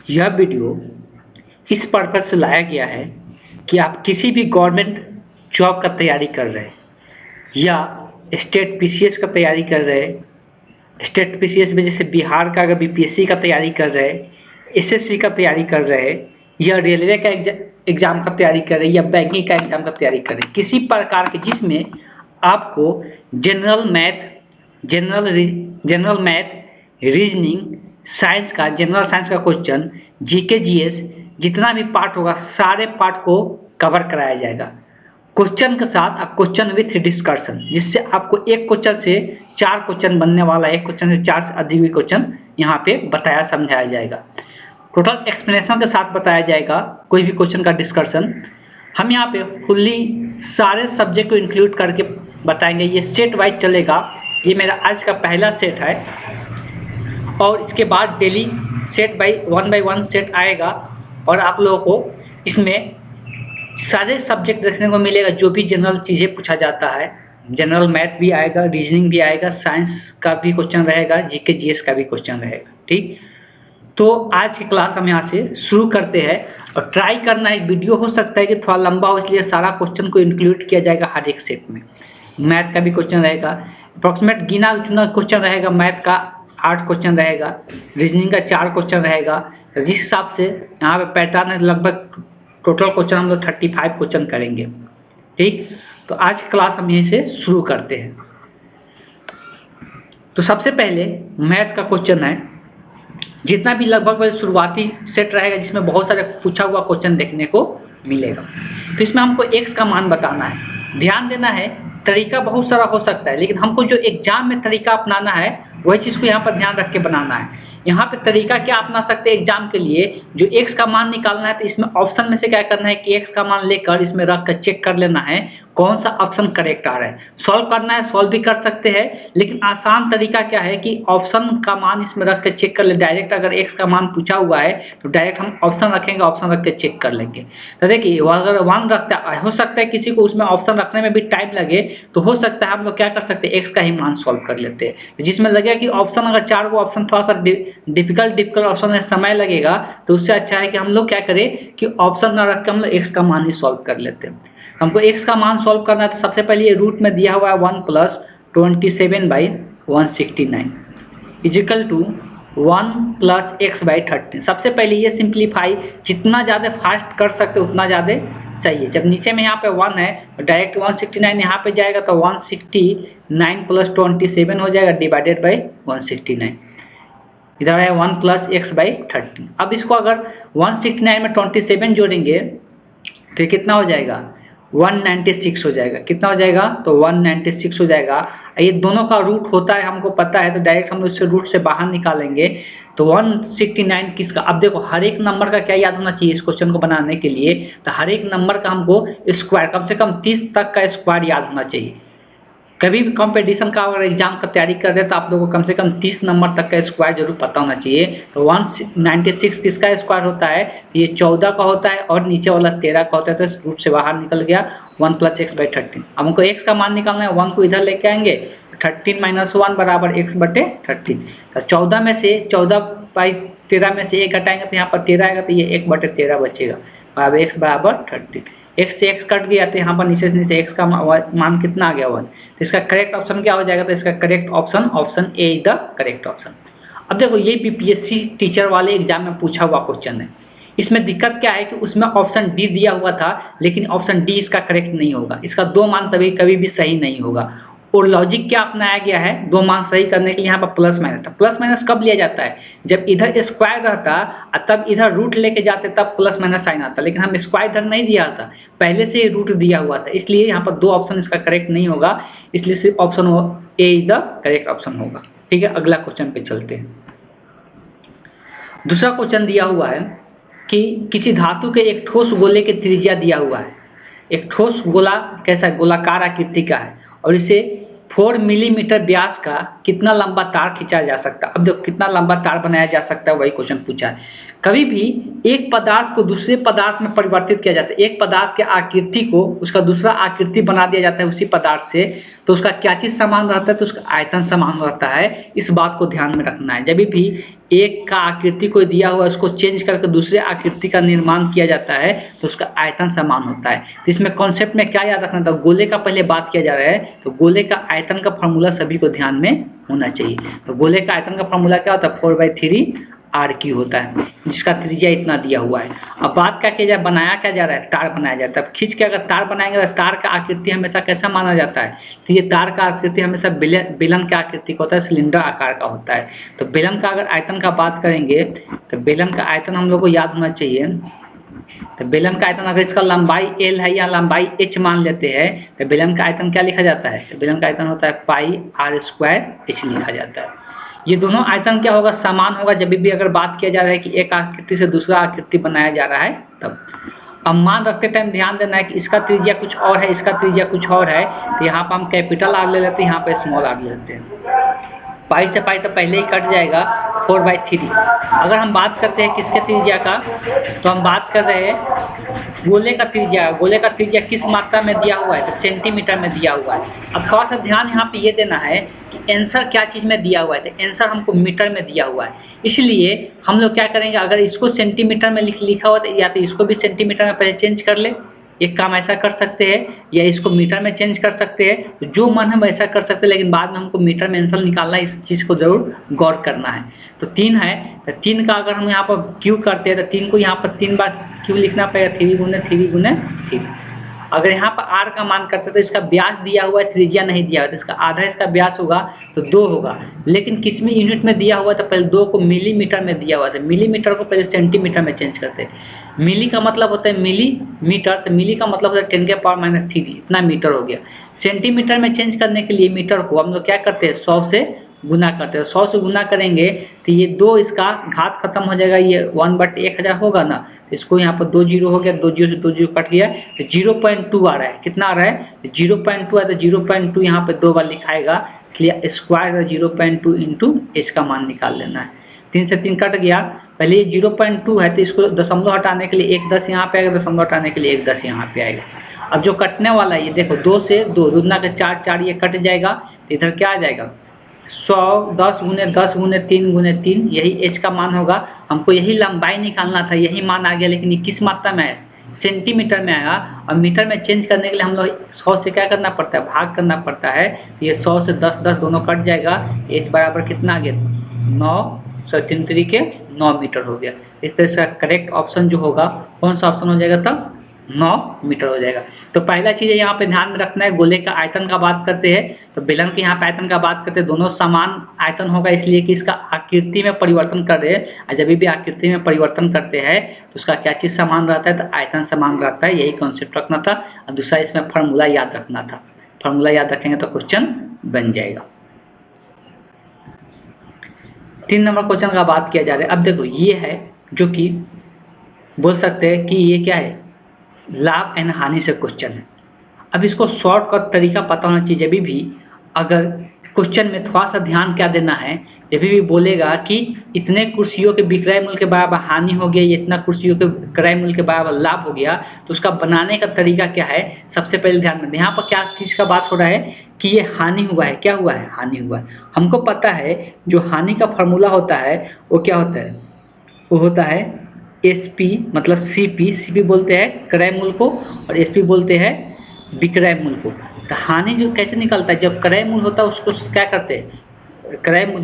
यह वीडियो इस पर्पज से लाया गया है कि आप किसी भी गवर्नमेंट जॉब का तैयारी कर रहे हैं या स्टेट पीसीएस का तैयारी कर रहे हैं, स्टेट पीसीएस में जैसे बिहार का अगर बीपीएससी का तैयारी कर रहे हैं, एसएससी का तैयारी कर रहे हैं या रेलवे का एग्ज़ाम का तैयारी कर रहे हैं या बैंकिंग का एग्ज़ाम का तैयारी कर रहे हैं, किसी प्रकार के जिसमें आपको जनरल मैथ, रीजनिंग, साइंस का, जनरल साइंस का क्वेश्चन, जीके जीएस जितना भी पार्ट होगा सारे पार्ट को कवर कराया जाएगा क्वेश्चन के साथ। आप क्वेश्चन विथ डिस्कशन, जिससे आपको एक क्वेश्चन से 4 क्वेश्चन बनने वाला है, एक क्वेश्चन से 4 से अधिक भी क्वेश्चन यहाँ पे बताया समझाया जाएगा। टोटल एक्सप्लेनेशन के साथ बताया जाएगा कोई भी क्वेश्चन का डिस्कशन। हम यहाँ पे फुल्ली सारे सब्जेक्ट को इंक्लूड करके बताएंगे। ये सेट वाइज चलेगा। ये मेरा आज का पहला सेट है और इसके बाद daily set by one set आएगा और आप लोगों को इसमें सारे सब्जेक्ट देखने को मिलेगा। जो भी जनरल चीज़ें पूछा जाता है, जनरल मैथ भी आएगा, रीजनिंग भी आएगा, साइंस का भी क्वेश्चन रहेगा, जीके जीएस का भी क्वेश्चन रहेगा। ठीक, तो आज की क्लास हम यहाँ से शुरू करते हैं और ट्राई करना है। वीडियो हो सकता है कि थोड़ा लंबा हो, इसलिए सारा क्वेश्चन को इंक्लूड किया जाएगा हर एक सेट में। मैथ का भी क्वेश्चन रहेगा, अप्रॉक्सीमेट गिना चुना क्वेश्चन रहेगा। मैथ का 8 क्वेश्चन रहेगा, रीजनिंग का 4 क्वेश्चन रहेगा। जिस हिसाब से यहाँ पे पैटर्न है, लगभग टोटल क्वेश्चन हम लोग 35 क्वेश्चन करेंगे। ठीक, तो आज की क्लास हम यहीं से शुरू करते हैं। तो सबसे पहले मैथ का क्वेश्चन है, जितना भी लगभग शुरुआती सेट रहेगा जिसमें बहुत सारे पूछा हुआ क्वेश्चन देखने को मिलेगा। तो इसमें हमको x का मान बताना है। ध्यान देना है, तरीका बहुत सारा हो सकता है, लेकिन हमको जो एग्जाम में तरीका अपनाना है वही चीज़ को यहाँ पर ध्यान रख के बनाना है। यहाँ पे तरीका क्या अपना सकते हैं एग्जाम के लिए, जो x का मान निकालना है तो इसमें ऑप्शन में से क्या करना है कि x का मान लेकर इसमें रख कर चेक कर लेना है कौन सा ऑप्शन करेक्ट आ रहा है। सॉल्व करना है, सॉल्व भी कर सकते हैं, लेकिन आसान तरीका क्या है कि ऑप्शन का मान इसमें रख कर चेक कर ले। डायरेक्ट अगर x का मान पूछा हुआ है तो डायरेक्ट हम ऑप्शन रखेंगे, ऑप्शन रख के चेक कर लेंगे। तो देखिए अगर 1 रखता है, हो सकता है किसी को उसमें ऑप्शन रखने में भी टाइम लगे, तो हो सकता है हम लोग क्या कर सकते हैं x का ही मान सॉल्व कर लेते हैं। जिसमें लगेगा कि ऑप्शन अगर 4 को ऑप्शन थोड़ा सा डिफिकल्ट ऑप्शन में समय लगेगा, तो उससे अच्छा है कि हम लोग क्या करें कि ऑप्शन ना रख के हम लोग x का मान ही सॉल्व कर लेते हैं। हमको x का मान सॉल्व करना है तो सबसे पहले ये रूट में दिया हुआ है 1 + 27/169 इजिकल टू 1 + x/13। सबसे पहले ये सिंप्लीफाई जितना ज़्यादा फास्ट कर सकते उतना ज़्यादा सही है। जब नीचे में यहाँ पे 1 है तो डायरेक्ट 169 यहाँ पे जाएगा तो 169 + 27 हो जाएगा डिवाइडेड बाई 169। इधर है 1 + x/13। अब इसको अगर 169 में 27 जोड़ेंगे तो कितना हो जाएगा, 196 हो जाएगा। कितना हो जाएगा, तो 196 हो जाएगा। ये दोनों का रूट होता है हमको पता है, तो डायरेक्ट हम उससे रूट से बाहर निकालेंगे तो 169 किसका। अब देखो हर एक नंबर का क्या याद होना चाहिए इस क्वेश्चन को बनाने के लिए, तो हर एक नंबर का हमको स्क्वायर, कम से कम 30 तक का स्क्वायर याद होना चाहिए। कभी भी कंपटीशन का अगर एग्जाम का तैयारी कर रहे हैं तो आप लोगों को कम से कम 30 नंबर तक का स्क्वायर जरूर पता होना चाहिए। तो 196 किसका स्क्वायर होता है, ये 14 का होता है और नीचे वाला 13 का होता है, तो रूट से बाहर निकल गया 1 + x/13। अब हमको x का मान निकालना है, 1 को इधर लेके आएंगे, 13 - 1 = x/13। तो 14 में से 14/13 में से 1 घटाएंगे तो यहाँ पर 13 आएगा, तो ये 1/13 बचेगा, x = 13। x से x कट गया तो यहाँ पर नीचे से नीचे x का मान कितना आ गया 1। तो इसका करेक्ट ऑप्शन क्या हो जाएगा, तो इसका correct option A is the correct option. अब देखो ये बीपीएससी टीचर वाले एग्जाम में पूछा हुआ क्वेश्चन है। इसमें दिक्कत क्या है कि उसमें ऑप्शन डी दिया हुआ था, लेकिन ऑप्शन डी इसका करेक्ट नहीं होगा। इसका 2 मान कभी भी सही नहीं होगा। और लॉजिक क्या अपनाया गया है 2 मान सही करने के लिए, यहाँ पर प्लस माइनस था। प्लस माइनस कब लिया जाता है, जब इधर स्क्वायर रहता तब इधर रूट लेके जाते तब प्लस माइनस साइन आता, लेकिन हम स्क्वायर इधर नहीं दिया था, पहले से ही रूट दिया हुआ था, इसलिए यहाँ पर 2 ऑप्शन इसका करेक्ट नहीं होगा। इसलिए सिर्फ option A is the correct option होगा। ठीक है, अगला क्वेश्चन पे चलते हैं। दूसरा क्वेश्चन दिया हुआ है कि किसी धातु के एक ठोस गोले की त्रिज्या दिया हुआ है। एक ठोस गोला कैसा, गोलाकार आकृति का है और इसे 4 मिलीमीटर व्यास का कितना लंबा तार खींचा जा सकता है। अब देखो कितना लंबा तार बनाया जा सकता है, वही क्वेश्चन पूछा है। कभी भी एक पदार्थ को दूसरे पदार्थ में परिवर्तित किया जाता है। एक पदार्थ के आकृति को उसका दूसरा आकृति बना दिया जाता है उसी पदार्थ से, तो उसका क्या चीज़ समान रहता है, तो उसका आयतन समान रहता है। इस बात को ध्यान में रखना है। जब भी एक का आकृति कोई दिया हुआ है उसको चेंज करके दूसरे आकृति का निर्माण किया जाता है तो उसका आयतन समान होता है। तो इसमें कॉन्सेप्ट में क्या याद रखना था, गोले का पहले बात किया जा रहा है, तो गोले का आयतन का फॉर्मूला सभी को ध्यान में होना चाहिए। तो गोले का आयतन का फॉर्मूला क्या होता है, 4/3 RQ होता है, जिसका त्रिज्या इतना दिया हुआ है। अब बात क्या किया जाए, बनाया क्या जा रहा है, तार बनाया जाता है। अब खींच के अगर तार बनाएंगे तो तार का आकृति हमेशा कैसा माना जाता है, तो ये तार का आकृति हमेशा बेलन का आकृति का होता है, सिलेंडर आकार का होता है। तो बेलन का अगर आयतन का बात करेंगे तो बेलन का आयतन हम लोग को याद होना चाहिए। तो बेलन का आयतन अगर इसका लंबाई L है या लंबाई H मान लेते हैं तो बेलन का आयतन क्या लिखा जाता है, तो बेलन का आयतन होता है πr² लिखा जाता है। ये दोनों आयतन क्या होगा, समान होगा जब भी अगर बात किया जा रहा है कि एक आकृति से दूसरा आकृति बनाया जा रहा है तब। अब मान रखते टाइम ध्यान देना है कि इसका त्रिज्या कुछ और है, इसका त्रिज्या कुछ और है, तो यहाँ पर हम कैपिटल R ले लेते हैं, यहाँ पे स्मॉल r ले लेते हैं। पाई से पाई तो पहले ही कट जाएगा, 4/3। अगर हम बात करते हैं किसके त्रिज्या का, तो हम बात कर रहे हैं गोले का त्रिज्या। गोले का त्रिज्या किस मात्रा में दिया हुआ है, तो सेंटीमीटर में दिया हुआ है। अब थोड़ा सा ध्यान यहाँ पे ये देना है कि आंसर क्या चीज़ में दिया हुआ है, तो आंसर हमको मीटर में दिया हुआ है। इसलिए हम लोग क्या करेंगे, अगर इसको सेंटीमीटर में लिखा हुआ है या तो इसको भी सेंटीमीटर में पहले चेंज कर ले, एक काम ऐसा कर सकते हैं, या इसको मीटर में चेंज कर सकते हैं, तो जो मन है वैसा कर सकते हैं, लेकिन बाद में हमको मीटर में आंसर निकालना है, इस चीज़ को जरूर गौर करना है। तो 3 है, तो 3 का अगर हम यहाँ पर क्यू करते हैं तो 3 को यहाँ पर 3 बार क्यू लिखना पड़ेगा, 3×3×3। अगर यहाँ पर r का मान करते तो इसका व्यास दिया हुआ है, त्रिज्या नहीं दिया हुआ है, तो इसका आधा इसका व्यास होगा तो 2 होगा। लेकिन किस में यूनिट में दिया हुआ, तो पहले 2 को मिलीमीटर में दिया हुआ था, मिलीमीटर को पहले सेंटीमीटर में चेंज करते हैं। मिली का मतलब होता है मिलीमीटर, तो मिली का मतलब होता है 10⁻³ इतना मीटर हो गया। सेंटीमीटर में चेंज करने के लिए मीटर को हम लोग क्या करते हैं, 100 से गुना करते हैं। 100 से गुना करेंगे तो ये 2 इसका घात खत्म हो जाएगा, ये 1/1000 होगा ना, तो इसको यहाँ पर 2 जीरो हो गया, 2 जीरो से 2 जीरो कट गया, तो 0.2 आ रहा है। कितना आ रहा है, 0.2 है, तो 0.2 यहाँ पे 2 बार लिखाएगा, इसलिए स्क्वायर 0.2 इंटू h का मान निकाल लेना है। 3 से 3 कट गया, पहले ये 0.2 है तो इसको दशमलव हटाने के लिए 1 10 यहाँ पे आएगा, दशमलव हटाने के लिए 1 10 यहाँ पे आएगा। अब जो कटने वाला है ये देखो, 2 से 2 दूना के 4 4 ये कट जाएगा, तो इधर क्या आ जाएगा 100 10×10×3×3, यही h का मान होगा। हमको यही लंबाई निकालना था, यही मान आ गया, लेकिन ये किस मात्रा में है, सेंटीमीटर में आएगा। और मीटर में चेंज करने के लिए हम लोग 100 से क्या करना पड़ता है, भाग करना पड़ता है। ये 100 से 10 10 दोनों कट जाएगा, h बराबर कितना आ गया 9 मीटर हो गया। इस तरह से करेक्ट ऑप्शन जो होगा कौन सा ऑप्शन हो जाएगा, तब 9 मीटर हो जाएगा। तो पहला चीज़ है यहाँ पे ध्यान में रखना है, गोले का आयतन का बात करते हैं तो बेलन के यहाँ पे आयतन का बात करते हैं, दोनों समान आयतन होगा, इसलिए कि इसका आकृति में परिवर्तन कर रहे हैं। और जब भी आकृति में परिवर्तन करते हैं तो उसका क्या चीज़ समान रहता है, तो आयतन समान रहता है। यही कॉन्सेप्ट रखना था। और दूसरा इसमें फार्मूला याद रखना था, फार्मूला याद रखेंगे तो क्वेश्चन बन जाएगा। 3 नंबर क्वेश्चन का बात किया जा रहा है। अब देखो ये है जो कि बोल सकते हैं कि ये क्या है, लाभ एंड हानि से क्वेश्चन है। अब इसको शॉर्टकट तरीका पता होना चाहिए। जब भी अगर क्वेश्चन में थोड़ा सा ध्यान क्या देना है, जब भी बोलेगा कि इतने कुर्सियों के विक्रय मूल्य के बराबर हानि हो गया, इतना कुर्सियों के क्रय मूल्य के बराबर लाभ हो गया, तो उसका बनाने का तरीका क्या है, सबसे पहले ध्यान में। यहाँ पर क्या चीज़ का बात हो रहा है कि ये हानि हुआ है, क्या हुआ है, हानि हुआ है। हमको पता है जो हानि का फॉर्मूला होता है वो क्या होता है, वो होता है SP मतलब CP बोलते हैं क्रय मूल्य को, और SP बोलते हैं विक्रय मूल्य को। तो हानि जो कैसे निकलता है, जब क्रय मूल्य होता है उसको क्या करते हैं,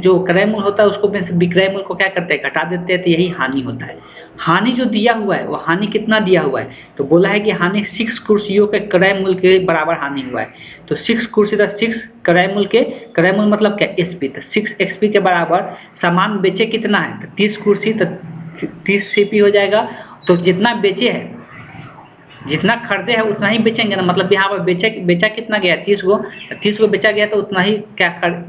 जो क्रय मूल्य होता है उसको विक्रय मूल्य को क्या करते हैं, घटा देते हैं, तो यही हानि होता है। हानि जो दिया हुआ है वो हानि कितना दिया हुआ है, तो बोला है कि हानि 6 कुर्सियों के क्रय मूल्य के बराबर हानि हुआ है। तो 6 कुर्सी था, 6 क्रय मूल्य के, क्रय मूल्य मतलब क्या, SP, तो 6 XP के बराबर सामान बेचे कितना है, तो 30 कुर्सी, तो 30 CP हो जाएगा। तो जितना बेचे है, जितना खरीदे है उतना ही बेचेंगे ना, मतलब यहाँ पर बेचा कितना गया, 30 को बेचा गया, तो उतना ही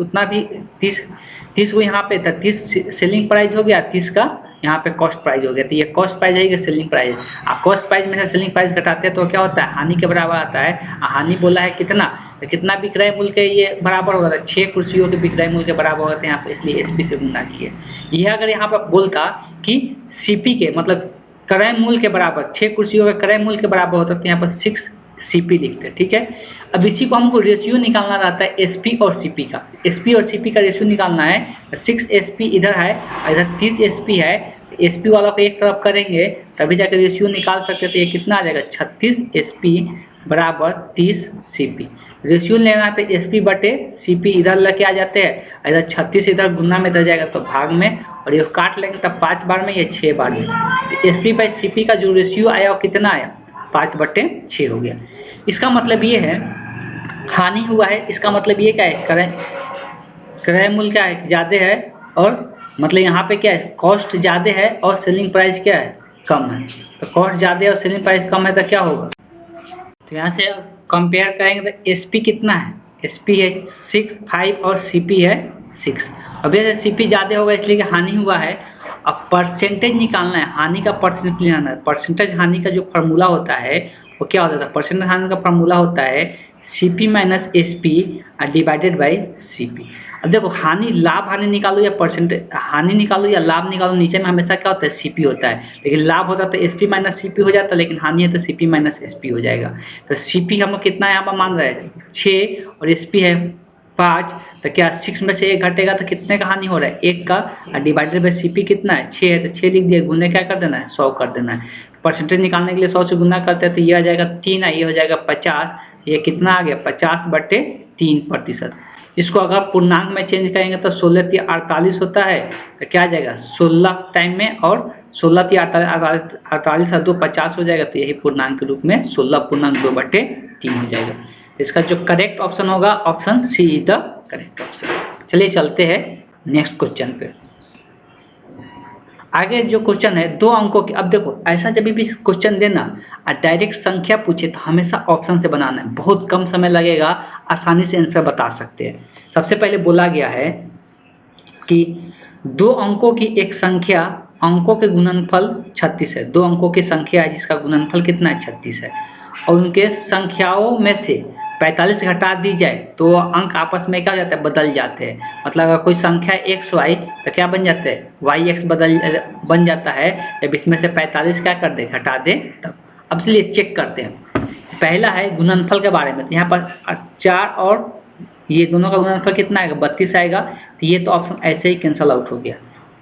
उतना भी 30 को यहाँ पे था, 30 सेलिंग प्राइस हो गया, 30 का यहाँ पे कॉस्ट प्राइस हो गया। तो ये कॉस्ट प्राइस है कि सेलिंग प्राइस, आप कॉस्ट प्राइस में से सेलिंग प्राइस घटाते हैं तो क्या होता है, हानि के बराबर आता है। हानि बोला है कितना, तो कितना विक्रय मूल्य के ये बराबर होगा, 6 कुर्सियों के विक्रय मूल्य के बराबर होते हैं यहाँ पे, इसलिए SP से गुना किए। यह अगर यहाँ पर बोलता कि CP के मतलब क्रय मूल्य के बराबर, 6 कुर्सियों के क्रय मूल्य के बराबर होता, तो यहाँ पर 6 Cp लिखते हैं, ठीक है। अब इसी को हमको रेशियो निकालना रहता है Sp और Cp का। Sp और Cp का रेशियो निकालना है। 6 Sp इधर है और इधर 30 Sp है। Sp वाला को एक तरफ करेंगे तभी जाकर रेशियो निकाल सकते हैं। तो ये कितना आ जाएगा 36 Sp बराबर 30 Cp। रेशियो लेना है तो Sp बटे Cp इधर लेके आ जाते हैं, इधर 36 इधर गुना में इधर जाएगा तो भाग में, और ये काट लेंगे तब 5 बार में, ये 6 बार में। तो Sp बाई Cp का जो रेशियो आया वो कितना आया 5/6 हो गया। इसका मतलब ये है हानि हुआ है, इसका मतलब ये क्या है क्रय मूल्य क्या है ज़्यादा है, और मतलब यहाँ पे क्या है कॉस्ट ज़्यादा है और सेलिंग प्राइस क्या है कम है। तो कॉस्ट ज़्यादा है और सेलिंग प्राइस कम है तो क्या होगा, तो यहाँ से कंपेयर करेंगे तो Sp कितना है, Sp है 6 5 और Cp है 6। अब जैसे Cp ज़्यादा होगा इसलिए कि हानि हुआ है। अब परसेंटेज निकालना है, हानि का परसेंटेज निकालना है। परसेंटेज हानि का जो फार्मूला होता है वो क्या होता है, परसेंटेज हानि का फार्मूला होता है Cp minus Sp divided by Cp। अब देखो हानि लाभ हानि निकालो या परसेंटेज हानि निकालो या लाभ निकालो, नीचे में हमेशा क्या होता है Cp होता है, लेकिन लाभ होता है तो Sp माइनस Cp हो जाता है, लेकिन हानि है तो Cp माइनस Sp हो जाएगा। तो Cp हम लोग कितना यहाँ पर मान रहे हैं 6 और Sp है 5, तो क्या 6 में से 1 घटेगा तो कितने का हानि हो रहा है 1 का, और डिवाइडेड बाई Cp कितना है 6 है तो 6 लिख दिया, गुने क्या कर देना है 100 कर देना है। परसेंटेज निकालने के लिए 100 से गुना करते हैं तो ये आ जाएगा 3 है, ये हो जाएगा 50, ये कितना आ गया 50/3%। इसको अगर पूर्णांक में चेंज करेंगे तो 16 3 48 होता है, तो क्या आ जाएगा 16 टाइम में, और 16 3 48 और 2 50 हो जाएगा, तो यही पूर्णांक के रूप में 16/2/3 हो जाएगा। इसका जो करेक्ट ऑप्शन होगा option C is the correct option. चलिए चलते हैं नेक्स्ट क्वेश्चन पे। आगे जो क्वेश्चन है 2 अंकों की। अब देखो ऐसा जब भी क्वेश्चन देना और डायरेक्ट संख्या पूछे तो हमेशा ऑप्शन से बनाना है, बहुत कम समय लगेगा, आसानी से आंसर बता सकते हैं। सबसे पहले बोला गया है कि 2 अंकों की एक संख्या, अंकों के गुणनफल 36 है। 2 अंकों की संख्या है जिसका गुणनफल कितना है 36 है, और उनके संख्याओं में से 45 घटा दी जाए तो अंक आपस में क्या हो जाता है बदल जाते हैं। मतलब अगर कोई संख्या XY तो क्या बन जाता है YX बन जाता है, जब इसमें से 45 क्या कर दे घटा दे तब। अब चलिए चेक करते हैं। पहला है गुणनफल के बारे में, तो यहाँ पर 4 और ये दोनों का गुणनफल कितना आएगा 32 आएगा, तो ये तो ऑप्शन ऐसे ही कैंसिल आउट हो गया।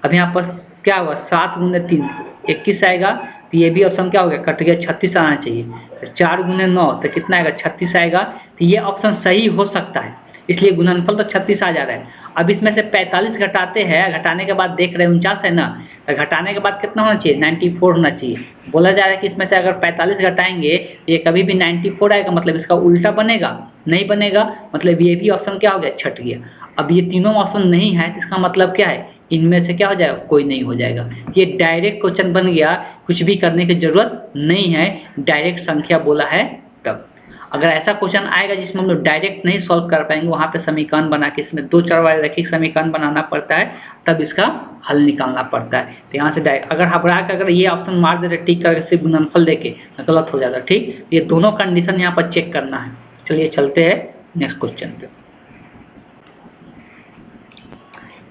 अब यहाँ पर क्या हुआ 7 × 3 21 आएगा, तो ये भी ऑप्शन क्या हो गया कट गया, 36 आना चाहिए। तो 4 × 9 तो कितना आएगा 36 आएगा, तो ये ऑप्शन सही हो सकता है, इसलिए गुणनफल तो 36 आ जा रहा है। अब इसमें से 45 घटाते हैं, घटाने के बाद देख रहे हैं 49 है ना, तो घटाने के बाद कितना होना चाहिए 94 होना चाहिए। बोला जा रहा है कि इसमें से अगर 45 घटाएंगे ये कभी भी 94 आएगा, मतलब इसका उल्टा बनेगा, नहीं बनेगा, मतलब ये भी ऑप्शन क्या हो गया छट गया। अब ये तीनों ऑप्शन नहीं है, इसका मतलब क्या है इनमें से क्या हो जाएगा कोई नहीं हो जाएगा। ये डायरेक्ट क्वेश्चन बन गया, कुछ भी करने की जरूरत नहीं है, डायरेक्ट संख्या बोला है तब। अगर ऐसा क्वेश्चन आएगा जिसमें हम लोग डायरेक्ट नहीं सॉल्व कर पाएंगे, वहाँ पे समीकरण बना के इसमें 2 चर वाले रैखिक समीकरण बनाना पड़ता है, तब इसका हल निकालना पड़ता है। तो यहाँ से डायरेक्ट अगर घबरा के अगर ये ऑप्शन मार देते टिक करके सिर्फ गुणनफल देके तो गलत हो जाता। ठीक, ये दोनों कंडीशन यहाँ पर चेक करना है। चलिए चलते हैं नेक्स्ट क्वेश्चन पे।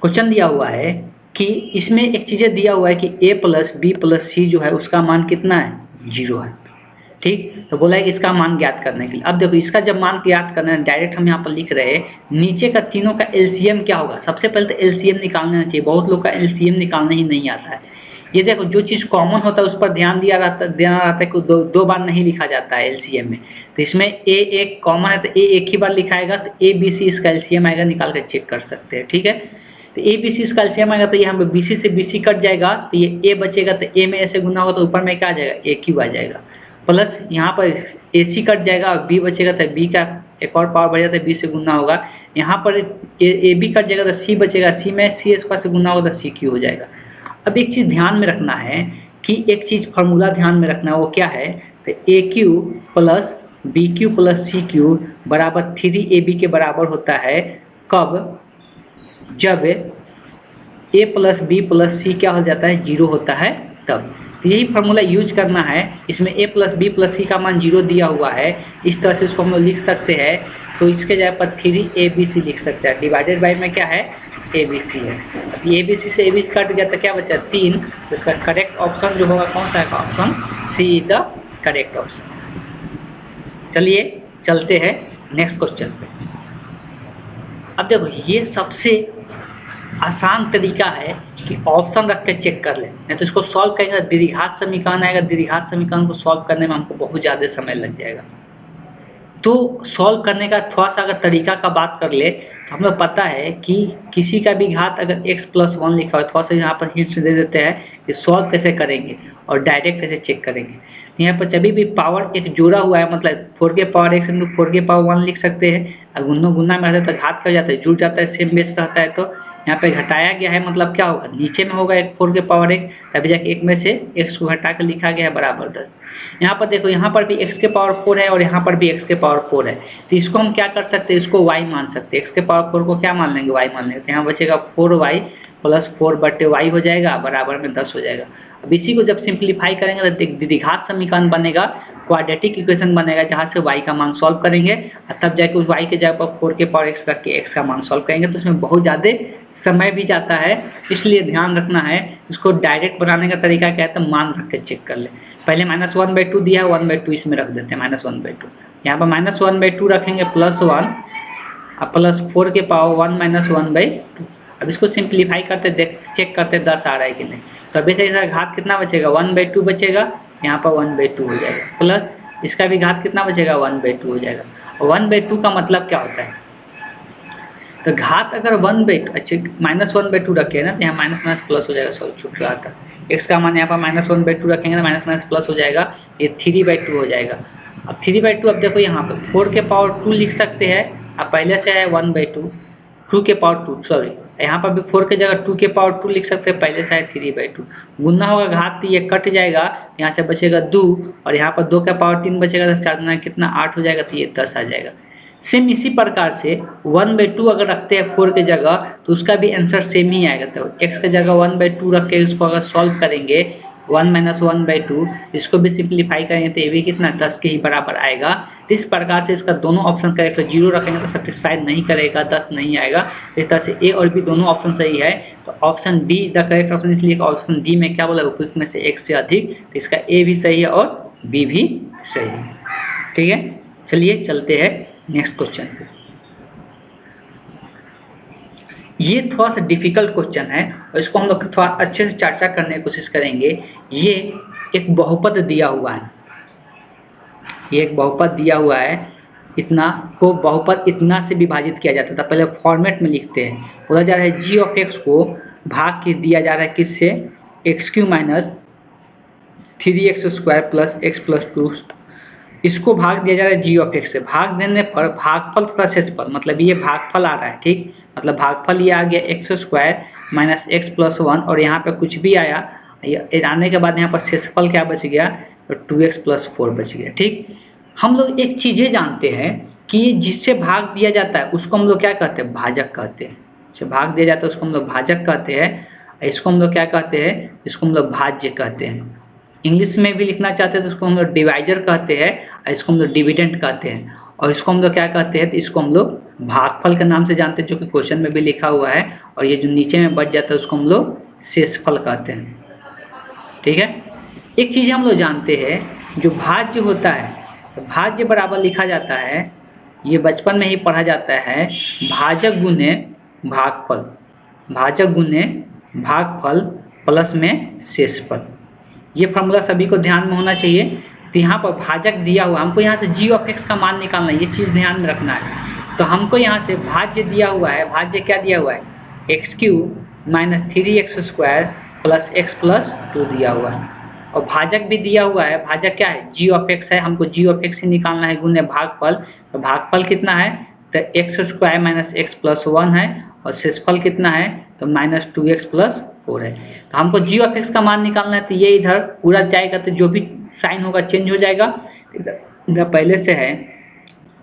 क्वेश्चन दिया हुआ है कि इसमें एक चीज़ें दिया हुआ है कि a + b + c जो है उसका मान कितना है 0 है। ठीक, तो बोला है कि इसका मान ज्ञात करने के लिए। अब देखो इसका जब मान ज्ञात करना है डायरेक्ट हम यहाँ पर लिख रहे हैं, नीचे का तीनों का एलसीएम क्या होगा। सबसे पहले तो एलसीएम निकालना चाहिए, बहुत लोग का एलसीएम निकालना ही नहीं आता है। ये देखो जो चीज़ कॉमन होता है उस पर ध्यान देना रहता है कि दो बार नहीं लिखा जाता है एलसीएम में। तो इसमें a एक कॉमन है तो a एक ही बार लिखाएगा, तो a b c इसका एलसीएम आएगा, निकाल कर चेक कर सकते हैं। ठीक है, तो ए बी सी इसका एलसीएम आएगा, तो ये हम बी सी से बी सी कट जाएगा, तो ये ए बचेगा, तो ए में ऐसे गुना होगा तो ऊपर में क्या आ जाएगा ए क्यूब आ जाएगा, प्लस यहाँ पर ए सी कट जाएगा और बी बचेगा, तो बी का एक और पावर बढ़ जाता है, बी से गुना होगा। यहाँ पर ए बी कट जाएगा तो सी बचेगा, सी में सी स्क्वायर से गुना होगा तो सी क्यू हो जाएगा। अब एक चीज़ ध्यान में रखना है कि एक चीज़ फार्मूला ध्यान में रखना है, वो क्या है, तो A cube plus B cube plus C cube बराबर 3ab के बराबर होता है। कब, जब a + b + c क्या हो जाता है 0 होता है तब। तो यही फार्मूला यूज करना है। इसमें a + b + c का मान 0 दिया हुआ है, इस तरह से इसको हम लोग लिख सकते हैं। तो इसके जगह पर 3abc लिख सकते हैं, डिवाइडेड बाई में क्या है abc है। अब abc से ab कट गया तो क्या बचा 3, तो इसका करेक्ट ऑप्शन जो होगा कौन सा है, option C is the correct option. चलिए चलते हैं नेक्स्ट क्वेश्चन पे। अब देखो ये सबसे आसान तरीका है कि ऑप्शन रख के चेक कर लें, नहीं तो इसको सॉल्व करेंगे द्विघात समीकरण आएगा, द्विघात समीकरण को सॉल्व करने में हमको बहुत ज़्यादा समय लग जाएगा। तो सॉल्व करने का थोड़ा सा अगर तरीका का बात कर ले तो हम लोग पता है कि किसी का भी घात अगर x+1 लिखा हो, थोड़ा सा यहाँ पर हिंट्स दे देते हैं कि सॉल्व कैसे करेंगे और डायरेक्ट कैसे चेक करेंगे। यहाँ पर जब भी पावर एक जोड़ा हुआ है मतलब 4 के पावर x इंटू 4 के पावर 1 लिख सकते हैं। अगर गुना में रहता है तो घात कर जाता है, जुड़ जाता है, सेम बेस रहता है। तो यहाँ पे घटाया गया है मतलब क्या होगा, नीचे में होगा 4 के पावर 1, तभी जाके एक में से x को घटा कर लिखा गया है बराबर 10। यहाँ पर देखो यहाँ पर भी x के पावर 4 है और यहाँ पर भी x के पावर 4 है, तो इसको हम क्या कर सकते हैं, इसको y मान सकते हैं। x के पावर 4 को क्या मान लेंगे, y मान लेंगे। तो यहाँ बचेगा 4y प्लस 4/y हो जाएगा बराबर में 10 हो जाएगा। अब इसी को जब सिंप्लीफाई करेंगे तो द्विघात समीकरण बनेगा, क्वाड्रेटिक इक्वेशन बनेगा, जहाँ से y का मान सॉल्व करेंगे और तब जाके उस y के जगह पर 4 के पावर x रख के x का मान सॉल्व करेंगे। तो उसमें बहुत ज़्यादा समय भी जाता है, इसलिए ध्यान रखना है। इसको डायरेक्ट बनाने का तरीका क्या है, तो मान रख के चेक कर ले। पहले -1/2 दिया है, 1/2 इसमें रख देते हैं, -1/2। यहाँ पर -1/2 रखेंगे +1 और प्लस 4 के पावर 1 -1/2। अब इसको सिंप्लीफाई करते चेक करते 10 आ रहा है कि नहीं। तो अभी से इसका घात कितना बचेगा, 1/2 बचेगा, यहाँ पर 1/2 हो जाएगा, प्लस इसका भी घात कितना बचेगा, 1/2 हो जाएगा। 1/2 का मतलब क्या होता है, तो घात अगर 1/2 अच्छा -1/2 रखे ना तो यहाँ माइनस प्लस हो जाएगा, सॉरी छूट रहा था। x का मान यहाँ पर -1/2 रखेंगे ना माइनस प्लस हो जाएगा, ये 3/2 हो जाएगा। अब 3/2 अब देखो यहाँ पे 4 के पावर 2 लिख सकते हैं, अब पहले से है 1/2, 2 के पावर 2 सॉरी, यहाँ पर भी 4 के जगह 2 के पावर 2 लिख सकते हैं, पहले से है 3/2। गुना होगा घात तो ये कट जाएगा, यहाँ से बचेगा 2 और यहाँ पर 2 का पावर 3 बचेगा, तो 4 कितना 8 हो जाएगा, तो ये 10 आ जाएगा। सेम इसी प्रकार से 1/2 अगर रखते हैं 4 के जगह तो उसका भी आंसर सेम ही आएगा। तो x के जगह 1/2 रख के उसको अगर सॉल्व करेंगे 1 - 1/2, इसको भी सिंप्लीफाई करेंगे तो ये भी कितना 10 के ही बराबर आएगा। तो इस प्रकार से इसका दोनों ऑप्शन करेक्ट, तो 0 रखेंगे तो सेटिस्फाइड नहीं करेगा, 10 नहीं आएगा। इस तरह से ए और बी दोनों ऑप्शन सही है, तो option D the correct option, इसलिए ऑप्शन डी में क्या बोला, उपयुक्त में से एक से अधिक, तो इसका ए भी सही है और बी भी सही है। ठीक है, चलिए चलते हैं नेक्स्ट क्वेश्चन पे। ये थोड़ा सा डिफिकल्ट क्वेश्चन है और इसको हम लोग थोड़ा अच्छे से चर्चा करने की कोशिश करेंगे। ये एक बहुपद दिया हुआ है, ये एक बहुपद दिया हुआ है, इतना को बहुपद इतना से विभाजित किया जाता था। पहले फॉर्मेट में लिखते हैं, बोला जा रहा है जी ऑफ एक्स को भाग के दिया जा रहा है किससे, x³ - 3x² प्लस x+2, इसको भाग दिया जा रहा है जी ऑफ एक्स से। भाग देने पर भागफल प्लस शेषफल, मतलब ये भागफल आ रहा है, ठीक, मतलब भागफल ये आ गया x² - x+1 और यहाँ पे कुछ भी आया, ये आने के बाद यहाँ पर शेषफल क्या बच गया, तो 2x + 4 बच गया। ठीक, हम लोग एक चीज़ ये जानते हैं कि जिससे भाग दिया जाता है उसको हम लोग क्या कहते हैं, भाजक कहते हैं। जिससे भाग दिया जाता है उसको हम लोग भाजक कहते हैं, इसको हम लोग क्या कहते हैं, इसको हम लोग भाज्य कहते हैं। इंग्लिश में भी लिखना चाहते हैं तो इसको हम लोग डिवाइजर कहते हैं, इसको हम लोग डिविडेंड कहते हैं, और इसको हम लोग क्या कहते हैं, तो इसको हम लोग भागफल के नाम से जानते हैं, जो कि क्वेश्चन में भी लिखा हुआ है। और ये जो नीचे में बच जाता है उसको हम लोग शेषफल कहते हैं। ठीक है, एक चीज़ हम लोग जानते हैं, जो भाज्य होता है, तो भाज्य बराबर लिखा जाता है, ये बचपन में ही पढ़ा जाता है, भाजक गुने भागफल, भाजक गुने भागफल प्लस में शेषफल। ये फॉर्मूला सभी को ध्यान में होना चाहिए। तो यहाँ पर भाजक दिया हुआ, हमको यहाँ से जी ऑफ एक्स का मान निकालना है, ये चीज़ ध्यान में रखना है। तो हमको यहाँ से भाज्य दिया हुआ है, भाज्य क्या दिया हुआ है, x³ - 3x² प्लस x+2 दिया हुआ है, और भाजक भी दिया हुआ है, भाजक क्या है, जी ऑफ एक्स है, हमको जी ऑफ एक्स ही निकालना है गुने भागफल। तो भागफल कितना है, तो x² - x+1 है, और शेषफल कितना है, तो -2x + 4 है। तो हमको जी ऑफ एक्स का मान निकालना है, तो ये इधर पूरा जाएगा, तो जो भी साइन होगा चेंज हो जाएगा। इधर पहले से है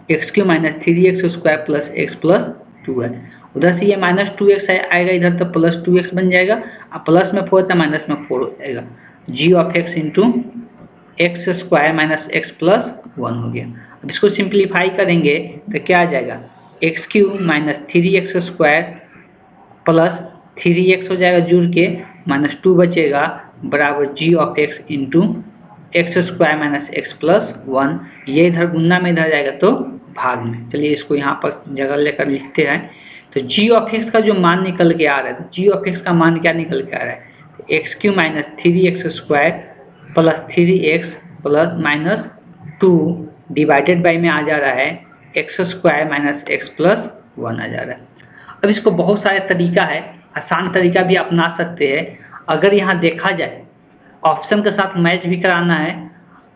x³ - 3x² प्लस x+2 है, उधर से ये -2x आएगा इधर, तो +2x बन जाएगा, और प्लस में 4 था माइनस में 4 हो जाएगा। जी of X into x² - x+1 हो गया। अब इसको सिंप्लीफाई करेंगे तो क्या आ जाएगा, x³ - 3x² प्लस 3x हो जाएगा जुड़ के, -2 बचेगा बराबर G of X into X square minus X plus 1, ये इधर गुना में इधर जाएगा तो भाग में। चलिए इसको यहाँ पर जगह लेकर लिखते हैं। तो जी ऑफ एक्स का जो मान निकल के आ रहा है, तो जी ऑफ एक्स का मान क्या निकल के आ रहा है, x Q minus 3x square plus 3x plus minus 2 divided by में आ जा रहा है x square minus X plus 1 आ जा रहा है। अब इसको बहुत सारे तरीका है, आसान तरीका भी अपना सकते हैं। अगर यहाँ देखा जाए ऑप्शन के साथ मैच भी कराना है,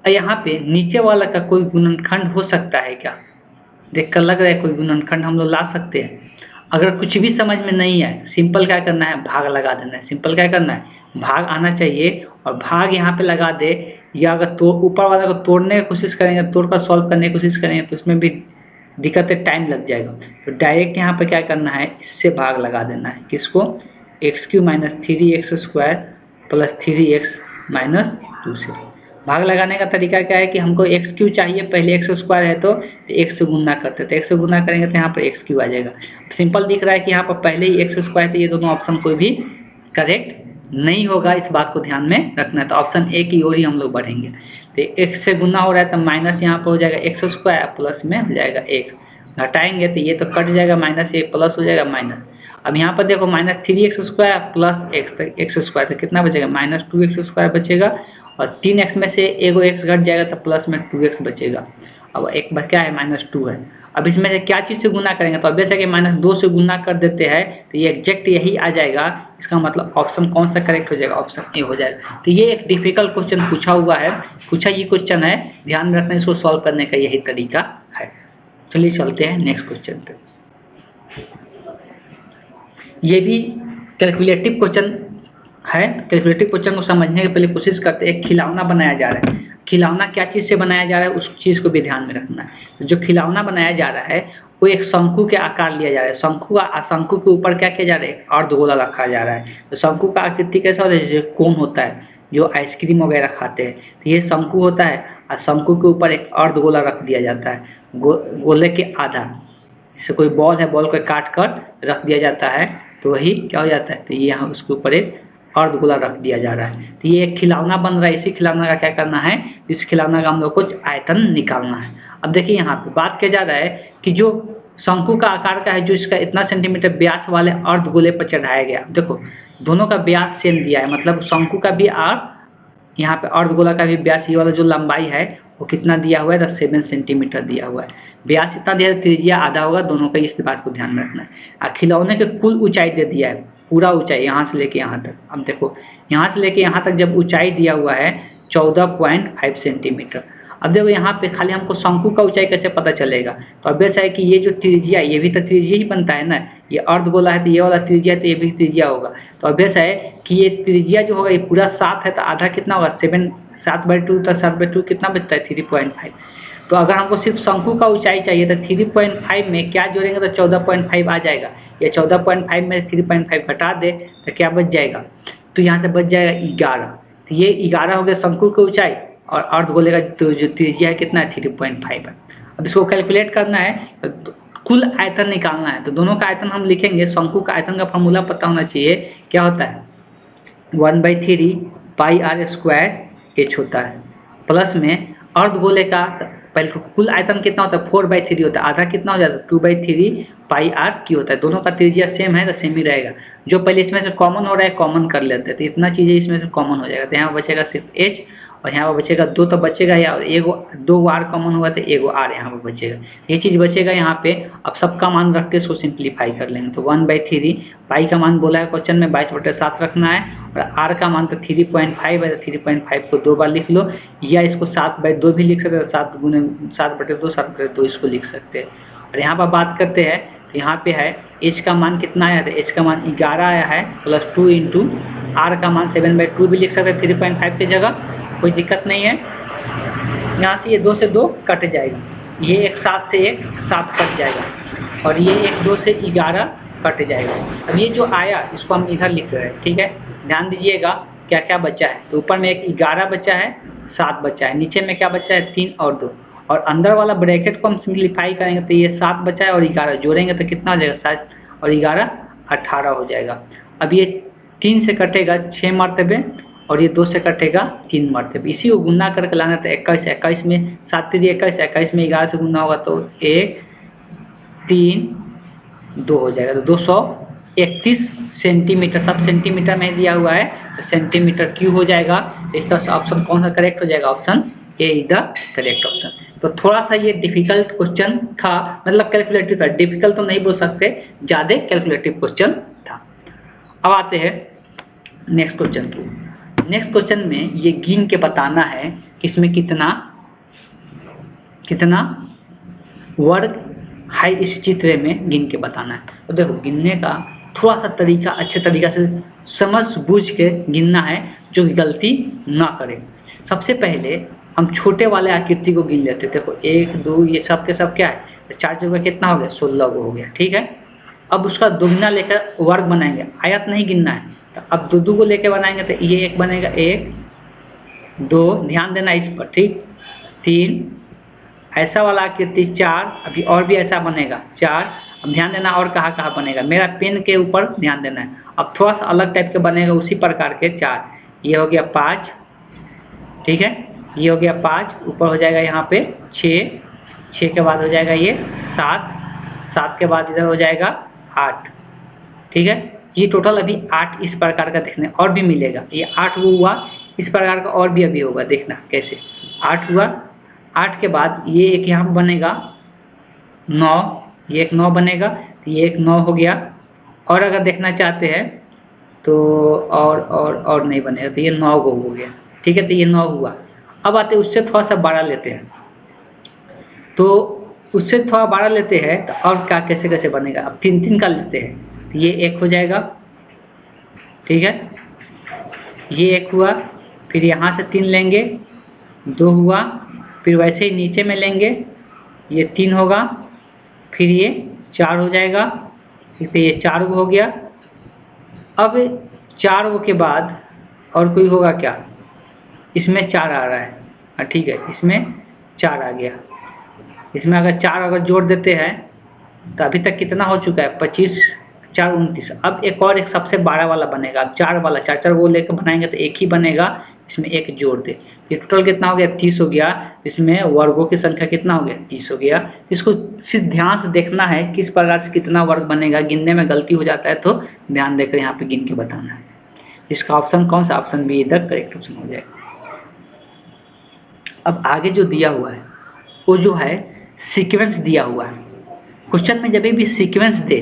और यहाँ पे नीचे वाला का कोई गुणनखंड हो सकता है क्या, देखकर लग रहा है कोई गुणनखंड हम लोग ला सकते हैं। अगर कुछ भी समझ में नहीं है, सिंपल क्या करना है, भाग लगा देना है। सिंपल क्या करना है, भाग आना चाहिए और भाग यहाँ पे लगा दे, या अगर तो ऊपर वाला को तोड़ने की कोशिश करेंगे, तोड़कर सॉल्व करने की कोशिश करेंगे तो उसमें भी दिक्कत है, टाइम लग जाएगा। तो डायरेक्ट यहाँ पे क्या करना है, इससे भाग लगा देना है। किसको, x Q minus 3x square plus 3x minus 2 से। भाग लगाने का तरीका क्या है कि हमको एक्स क्यू चाहिए, पहले एक्स स्क्वायर है तो एक्स से गुना करते, तो एक्स से गुना करेंगे तो यहाँ पर एक्स क्यू आ जाएगा। सिंपल दिख रहा है कि यहाँ पर पहले ही एक्स स्क्वायर, तो ये दोनों ऑप्शन कोई भी करेक्ट नहीं होगा, इस बात को ध्यान में रखना है। तो ऑप्शन ए की ओर ही हम लोग बढ़ेंगे। तो एक्स से गुना हो रहा है तो माइनस यहाँ पर हो जाएगा एक्स स्क्वायर, प्लस में हो जाएगा एक्स, घटाएंगे तो ये तो कट जाएगा, माइनस ए प्लस हो जाएगा माइनस। अब यहाँ पर देखो minus 3x square plus x, तक एक्स स्क्वायर तो कितना बचेगा, माइनस 2x स्क्वायर बचेगा, और 3x में से एगो x घट जाएगा तो प्लस में 2x बचेगा। अब एक क्या है, माइनस 2 है। अब इसमें से क्या चीज़ से गुना करेंगे, तो अब जैसे कि माइनस 2 से गुना कर देते हैं तो ये एग्जैक्ट यही आ जाएगा। इसका मतलब ऑप्शन कौन सा करेक्ट हो जाएगा, ऑप्शन ए हो जाएगा। तो ये एक डिफिकल्ट क्वेश्चन पूछा हुआ है, पूछा ये क्वेश्चन है, ध्यान में रखना, इसको सॉल्व करने का यही तरीका है। चलिए चलते हैं नेक्स्ट क्वेश्चन पे। ये भी कैलकुलेटिव क्वेश्चन है। कैलकुलेटिव क्वेश्चन को समझने के पहले कोशिश करते हैं। खिलौना बनाया जा रहा है, खिलौना क्या चीज़ से बनाया जा रहा है उस चीज़ को भी ध्यान में रखना है। तो जो खिलौना बनाया जा रहा है वो एक शंकु के आकार लिया जा रहा है। शंकु के ऊपर क्या किया जा रहा है, अर्धगोला रखा जा रहा है। तो शंकु का आकृति कैसा होता है, जो कोन होता है, जो आइसक्रीम वगैरह खाते हैं, तो ये शंकु होता है। और शंकु के ऊपर एक अर्धगोला रख दिया जाता है, गोले के आधा। जैसे कोई बॉल है, बॉल को काट कर रख दिया जाता है, तो वही क्या हो जाता है, तो ये यहाँ उसके ऊपर एक अर्धगोला रख दिया जा रहा है। तो ये एक खिलौना बन रहा है। इसी खिलौना का क्या करना है, इस खिलौना का हम लोग को आयतन निकालना है। अब देखिए यहाँ पे बात किया जा रहा है कि जो शंकु का आकार का है, जो इसका इतना सेंटीमीटर व्यास वाले अर्धगोले पर चढ़ाया गया। देखो दोनों का व्यास सेम दिया है, मतलब शंकु का भी और यहाँ पे अर्धगोला का भी व्यास, ये वाला जो लंबाई है वो कितना दिया हुआ है, 7 सेंटीमीटर दिया हुआ है। व्यास इतना दिया है, त्रिज्या आधा होगा, दोनों का इस बात को ध्यान में रखना है। खिलौने के कुल ऊंचाई दे दिया है, पूरा ऊंचाई यहाँ से लेके यहाँ तक। अब देखो यहाँ से लेके यहाँ तक जब ऊंचाई दिया हुआ है 14.5 सेंटीमीटर। अब देखो यहाँ पे खाली हमको शंकु का ऊंचाई कैसे पता चलेगा, तो अभ्यास है कि ये जो त्रिज्या, ये भी तो त्रिज्या ही बनता है ना, ये अर्धगोला है तो ये वाला त्रिज्या, तो ये भी त्रिज्या होगा। तो अभ्यास है कि ये त्रिज्या जो होगा ये पूरा 7 है, तो आधा कितना होगा, 7/2, तो 7/2 कितना बचता है, 3.5। तो अगर हमको सिर्फ शंकु का ऊंचाई चाहिए तो 3.5 में क्या जोड़ेंगे तो 14.5 आ जाएगा। या 14.5 में 3.5 घटा दे तो क्या बच जाएगा, तो यहाँ से बच जाएगा 11। तो ये 11 हो गया शंकु की ऊंचाई, और अर्धगोले का तो जो त्रिज्या है कितना है, 3.5 है। अब इसको कैलकुलेट करना है, तो कुल आयतन निकालना है। तो दोनों का आयतन हम लिखेंगे। शंकु का आयतन का फॉर्मूला पता होना चाहिए, क्या होता है, 1/3 πr² h होता है, प्लस में अर्धगोले का पहले कुल आयतन कितना होता है, 4/3 होता है, आधा कितना हो जाता है, 2/3 πr³ होता है। दोनों का त्रिज्या सेम है तो सेम ही रहेगा। जो पहले इसमें से कॉमन हो रहा है कॉमन कर लेते हैं, तो इतना चीज़ें इसमें से कॉमन हो जाएगा। तो यहाँ बचेगा सिर्फ h, और यहाँ पर बचेगा 2 तो बचेगा या, और एगो 2 आर कॉमन हुआ तो एगो आर यहाँ पर बचेगा, ये चीज़ बचेगा यहाँ पे। अब सबका मान रख के इसको सिंप्लीफाई कर लेंगे। तो 1/3 पाई का मान बोला है क्वेश्चन में 22/7 रखना है, और आर का मान तो 3.5 है, तो 3.5 को 2 बार लिख लो, या इसको 7/2 भी लिख सकते हैं, 7/2 7/2 इसको लिख सकते हैं। और यहाँ पर बात करते हैं, तो यहाँ पे है h का मान कितना आया, तो h का मान 11 आया है, प्लस 2 इंटू आर का मान 7/2 भी लिख सकते हैं 3.5 की जगह, कोई दिक्कत नहीं है। यहाँ से ये 2 से 2 कट जाएगा, ये एक 7 से एक 7 कट जाएगा, और ये एक 2 से 11 कट जाएगा। अब ये जो आया इसको हम इधर लिख रहे हैं, ठीक है, ध्यान दीजिएगा क्या क्या बचा है। तो ऊपर में एक 11 बचा है, 7 बचा है, नीचे में क्या बचा है, 3 और 2, और अंदर वाला ब्रैकेट को हम सिंप्लीफाई करेंगे तो ये 7 बचा है और 11 जोड़ेंगे तो कितना हो जाएगा, 7 और 11 18 हो जाएगा। अब ये 3 से कटेगा 6 मरतबे, और ये 2 से कटेगा 3 मरतबे। इसी को गुना करके लाना था 21, 21 में 7 3 21, 21 में 11 से गुना होगा तो 1 3 2 हो जाएगा, तो 231 सेंटीमीटर। सब सेंटीमीटर में दिया हुआ है तो सेंटीमीटर क्यूब हो जाएगा। इस तरह से ऑप्शन कौन सा करेक्ट हो जाएगा? Option A is the correct option. तो थोड़ा सा ये डिफिकल्ट क्वेश्चन था, मतलब कैलकुलेटिव था, डिफिकल्ट तो नहीं बोल सकते, ज़्यादा कैलकुलेटिव क्वेश्चन था। अब आते हैं नेक्स्ट क्वेश्चन की। नेक्स्ट क्वेश्चन में ये गिन के बताना है कि इसमें कितना वर्ग है, इस चित्र में गिन के बताना है। तो देखो गिनने का थोड़ा सा तरीका अच्छे तरीका से समझ बूझ के गिनना है, जो गलती ना करें। सबसे पहले हम छोटे वाले आकृति को गिन लेते। देखो 1 2 ये सब के सब क्या है, तो 4 जगह कितना हो गया? 16 हो गया, ठीक है। अब उसका दुगना लेकर वर्ग बनाएंगे, आयत नहीं गिनना है। तो अब 2 2 को लेकर बनाएंगे तो ये 1 बनेगा, 1 2, ध्यान देना इस पर, ठीक। 3 ऐसा वाला आकृति 4, अभी और भी ऐसा बनेगा 4। अब ध्यान देना और कहाँ बनेगा, मेरा पेन के ऊपर ध्यान देना है। अब थोड़ा सा अलग टाइप के बनेगा उसी प्रकार के 4। ये हो गया 5, ठीक है। ये हो गया 5, ऊपर हो जाएगा यहाँ पे 6, 6 के बाद हो जाएगा ये 7, 7 के बाद इधर हो जाएगा 8, ठीक है। ये टोटल अभी 8 इस प्रकार का देखने और भी मिलेगा। ये 8 वो हुआ, इस प्रकार का और भी अभी होगा, देखना कैसे। 8 हुआ, 8 के बाद ये एक यहाँ बनेगा 9, ये एक 9 बनेगा, तो ये एक 9 हो गया। और अगर देखना चाहते हैं तो और नहीं बनेगा, तो ये 9 को हो गया, ठीक है। तो ये 9 हुआ। अब आते उससे थोड़ा सा बड़ा लेते हैं, तो उससे थोड़ा बड़ा लेते हैं तो और क्या कैसे बनेगा। अब 3 3 का लेते हैं, तो ये 1 हो जाएगा, ठीक है। ये 1 हुआ, फिर यहाँ से 3 लेंगे, 2 हुआ, फिर वैसे ही नीचे में लेंगे, ये 3 होगा, फिर ये 4 हो जाएगा, फिर ये 4 हो गया। अब 4 के बाद और कोई होगा क्या? इसमें 4 आ रहा है, ठीक है, इसमें 4 आ गया। इसमें अगर 4 अगर जोड़ देते हैं तो अभी तक कितना हो चुका है? 25 4 29। अब एक और एक सबसे बड़ा वाला बनेगा। अब 4 वाला 4 वो लेकर बनाएंगे तो एक ही बनेगा, इसमें 1 जोड़ दे, ये टोटल कितना हो गया? 30 हो गया। इसमें वर्गों की संख्या कितना हो गया? 30 हो गया। इसको सिर्फ ध्यान से देखना है किस प्रकार से कितना वर्ग बनेगा। गिनने में गलती हो जाता है तो ध्यान देकर यहाँ पे गिन के बताना है। इसका ऑप्शन कौन सा? ऑप्शन बी इधर करेक्ट ऑप्शन हो जाएगा। अब आगे जो दिया हुआ है वो जो है सीक्वेंस दिया हुआ है। क्वेश्चन में जब भी सीक्वेंस दे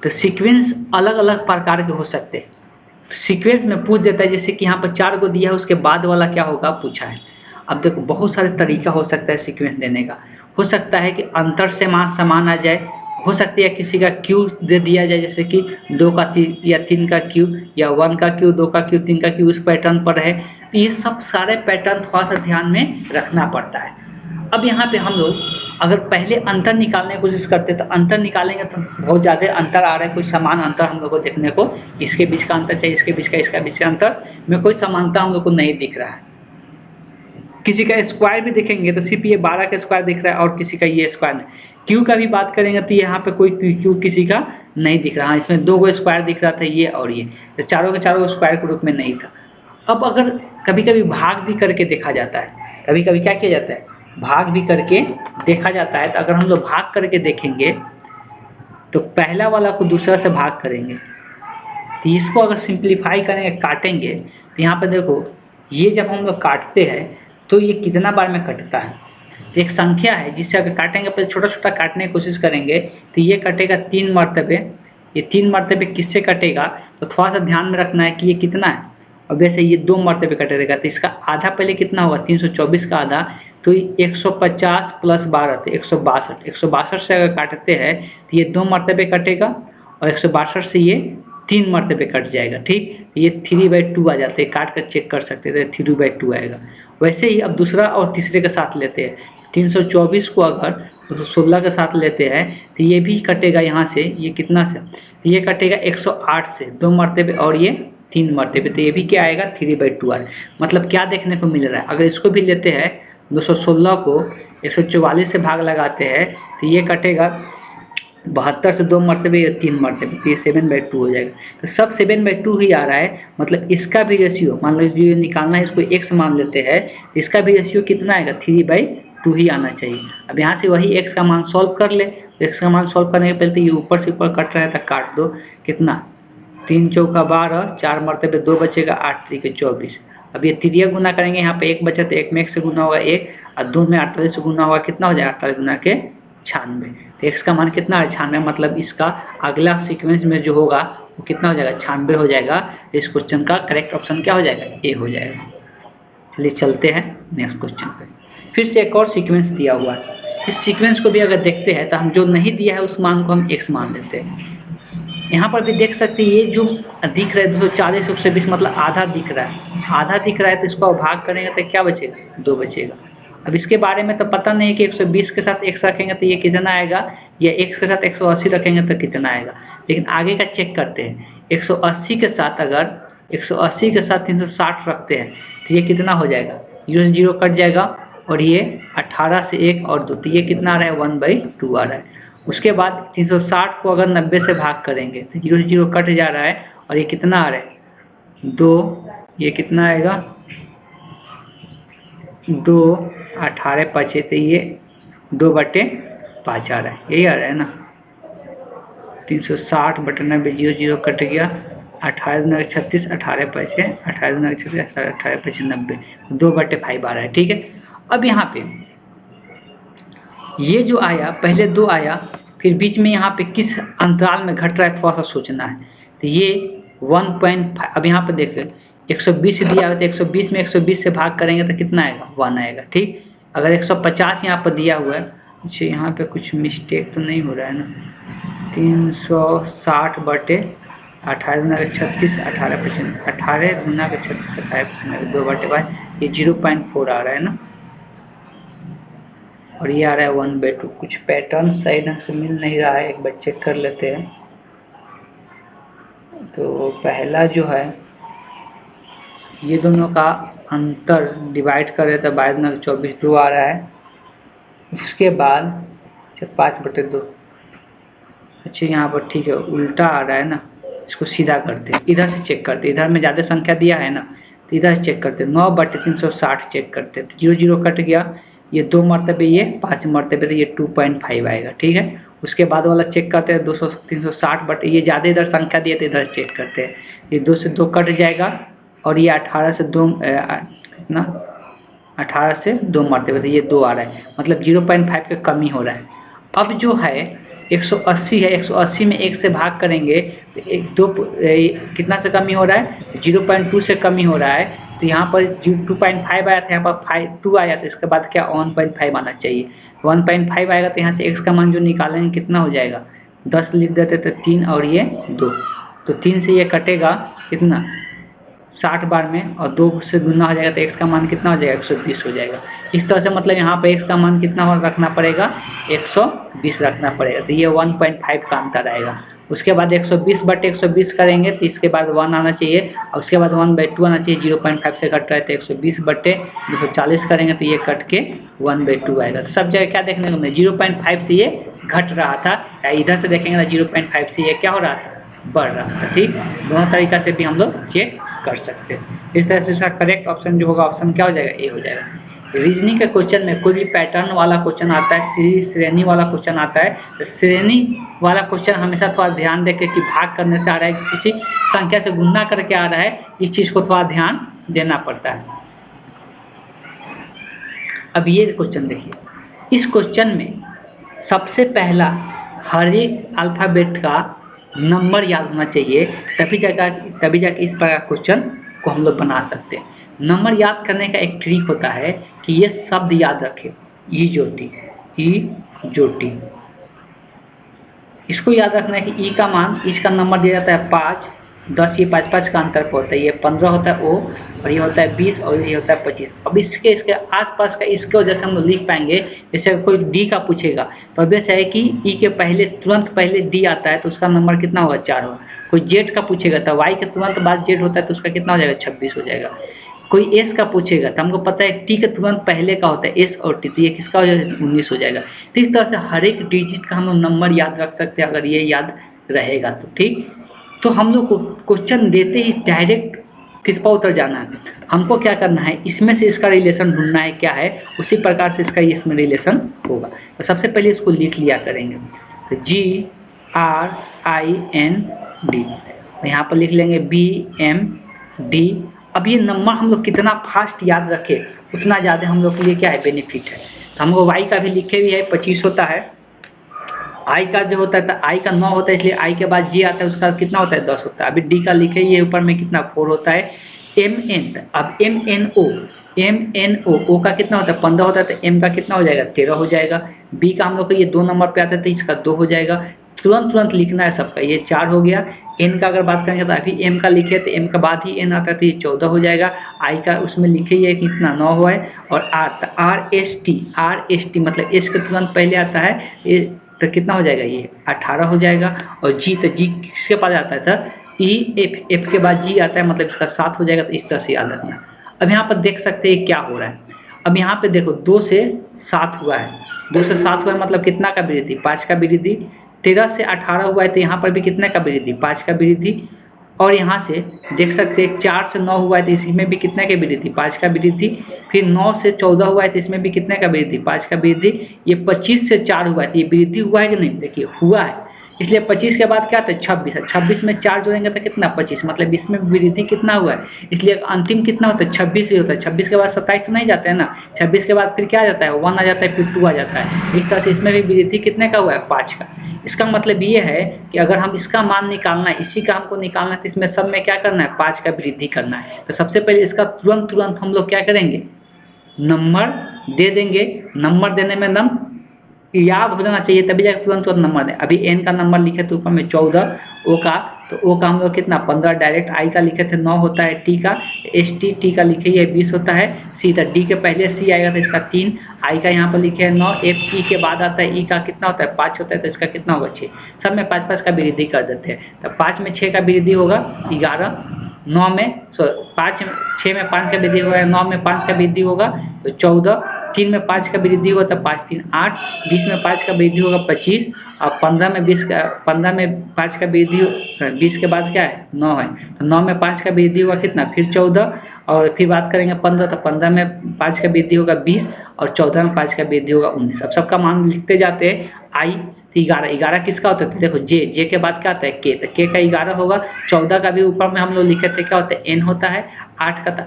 तो सीक्वेंस अलग अलग प्रकार के हो सकते हैं। सीक्वेंस में पूछ देता है, जैसे कि यहाँ पर 4 को दिया है, उसके बाद वाला क्या होगा पूछा है। अब देखो बहुत सारे तरीका हो सकता है सीक्वेंस देने का। हो सकता है कि अंतर से मान समान आ जाए, हो सकती है किसी का क्यू दे दिया जाए, जैसे कि 2 का 3 या 3 का क्यू, या 1 का क्यू, 2 का क्यू, 3 का क्यू, उस पैटर्न पर है। ये सब सारे पैटर्न थोड़ा सा ध्यान में रखना पड़ता है। अब यहाँ पे हम लोग अगर पहले अंतर निकालने की कोशिश करते तो अंतर निकालेंगे तो बहुत ज़्यादा अंतर आ रहा है, कोई समान अंतर हम लोग को देखने को, इसके बीच का अंतर चाहिए, इसके बीच का, इसका बीच का अंतर में कोई समानता हम लोग को नहीं दिख रहा है। किसी का स्क्वायर भी देखेंगे तो सिर्फ ये 12 का स्क्वायर दिख रहा है और किसी का ये स्क्वायर नहीं। क्यू का भी बात करेंगे तो यहाँ पे कोई क्यू किसी का नहीं दिख रहा। इसमें 2 गो स्क्वायर दिख रहा था, ये और ये, तो चारों के चारों स्क्वायर के रूप में नहीं था। अब अगर कभी कभी भाग भी करके देखा जाता है, कभी कभी क्या किया जाता है? भाग भी करके देखा जाता है। तो अगर हम लोग भाग करके देखेंगे तो पहला वाला को दूसरा से भाग करेंगे, तो इसको अगर सिंप्लीफाई करेंगे, काटेंगे, तो यहाँ पे देखो ये जब हम लोग काटते हैं तो ये कितना बार में कटता है। एक संख्या है जिससे अगर काटेंगे, पहले छोटा छोटा काटने की कोशिश करेंगे तो ये कटेगा 3 मरतबे। ये 3 मरतबे किससे कटेगा? तो थोड़ा सा ध्यान में रखना है कि ये कितना है। अब वैसे ये 2 मरतबे कटेगा तो इसका आधा पहले कितना होगा? 324 का आधा, तो 150 प्लस 12 तो 162। 162 से अगर काटते हैं तो ये 2 मरतबे कटेगा और 162 से ये 3 मरतबे कट जाएगा, ठीक। ये 3/2 आ जाते हैं, काट कर चेक कर सकते हैं, 3/2 आएगा। वैसे ही अब दूसरा और तीसरे के साथ लेते हैं। 324 को अगर 16 के साथ लेते हैं तो ये भी कटेगा यहाँ से, ये कितना से? ये कटेगा 108 से 2 मरतबे और ये 3 मरतबे, तो ये भी क्या आएगा? 3/2 आएगा। मतलब क्या देखने को मिल रहा है? अगर इसको भी लेते हैं 216 को 144 से भाग लगाते हैं तो ये कटेगा 72 से 2 मरतबे या 3 मरतबे, तो ये 7/2 हो जाएगा। तो सब 7/2 ही आ रहा है, मतलब इसका भी रेशियो मान लो जो निकालना है इसको x मान लेते हैं, इसका भी रेशियो कितना आएगा 3/2 ही आना चाहिए। अब यहाँ से वही x का मान सॉल्व कर ले, तो x का मान सॉल्व करने के पहले तो ये ऊपर से ऊपर कट रहा है तो काट दो, कितना 3 चौका 12, 4 मरतबे 2 बचेगा, 8 3 के 24। अब ये तिरिया गुना करेंगे, यहाँ पे 1 बचा तो 1 में 1 से गुना होगा 1 और 2 में 48 से गुना होगा, कितना हो जाएगा 48 गुना के 96। तो x का मान कितना है 96, मतलब इसका अगला सीक्वेंस में जो होगा वो कितना हो जाएगा 96 हो जाएगा। इस क्वेश्चन का करेक्ट ऑप्शन क्या हो जाएगा ए हो जाएगा। चलिए चलते हैं नेक्स्ट क्वेश्चन पे। फिर से एक और सीक्वेंस दिया हुआ है, इस सीक्वेंस को भी अगर देखते हैं तो हम जो नहीं दिया है उस मान को हम x मान लेते हैं। यहाँ पर भी देख सकते हैं ये जो दिख रहा है 240 120 मतलब आधा दिख रहा है, आधा दिख रहा है तो इसको भाग करेंगे तो क्या बचेगा 2 बचेगा। अब इसके बारे में तो पता नहीं कि 120 के साथ x रखेंगे तो ये कितना आएगा, या x के साथ 180 रखेंगे तो कितना आएगा, लेकिन आगे का चेक करते हैं। 180 के साथ अगर 180 के साथ 360 रखते हैं तो ये कितना हो जाएगा, 0 से 0 कट जाएगा और ये 18 से 1 और 2, तो ये कितना आ रहा है 1/2 आ रहा है। उसके बाद 360 को अगर 90 से भाग करेंगे तो 0 से 0 कट जा रहा है और ये कितना आ रहा है 2, ये कितना आएगा 2 18 5 तो ये 2/5 आ रहा है, यही आ रहा है ना। 360/90 0 0 कट गया, 18 दूना 36 18 5 18 दूना 36 18 5 90, 2/5 आ रहा है। ठीक है, अब यहाँ पे ये जो आया पहले 2 आया, फिर बीच में यहाँ पे किस अंतराल में घट रहा है थोड़ा सा सोचना है। तो ये 1.5, अब यहाँ पे देखिए 120 दिया है तो 120 में 120 से भाग करेंगे तो कितना आएगा 1 आएगा। ठीक, अगर 150 यहाँ पर दिया हुआ है, अच्छा यहाँ पे कुछ मिस्टेक तो नहीं हो रहा है ना, 360/18 गुना 36 18 % 18 गुना 36 18 2/5, ये 0.4 आ रहा है ना, और ये आ रहा है 1/2। कुछ पैटर्न सही ढंग से मिल नहीं रहा है, एक बार चेक कर लेते हैं। तो पहला जो है ये दोनों का अंतर डिवाइड कर रहे तो 22 2 आ रहा है। उसके बाद 5/2, अच्छा यहाँ पर ठीक है उल्टा आ रहा है ना, इसको सीधा करते हैं, इधर से चेक करते हैं, इधर में ज़्यादा संख्या दिया है ना तो इधर से चेक करते हैं, 9/360 चेक करते हैं, तो 0 0 कट गया, ये 2 मरतबे ये 5 मरतबे तो ये 2.5 आएगा। ठीक है, उसके बाद वाला चेक करते हैं 360 बट ये ज़्यादा इधर संख्या दिए तो इधर चेक करते हैं, ये 2 से 2 कट जाएगा और ये 18 से 2 ना 18 से 2 मरतबे तो ये 2 आ रहा है, मतलब 0.5 का कमी हो रहा है। अब जो है 180 है, 180 में 1 से भाग करेंगे तो 2 कितना से कमी हो रहा है 0.2 से कमी हो रहा है, तो यहाँ पर 2.5 आया था, यहाँ पर 2 आया था, इसके बाद क्या 1.5 आना चाहिए। 1.5 आएगा तो यहाँ से x का मान जो निकालेंगे कितना हो जाएगा 10 लिख देते तो 3 और ये 2, तो 3 से ये कटेगा कितना 60 बार में और 2 से गुना हो जाएगा तो x का मान कितना हो जाएगा 120 हो जाएगा। इस तरह से मतलब यहाँ पे x का मान कितना रखना पड़ेगा 120 रखना पड़ेगा, तो ये 1.5 का अंतर आएगा। उसके बाद 120/120 करेंगे तो इसके बाद 1 आना चाहिए और उसके बाद 1/2 आना चाहिए, 0.5 से कट रहा है तो 120/240 करेंगे तो ये कट के 1/2 आएगा। तो सब जगह क्या देखने को मिले 0.5 से ये घट रहा था, इधर से देखेंगे ना 0.5 से ये क्या हो रहा था बढ़ रहा था। ठीक, दोनों तरीका से भी हम लोग चेक कर सकते हैं। इस तरह से इसका करेक्ट ऑप्शन जो होगा ऑप्शन क्या हो जाएगा ए हो जाएगा। रीजनिंग के क्वेश्चन में कोई भी पैटर्न वाला क्वेश्चन आता है, श्रेणी वाला क्वेश्चन आता है, तो श्रेणी वाला क्वेश्चन हमेशा थोड़ा ध्यान देके कि भाग करने से आ रहा है कि किसी संख्या से गुणा करके आ रहा है, इस चीज़ को थोड़ा ध्यान देना पड़ता है। अब ये क्वेश्चन देखिए, इस क्वेश्चन में सबसे पहला हर एक अल्फ़ाबेट का नंबर याद होना चाहिए, तभी जाकर इस प्रकार क्वेश्चन को हम लोग बना सकते हैं। नंबर याद करने का एक ट्रिक होता है कि ये शब्द याद रखें, ई जो टी, इसको याद रखना है कि ई का मान, इसका नंबर दिया जाता है 5 10, ये 5 का अंतर पर होता है, ये 15 होता है ओ और ये होता है 20 और ये होता है 25। अब इसके आसपास का इसके वजह से हम लोग लिख पाएंगे। जैसे कोई डी का पूछेगा तो अब ऐसा है कि ई के पहले तुरंत पहले डी आता है तो उसका नंबर कितना होगा 4 होगा। कोई जेड का पूछेगा तो वाई के तुरंत बाद जेड होता है तो उसका कितना हो जाएगा 26 हो जाएगा। कोई एस का पूछेगा तो हमको पता है टी के तुरंत पहले का होता है एस और टी, तो ये किसका हो जाएगा 19 हो जाएगा। तो इस तरह से हर एक डिजिट का हम लोग नंबर याद रख सकते हैं अगर ये याद रहेगा तो। ठीक, तो हम लोग को क्वेश्चन देते ही डायरेक्ट किस पर उतर जाना है, हमको क्या करना है, इसमें से इसका रिलेशन ढूंढना है क्या है, उसी प्रकार से इसका इसमें रिलेशन होगा। तो सबसे पहले इसको लिख लिया करेंगे, तो GRIND, यहाँ पर लिख लेंगे BMD। अब ये नंबर हम लोग कितना फास्ट याद रखें उतना ज़्यादा हम लोग के लिए क्या है बेनिफिट है। तो हमको y का भी लिखे भी है 25 होता है, i का जो होता है तो i का 9 होता है, इसलिए i के बाद j आता है उसका कितना होता है 10 होता है। अभी d का लिखे ये ऊपर में कितना 4 होता है। MN, अब MNO O का कितना होता है 15 होता है, तो m का कितना हो जाएगा 13 हो जाएगा। b का हम लोग को ये 2 नंबर पे आता है तो इसका 2 हो जाएगा। तुरंत लिखना है सबका, ये 4 हो गया। n का अगर बात करेंगे तो अभी m का लिखे तो m का बाद ही n आता है तो ये 14 हो जाएगा। i का उसमें लिखे ये कितना 9 हुआ है। और RST मतलब s के तुरंत पहले आता है ये, तो कितना हो जाएगा ये 18 हो जाएगा। और G, तो G किसके पास आता है तो F के बाद G आता है मतलब इसका 7 हो जाएगा। तो इस तरह से याद रखना। अब यहाँ पर देख सकते हैं क्या हो रहा है। अब यहाँ पे देखो 2 से 7 हुआ है, 2 से 7 हुआ है मतलब कितना का वृद्धि 5 का वृद्धि। 13 से 18 हुआ है तो यहाँ पर भी कितने का वृद्धि 5 का वृद्धि। और यहाँ से देख सकते हैं 4 से 9 हुआ है तो इसमें भी कितने का वृद्धि 5 का वृद्धि। फिर 9 से 14 हुआ है तो इसमें भी कितने का वृद्धि 5 का वृद्धि। ये 25 से 4 हुआ है तो ये वृद्धि हुआ है कि नहीं, देखिए हुआ है, इसलिए 25 के बाद क्या आता है 26 है। 26 में 4 जोड़ेंगे तो कितना 25, मतलब इसमें वृद्धि कितना हुआ है, इसलिए अंतिम कितना होता है 26 ही होता है। 26 के बाद 27 तो नहीं जाता है ना, 26 के बाद फिर क्या आ जाता है 1 आ जाता है, फिर 2 आ जाता है। इस तरह से इसमें भी वृद्धि कितने का हुआ है 5 का। इसका मतलब ये है कि अगर हम इसका मान निकालना है, इसी का हमको निकालना है, तो इसमें सब में क्या करना है 5 का वृद्धि करना है। तो सबसे पहले इसका तुरंत हम लोग क्या करेंगे नंबर दे देंगे। नंबर देने में एकदम याद हो जाना चाहिए तभी जाकर तुरंत नंबर दें। अभी n का नंबर लिखे तो ऊपर में 14, o का तो o का हम लोग कितना 15 डायरेक्ट, i का लिखे थे 9 होता है, t का t का लिखे ये 20 होता है, c था d के पहले c आएगा तो इसका 3, i का यहाँ पर लिखे है 9, f e के बाद आता है e का कितना होता है 5 होता है तो इसका कितना होगा 6। सब में 5 का वृद्धि कर देते हैं। तो 5 में 6 का वृद्धि होगा 11, 9 में 5 6 में 5 का वृद्धि होगा, 9 में 5 का वृद्धि होगा तो 14, 3 में 5 का वृद्धि होगा तो 5 3 8, 20 में 5 का वृद्धि होगा 25, और 15 में 5 का वृद्धि, 20 के बाद क्या है 9 है तो 9 में 5 का वृद्धि होगा कितना फिर 14, और फिर बात करेंगे 15 तो 15 में 5 का वृद्धि होगा 20, और 14 में 5 का वृद्धि होगा 19। अब सबका मान लिखते जाते हैं। आई 11 किसका होता है देखो जे के बाद क्या आता है के, तो के का 11 होगा। 14 का भी ऊपर में हम लोग लिखे थे क्या होता है n होता है। 8 का तो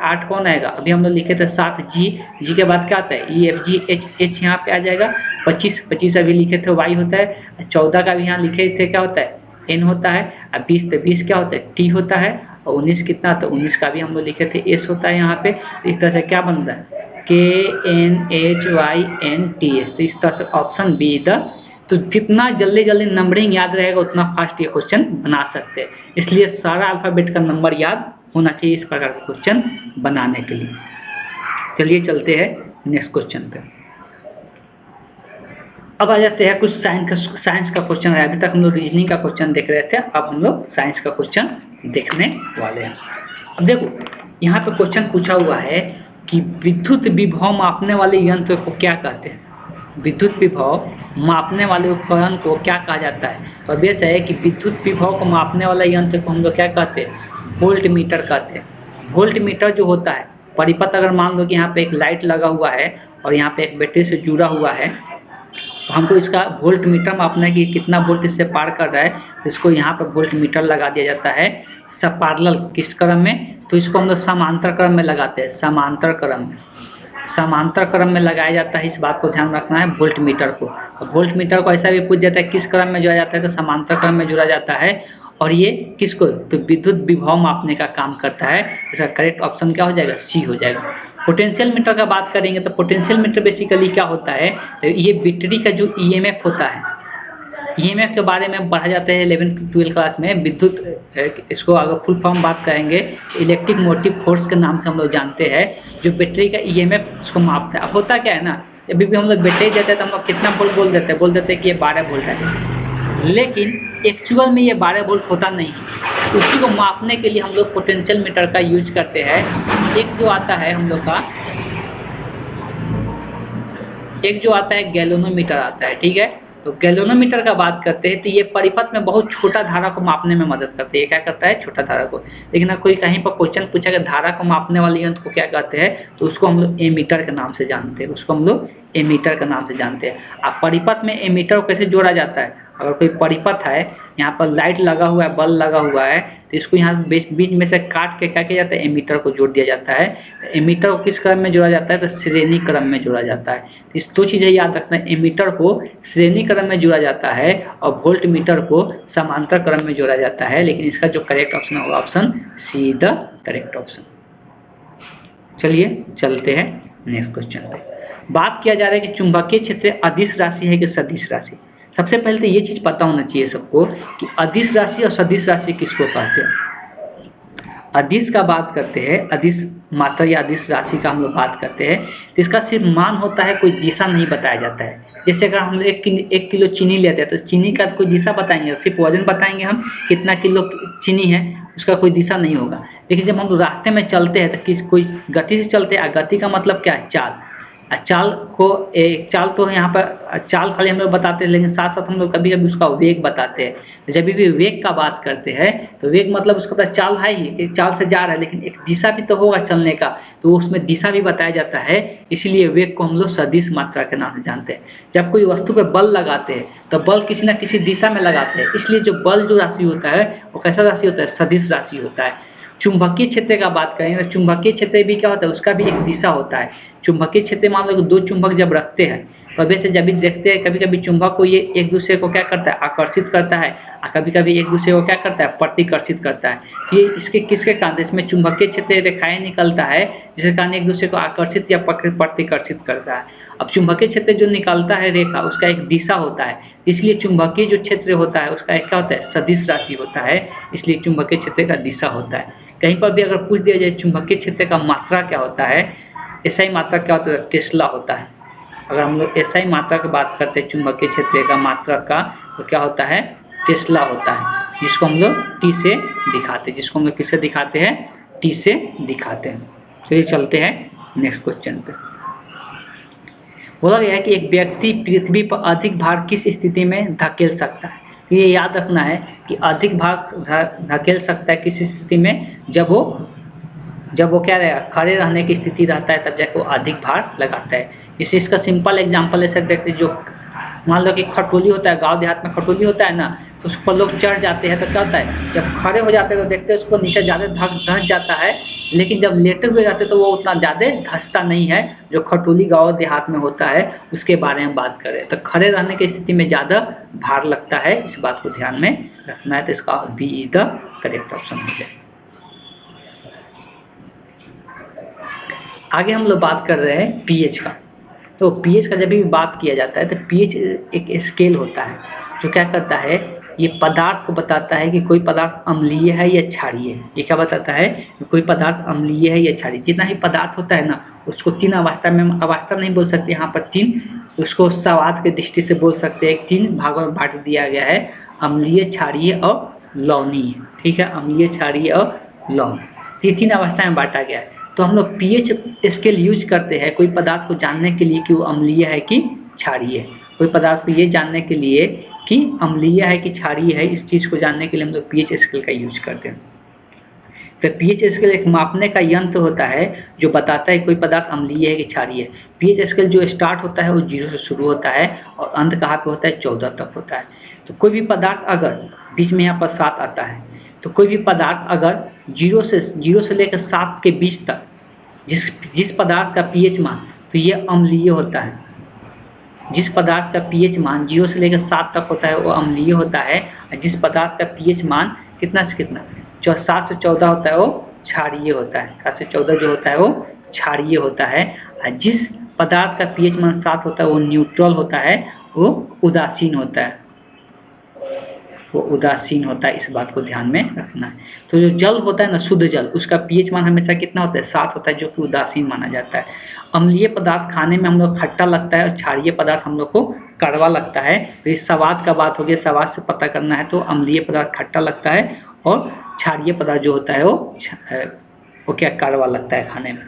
8 कौन आएगा, अभी हम लोग लिखे थे 7 जी के बाद क्या आता है ई एफ जी एच यहाँ पे आ जाएगा। 25 अभी लिखे थे y होता है। 14 का भी यहाँ लिखे थे क्या होता है n होता है। अब 20 क्या होता है t होता है। और 19 कितना, तो 19 का भी हम लोग लिखे थे s होता है यहाँ पे। इस तरह से क्या बन रहा है KNHYNTS। तो इस तरह से ऑप्शन बी द, तो जितना जल्दी नंबरिंग याद रहेगा उतना फास्ट ये क्वेश्चन बना सकते हैं। इसलिए सारा अल्फाबेट का नंबर याद होना चाहिए इस प्रकार का क्वेश्चन बनाने के लिए। चलिए चलते हैं नेक्स्ट क्वेश्चन पे। अब आ जाते हैं कुछ साइंस का क्वेश्चन है। अभी तक हम लोग रीजनिंग का क्वेश्चन देख रहे थे, अब हम लोग साइंस का क्वेश्चन देखने वाले हैं। अब देखो यहाँ पे क्वेश्चन पूछा हुआ है कि विद्युत विभव मापने वाले यंत्र को क्या कहते हैं। विद्युत विभव मापने वाले उपकरण को क्या कहा जाता है। तो अब है कि विद्युत विभव को मापने वाला यंत्र को हम लोग क्या कहते हैं वोल्ट मीटर कहते हैं। वोल्ट मीटर जो होता है परिपथ, अगर मान लो कि यहाँ पे एक लाइट लगा हुआ है और यहाँ पे एक बैटरी से जुड़ा हुआ है, तो हमको इसका वोल्ट मीटर मापना है कि कितना वोल्ट इससे पार कर रहा है। तो इसको यहाँ पर वोल्ट मीटर लगा दिया जाता है पैरेलल किस क्रम में, तो इसको हम लोग समांतर क्रम में लगाते हैं। समांतर क्रम में लगाया जाता है, इस बात को ध्यान रखना है वोल्ट मीटर को। वोल्ट मीटर को ऐसा भी पूछ जाता है किस क्रम में जोड़ा जाता है, तो समांतर क्रम में जोड़ा जाता है। और ये किसको, तो विद्युत विभव मापने का काम करता है। इसका करेक्ट ऑप्शन क्या हो जाएगा सी हो जाएगा। पोटेंशियल मीटर का बात करेंगे तो पोटेंशियल मीटर बेसिकली क्या होता है, तो ये बैटरी का जो ईएमएफ होता है, ईएमएफ के बारे में पढ़ा जाता है 11-12 क्लास में। विद्युत, इसको अगर फुल फॉर्म बात करेंगे इलेक्ट्रिक मोटिव फोर्स के नाम से हम लोग जानते हैं, जो बैटरी का ईएमएफ इसको मापता है। अब होता क्या है ना, अभी भी हम लोग बैटरी देते हैं तो हम लोग कितना वोल्ट बोल देते हैं कि ये 12 वोल्ट है, लेकिन एक्चुअल में ये 12 वोल्ट होता नहीं है। उसी को मापने के लिए हम लोग पोटेंशियल मीटर का यूज करते हैं। एक जो आता है हम लोग का, एक जो आता है गैल्वेनोमीटर आता है, ठीक है। तो गैल्वेनोमीटर का बात करते हैं तो ये परिपथ में बहुत छोटा धारा को मापने में मदद करते हैं। ये क्या करता है, छोटा धारा को। लेकिन अगर कोई कहीं पर क्वेश्चन पूछा कि धारा को मापने वाले यंत्र को क्या कहते हैं, तो उसको हम लोग एमीटर के नाम से जानते हैं। उसको हम लोग एमीटर के नाम से जानते हैं। अब परिपथ में एमीटर को कैसे जोड़ा जाता है, अगर कोई परिपथ है, यहाँ पर लाइट लगा हुआ है, बल्ब लगा हुआ है, तो इसको यहाँ बीच में से काट के क्या किया जाता है, एमीटर को जोड़ दिया जाता है। एमीटर को किस क्रम में जोड़ा जाता है, तो श्रेणी क्रम में जोड़ा जाता है। इस दो चीजें याद रखना, एमीटर को श्रेणी क्रम में जोड़ा जाता है और वोल्ट मीटर को समांतर क्रम में जोड़ा जाता है। लेकिन इसका जो करेक्ट ऑप्शन होगा option see the correct option. चलिए चलते हैं नेक्स्ट क्वेश्चन पे। बात किया जा रहा है कि चुंबकीय क्षेत्र अदिश राशि है कि सदिश राशि। सबसे पहले तो ये चीज पता होना चाहिए सबको कि अदिश राशि और सदिश राशि किसको कहते हैं। अदिश का बात करते हैं, अदिश मात्रा या अदिश राशि का हम लोग बात करते हैं, तो इसका सिर्फ मान होता है, कोई दिशा नहीं बताया जाता है। जैसे अगर हम एक किलो चीनी लेते हैं तो चीनी का कोई दिशा बताएंगे, सिर्फ वजन बताएंगे हम कितना किलो चीनी है, उसका कोई दिशा नहीं होगा। लेकिन जब हम रास्ते में चलते हैं तो कोई गति से चलते हैं। गति का मतलब क्या है, चाल। चाल को एक चाल तो यहाँ पर चाल खाली हम लोग बताते हैं, लेकिन साथ साथ हम लोग कभी कभी उसका वेग बताते हैं। जब भी वेग का बात करते हैं तो वेग मतलब उसका तो चाल है ही, एक चाल से जा रहा है, लेकिन एक दिशा भी तो होगा चलने का, तो उसमें दिशा भी बताया जाता है। इसीलिए वेग को हम लोग सदिश मात्रा के नाम से जानते हैं। जब कोई वस्तु पर बल लगाते हैं तो बल किसी न किसी दिशा में लगाते हैं, इसलिए जो बल जो राशि होता है वो कैसा राशि होता है, सदिश राशि होता है। चुंबकीय क्षेत्र का बात करें तो चुंबकीय क्षेत्र भी क्या होता है, उसका भी एक दिशा होता है। चुंबकीय क्षेत्र मान लो दो चुंबक जब रखते हैं, कभी से जब भी देखते हैं, कभी कभी चुंबक को ये एक दूसरे को क्या करता है, आकर्षित करता है, और कभी कभी एक दूसरे को क्या करता है, प्रतिकर्षित करता है। ये इसके किसके कारण, इसमें चुंबकीय क्षेत्र रेखाएं निकलता है जिसके कारण एक दूसरे को आकर्षित या प्रतिकर्षित करता है। अब चुंबकीय क्षेत्र जो निकलता है रेखा, उसका एक दिशा होता है, इसलिए चुंबकीय जो क्षेत्र होता है उसका एक क्या होता है, सदिश राशि होता है, इसलिए चुंबकीय क्षेत्र का दिशा होता है। कहीं पर भी अगर पूछ दिया जाए चुंबकीय क्षेत्र का मात्रा क्या होता है, एसआई मात्रा क्या होता है, टेस्ला होता है। अगर हम लोग एसआई मात्रा की बात करते हैं चुंबकीय क्षेत्र का मात्रा का, तो क्या होता है, टेस्ला होता है, जिसको हम लोग टी से दिखाते हैं, जिसको हम लोग किससे दिखाते हैं, टी से दिखाते हैं। चलिए चलते हैं नेक्स्ट क्वेश्चन पे। बोला गया है कि एक व्यक्ति पृथ्वी पर अधिक भार किस स्थिति में धकेल सकता है। ये याद रखना है कि अधिक भार धकेल सकता है किस स्थिति में, जब वो क्या रहेगा, खड़े रहने की स्थिति रहता है, तब जाके वो अधिक भार लगाता है। इसका सिंपल एग्जांपल ऐसे देखते हैं, जो मान लो कि खटोली होता है, गांव देहात में खटोली होता है ना, तो उस पर लोग चढ़ जाते हैं तो क्या होता है, जब खड़े हो जाते हैं तो देखते हैं उसको नीचे ज़्यादा धंस जाता है, लेकिन जब लेटे हुए रहते तो वो उतना ज़्यादा धंसता नहीं है। जो खटोली गांव देहात में होता है उसके बारे में बात करें तो खड़े रहने की स्थिति में ज़्यादा भार लगता है, इस बात को ध्यान में रखना है। तो इसका बी द करेक्ट ऑप्शन हो जाए। आगे हम लोग बात कर रहे हैं पीएच का। तो पीएच का जब भी बात किया जाता है तो पीएच एक स्केल होता है जो क्या करता है, ये पदार्थ को बताता है कि कोई पदार्थ अम्लीय है या क्षारीय है। ये क्या बताता है कि कोई पदार्थ अम्लीय है या क्षारीय। जितना भी पदार्थ होता है ना, उसको तीन अवस्था में, अवस्था नहीं बोल सकते यहाँ पर, तीन उसको स्वाद के दृष्टि से बोल सकते हैं। तीन भागों में बांट दिया गया है, अम्लीय, क्षारीय और लवणीय। ठीक है, अम्लीय, क्षारीय और लवण, ये तीन अवस्था में बांटा गया है। तो हम लोग पीएच स्केल यूज करते हैं कोई पदार्थ को जानने के लिए कि वो अम्लीय है कि क्षारीय है। कोई पदार्थ को ये जानने के लिए कि अम्लीय है कि क्षारीय है, इस चीज़ को जानने के लिए हम लोग पीएच स्केल का यूज करते हैं। तो पीएच स्केल एक मापने का यंत्र होता है जो बताता है कोई पदार्थ अम्लीय है कि क्षारीय है। पीएच स्केल जो स्टार्ट होता है वो 0 से शुरू होता है और अंत कहाँ पे होता है, 14 तक होता है। तो कोई भी पदार्थ अगर बीच में यहाँ पर 7 आता है, तो कोई भी पदार्थ अगर 0 से लेकर 7 के बीच तक जिस पदार्थ का पीएच मान, तो ये अम्लीय होता है। जिस पदार्थ का पीएच मान 0 से लेकर 7 तक होता है वो अम्लीय होता है, और जिस पदार्थ का पीएच मान कितना से कितना 7 से 14 होता है वो क्षारीय होता है। 7 से 14 जो होता है वो क्षारीय होता है। और जिस पदार्थ का पीएच मान 7 होता है वो न्यूट्रल होता है, वो उदासीन होता है। वो उदासीन होता है, इस बात को ध्यान में रखना है। तो जो जल होता है ना, शुद्ध जल, उसका पीएच मान हमेशा कितना होता है, 7 होता है, जो कि उदासीन माना जाता है। अम्लीय पदार्थ खाने में हम लोग खट्टा लगता है और क्षारीय पदार्थ हम लोग को कड़वा लगता है। तो इस स्वाद का बात हो गया, स्वाद से पता करना है तो अम्लीय पदार्थ खट्टा लगता है और क्षारीय पदार्थ जो होता है वो क्या कड़वा लगता है खाने में।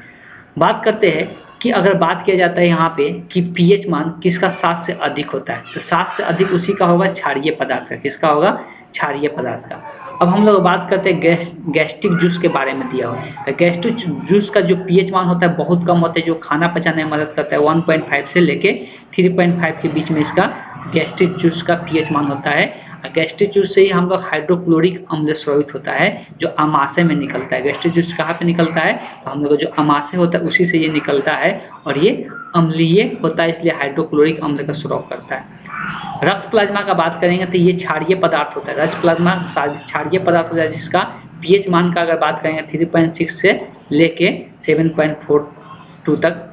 बात करते हैं कि अगर बात किया जाता है यहाँ पे कि पीएच मान किसका 7 से अधिक होता है, तो 7 से अधिक उसी का होगा क्षारीय पदार्थ का। किसका होगा, क्षारीय पदार्थ का। अब हम लोग बात करते हैं गैस्ट्रिक जूस के बारे में दिया हुआ है। तो गैस्ट्रिक जूस का जो पीएच मान होता है बहुत कम होता है, जो खाना पचाने में मदद करता है। 1.5 से लेके 3.5 के बीच में इसका गैस्ट्रिक जूस का पीएच मान होता है। गैस्ट्रिक जूस से ही हम लोग हाइड्रोक्लोरिक अम्ल स्रावित होता है, जो अमाशय में निकलता है। गैस्ट्रिक जूस कहाँ पे निकलता है, तो हम लोग जो अमाशय होता है उसी से ये निकलता है और ये अम्लीय होता है, इसलिए हाइड्रोक्लोरिक अम्ल का स्राव करता है। रक्त प्लाज्मा का बात करेंगे तो ये क्षारीय पदार्थ होता है। रक्त प्लाज्मा क्षारीय पदार्थ होता है, जिसका पीएच मान का अगर बात करेंगे 3.6 से लेके 7.42 तक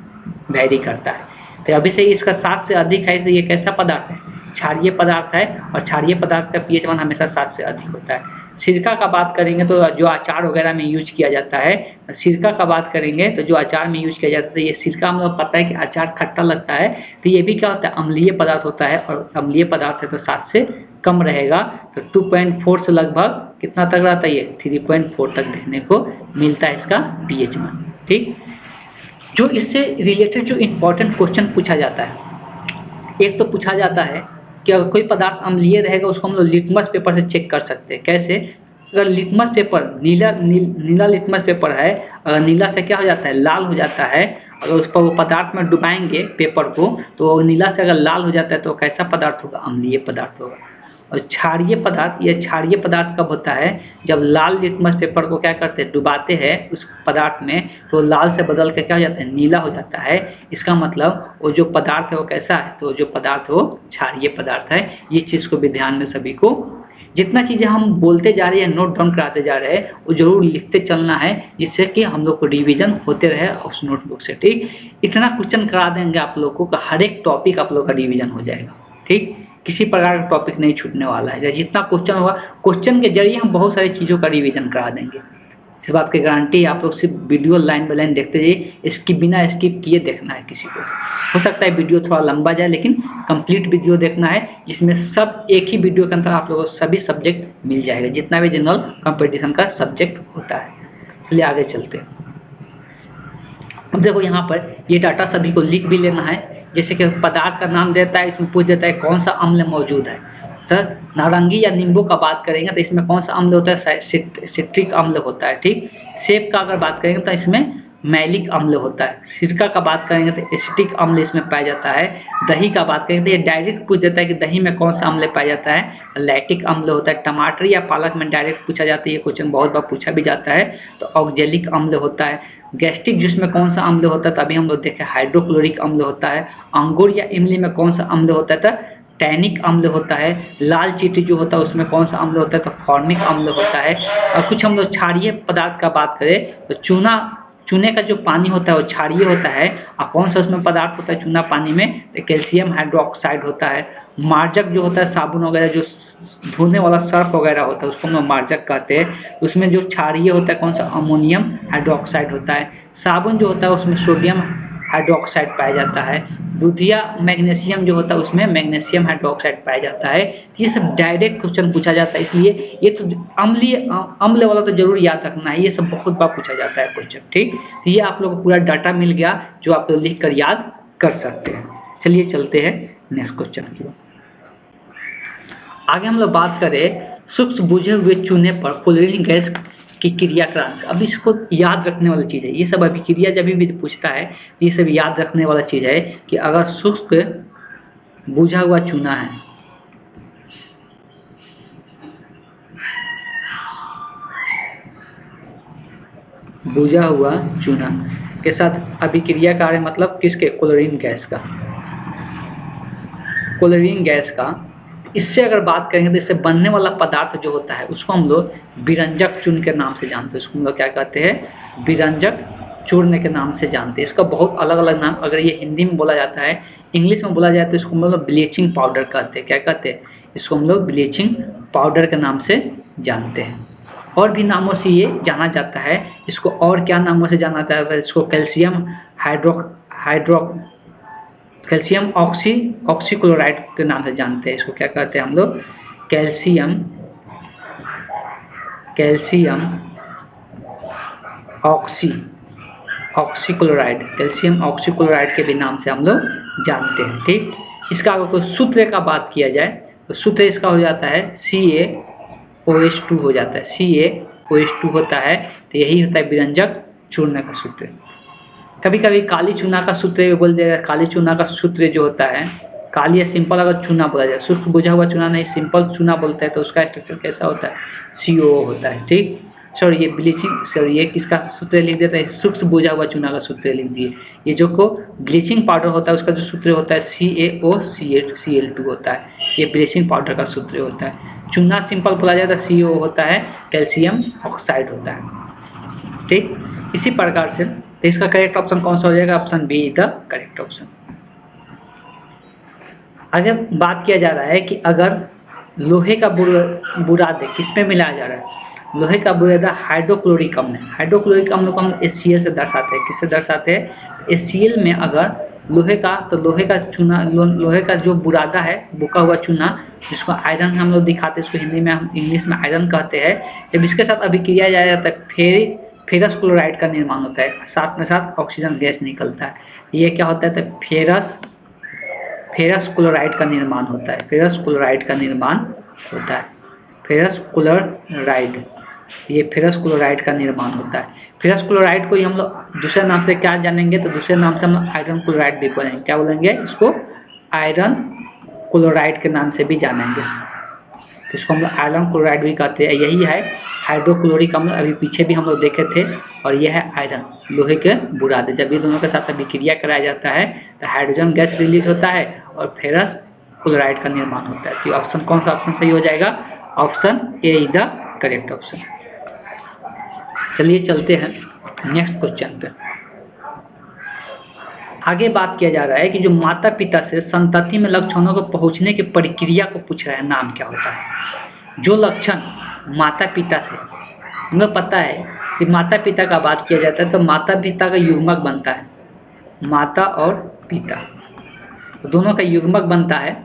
वैरी करता है। तो अभी से इसका 7 से अधिक है, तो ये कैसा पदार्थ है, क्षारीय पदार्थ है, और क्षारीय पदार्थ का पीएच मान हमेशा 7 से अधिक होता है। सिरका का बात करेंगे तो जो अचार वगैरह में यूज किया जाता है, सिरका का बात करेंगे तो जो अचार में यूज किया जाता है, ये सिरका हम लोग पता है कि अचार खट्टा लगता है, तो ये भी क्या होता है, अम्लीय पदार्थ होता है, और अम्लीय पदार्थ है तो 7 से कम रहेगा। तो 2.4 से लगभग कितना तक रहता है, ये 3.4 तक देखने को मिलता है इसका पीएच मान। ठीक, जो इससे रिलेटेड जो इम्पोर्टेंट क्वेश्चन पूछा जाता है, एक तो पूछा जाता है कि अगर कोई पदार्थ अम्लीय रहेगा उसको हम लोग लिटमस पेपर से चेक कर सकते हैं। कैसे, अगर लिटमस पेपर नीला लिटमस पेपर है, अगर नीला से क्या हो जाता है, लाल हो जाता है, अगर उस पर वो पदार्थ में डुबाएंगे पेपर को, तो नीला से अगर लाल हो जाता है तो कैसा पदार्थ होगा, अम्लीय पदार्थ होगा। और क्षारीय पदार्थ, यह क्षारीय पदार्थ कब होता है, जब लाल लिटमस पेपर को क्या करते हैं, डुबाते हैं उस पदार्थ में, तो लाल से बदल के क्या हो जाता है, नीला हो जाता है। इसका मतलब वो जो पदार्थ है वो कैसा है, तो जो पदार्थ वो क्षारीय पदार्थ है। ये चीज़ को भी ध्यान में सभी को, जितना चीज़ें हम बोलते जा रहे हैं, नोट डाउन कराते जा रहे हैं, वो जरूर लिखते चलना है, जिससे कि हम लोग को रिवीजन होते रहे उस नोटबुक से। ठीक, इतना क्वेश्चन करा देंगे आप लोगों को, हर एक टॉपिक आप लोग का रिवीजन हो जाएगा। ठीक, किसी प्रकार का टॉपिक नहीं छूटने वाला है। जितना क्वेश्चन होगा, क्वेश्चन के जरिए हम बहुत सारी चीज़ों का रिवीजन करा देंगे, इस बात की गारंटी है। आप लोग सिर्फ वीडियो लाइन बाय लाइन देखते जाइए, इसकी बिना स्किप किए देखना है। किसी को हो सकता है वीडियो थोड़ा लंबा जाए, लेकिन कंप्लीट वीडियो देखना है, जिसमें सब एक ही वीडियो के अंदर आप लोगों को सभी सब्जेक्ट मिल जाएगा, जितना भी जनरल कंपटीशन का सब्जेक्ट होता है। चलिए आगे चलते हैं। अब देखो यहाँ पर ये डाटा सभी को लिख भी लेना है। जैसे कि पदार्थ का नाम देता है, इसमें पूछ देता है कौन सा अम्ल मौजूद है। तो नारंगी या नींबू का बात करेंगे तो इसमें कौन सा अम्ल होता है, सिट्रिक अम्ल होता है। ठीक, सेब का अगर बात करेंगे तो इसमें मैलिक अम्ल होता है। सिरका का बात करेंगे तो एसिटिक अम्ल इसमें पाया जाता है। दही का बात करेंगे तो ये डायरेक्ट पूछ देता है कि दही में कौन सा अम्ल पाया जाता है, लैक्टिक अम्ल होता है। टमाटर या पालक में डायरेक्ट पूछा जाता है, ये क्वेश्चन बहुत बार पूछा भी जाता है, तो ऑक्जेलिक अम्ल होता है। गैस्ट्रिक जूस में कौन सा अम्ल होता है, तभी हम लोग देखें हाइड्रोक्लोरिक अम्ल होता है। अंगूर या इमली में कौन सा अम्ल होता है, तो टैनिक अम्ल होता है। लाल चींटी जो होता है उसमें कौन सा अम्ल होता है, तो फॉर्मिक अम्ल होता है। और कुछ हम लोग क्षारीय पदार्थ का बात करें तो चूने का जो पानी होता है वो क्षारीय होता है। और कौन सा उसमें पदार्थ होता है चूना पानी में, तो कैल्शियम हाइड्रोक्साइड होता है। मार्जक जो होता है साबुन वगैरह जो धोने वाला सर्फ वगैरह होता है उसको हम लोग मार्जक कहते हैं। उसमें जो क्षारीय होता है कौन सा, अमोनियम हाइड्रोक्साइड होता है। साबुन जो होता है उसमें सोडियम हाइड्रोक्साइड पाया जाता है। दूधिया मैग्नीशियम जो होता है उसमें मैग्नीशियम हाइड्रोक्साइड पाया जाता है। ये सब डायरेक्ट क्वेश्चन पूछा जाता है, इसलिए ये तो अम्ल वाला तो जरूर याद रखना है, ये सब बहुत बार पूछा जाता है क्वेश्चन। ठीक, तो ये आप लोग को पूरा डाटा मिल गया जो आप लोग लिख कर याद कर सकते हैं। चलिए चलते हैं नेक्स्ट क्वेश्चन की ओर। आगे हम लोग बात करें सूक्ष्म बुझे हुए चूने पर क्लोरीन गैस की क्रियाक्रम। अब इसको याद रखने वाली चीज़ है, ये सब अभी क्रिया जब भी पूछता है ये सब याद रखने वाला चीज़ है कि अगर शुष्क बुझा हुआ चूना है, बुझा हुआ चूना के साथ अभिक्रिया कार्य, मतलब किसके, क्लोरीन गैस का, क्लोरीन गैस का। इससे अगर बात करेंगे तो इससे बनने वाला पदार्थ जो होता है उसको हम लोग विरंजक चूर्ण के नाम से जानते हैं। उसको हम लोग क्या कहते हैं, विरंजक चूर्ण के नाम से जानते हैं। इसका बहुत अलग अलग नाम, अगर ये हिंदी में बोला जाता है, इंग्लिश में बोला जाए तो इसको हम लोग ब्लीचिंग पाउडर कहते हैं। क्या कहते हैं, इसको हम लोग ब्लीचिंग पाउडर के नाम से जानते हैं। और भी नामों से ये जाना जाता है। इसको और क्या नामों से जाना जाता है? इसको कैल्शियम ऑक्सीक्लोराइड के नाम से जानते हैं। इसको क्या कहते हैं हम लोग? कैल्शियम ऑक्सीक्लोराइड, कैल्शियम ऑक्सीक्लोराइड के भी नाम से हम लोग जानते हैं। ठीक, इसका अगर कोई सूत्र का बात किया जाए तो सूत्र इसका हो जाता है CaOH2 हो जाता है। CaOH2 होता है, तो यही होता है विरंजक चूर्ण का सूत्र। कभी कभी काली चूना का सूत्र बोल दिया जाए। काली चूना का सूत्र जो होता है, काली या सिंपल अगर चूना बोला जाए, शुष्क बुझा हुआ चूना नहीं, सिंपल चूना बोलते हैं, तो उसका स्ट्रक्चर कैसा होता है? COO होता है। ठीक, सॉरी ये किसका सूत्र लिख देता है? शुष्क बुझा हुआ चूना का सूत्र लिख दिए। ये जो को ब्लीचिंग पाउडर होता है उसका जो सूत्र होता है CaOCl2 होता है। ये ब्लीचिंग पाउडर का सूत्र होता है। चूना सिंपल बोला जाए तो COO होता है, कैल्शियम ऑक्साइड होता है। ठीक, इसी प्रकार से तो इसका करेक्ट ऑप्शन कौन सा हो जाएगा? Option B the correct option. आगे बात किया जा रहा है कि अगर लोहे का बुरादा किसमें मिलाया जा रहा है? लोहे का बुरादा हाइड्रोक्लोरिक अम्ल है। हाइड्रोक्लोरिक अम्ल को हम HCl से दर्शाते हैं। किससे दर्शाते हैं? HCl में अगर लोहे का जो बुरादा है, बुका हुआ चूना, जिसको आयरन हम लोग दिखाते हैं, इसको हिंदी में हम इंग्लिश में आयरन कहते हैं, जब इसके साथ अभिक्रिया जाया जाता है फेरस क्लोराइड का निर्माण होता है। साथ में साथ ऑक्सीजन गैस निकलता है। ये क्या होता है? तो फेरस क्लोराइड का निर्माण होता है। फेरस क्लोराइड का निर्माण होता है। ये फेरस क्लोराइड का निर्माण होता है। फेरस क्लोराइड को ही हम लोग दूसरे नाम से क्या जानेंगे? तो दूसरे नाम से हम लोग आयरन क्लोराइड भी बोलेंगे। क्या बोलेंगे? इसको आयरन क्लोराइड के नाम से भी जानेंगे। तो इसको हम लोग आयरन क्लोराइड भी कहते हैं। यही है हाइड्रोक्लोरिक अम्ल, अभी पीछे भी हम लोग देखे थे। और यह है आयरन, लोहे के बुरादे। जब ये दोनों के साथ अभिक्रिया कराया जाता है तो हाइड्रोजन गैस रिलीज होता है और फेरस क्लोराइड का निर्माण होता है। तो ऑप्शन कौन सा ऑप्शन सही हो जाएगा? Option A is the correct option. चलिए चलते हैं नेक्स्ट क्वेश्चन पे। आगे बात किया जा रहा है कि जो माता पिता से संतति में लक्षणों को पहुंचने की प्रक्रिया को पूछ रहा है, नाम क्या होता है? जो लक्षण माता पिता से, हमें पता है कि माता पिता का बात किया जाता है तो माता पिता का युग्मक बनता है। माता और पिता तो दोनों का युग्मक बनता है।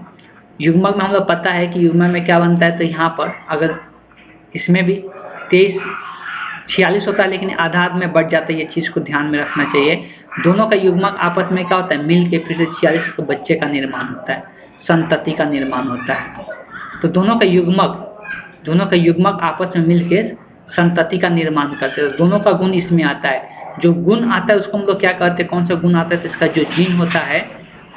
युग्मक में हम लोग पता है कि युग्मक में क्या बनता है, तो यहाँ पर अगर इसमें भी 23-46 होता है, लेकिन आधा में बढ़ जाता है। ये चीज़ को ध्यान में रखना चाहिए। दोनों का युग्मक आपस में क्या होता है? मिल के फिर से 46 को बच्चे का निर्माण होता है, संतति का निर्माण होता है। तो दोनों का युग्मक आपस में मिल के संतति का निर्माण करते हैं। दोनों का गुण इसमें आता है। जो गुण आता है उसको हम लोग क्या कहते हैं? कौन सा गुण आता है? तो इसका जो जीन होता है,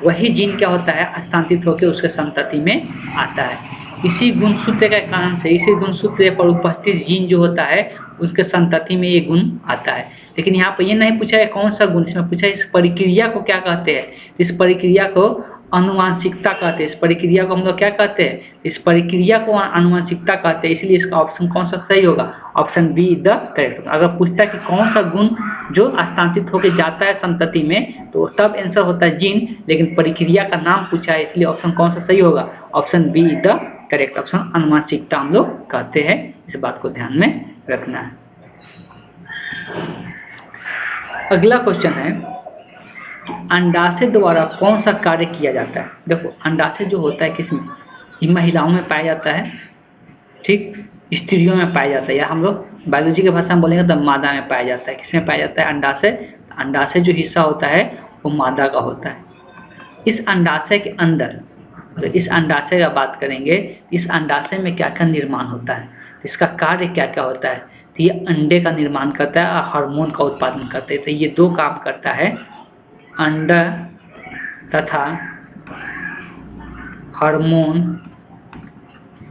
वही जीन क्या होता है? हस्तांतरित होकर उसके संतति में आता है। इसी गुणसूत्र के कारण से, इसी गुणसूत्र पर उपस्थित जीन जो होता है उसके संतति में ये गुण आता है। लेकिन यहाँ पर ये नहीं पूछा है कौन सा गुण, इसमें पूछा है इस प्रक्रिया को क्या कहते हैं। इस प्रक्रिया को अनुवांशिकता कहते हैं। इस प्रक्रिया को हम लोग क्या कहते हैं? इस प्रक्रिया को अनुवांशिकता कहते हैं। इसलिए इसका ऑप्शन कौन सा सही होगा? Option B the correct. अगर पूछता है कि कौन सा गुण जो हस्तांतरित होकर जाता है संतति में, तो तब आंसर होता है जीन, लेकिन प्रक्रिया का नाम पूछा है, इसलिए ऑप्शन कौन सा सही होगा? Option B the correct option, अनुवांशिकता हम लोग कहते हैं। इस बात को ध्यान में रखना है। अगला क्वेश्चन है, अंडाशय द्वारा कौन सा कार्य किया जाता है? देखो, अंडाशय जो होता है किसमें? ये महिलाओं में पाया जाता है, ठीक, स्त्रियों में पाया जाता है, या हम लोग बायोलॉजी की भाषा में बोलेंगे तो मादा में पाया जाता है। किसमें पाया जाता है? अंडाशय। अंडाशय जो हिस्सा होता है वो मादा का होता है। इस अंडाशय के अंदर, इस अंडाशय का बात करेंगे, इस अंडाशय में क्या क्या निर्माण होता है, इसका कार्य क्या क्या होता है? तो ये अंडे का निर्माण करता है और हार्मोन का उत्पादन करता है। तो ये दो काम करता है, अंडा तथा हार्मोन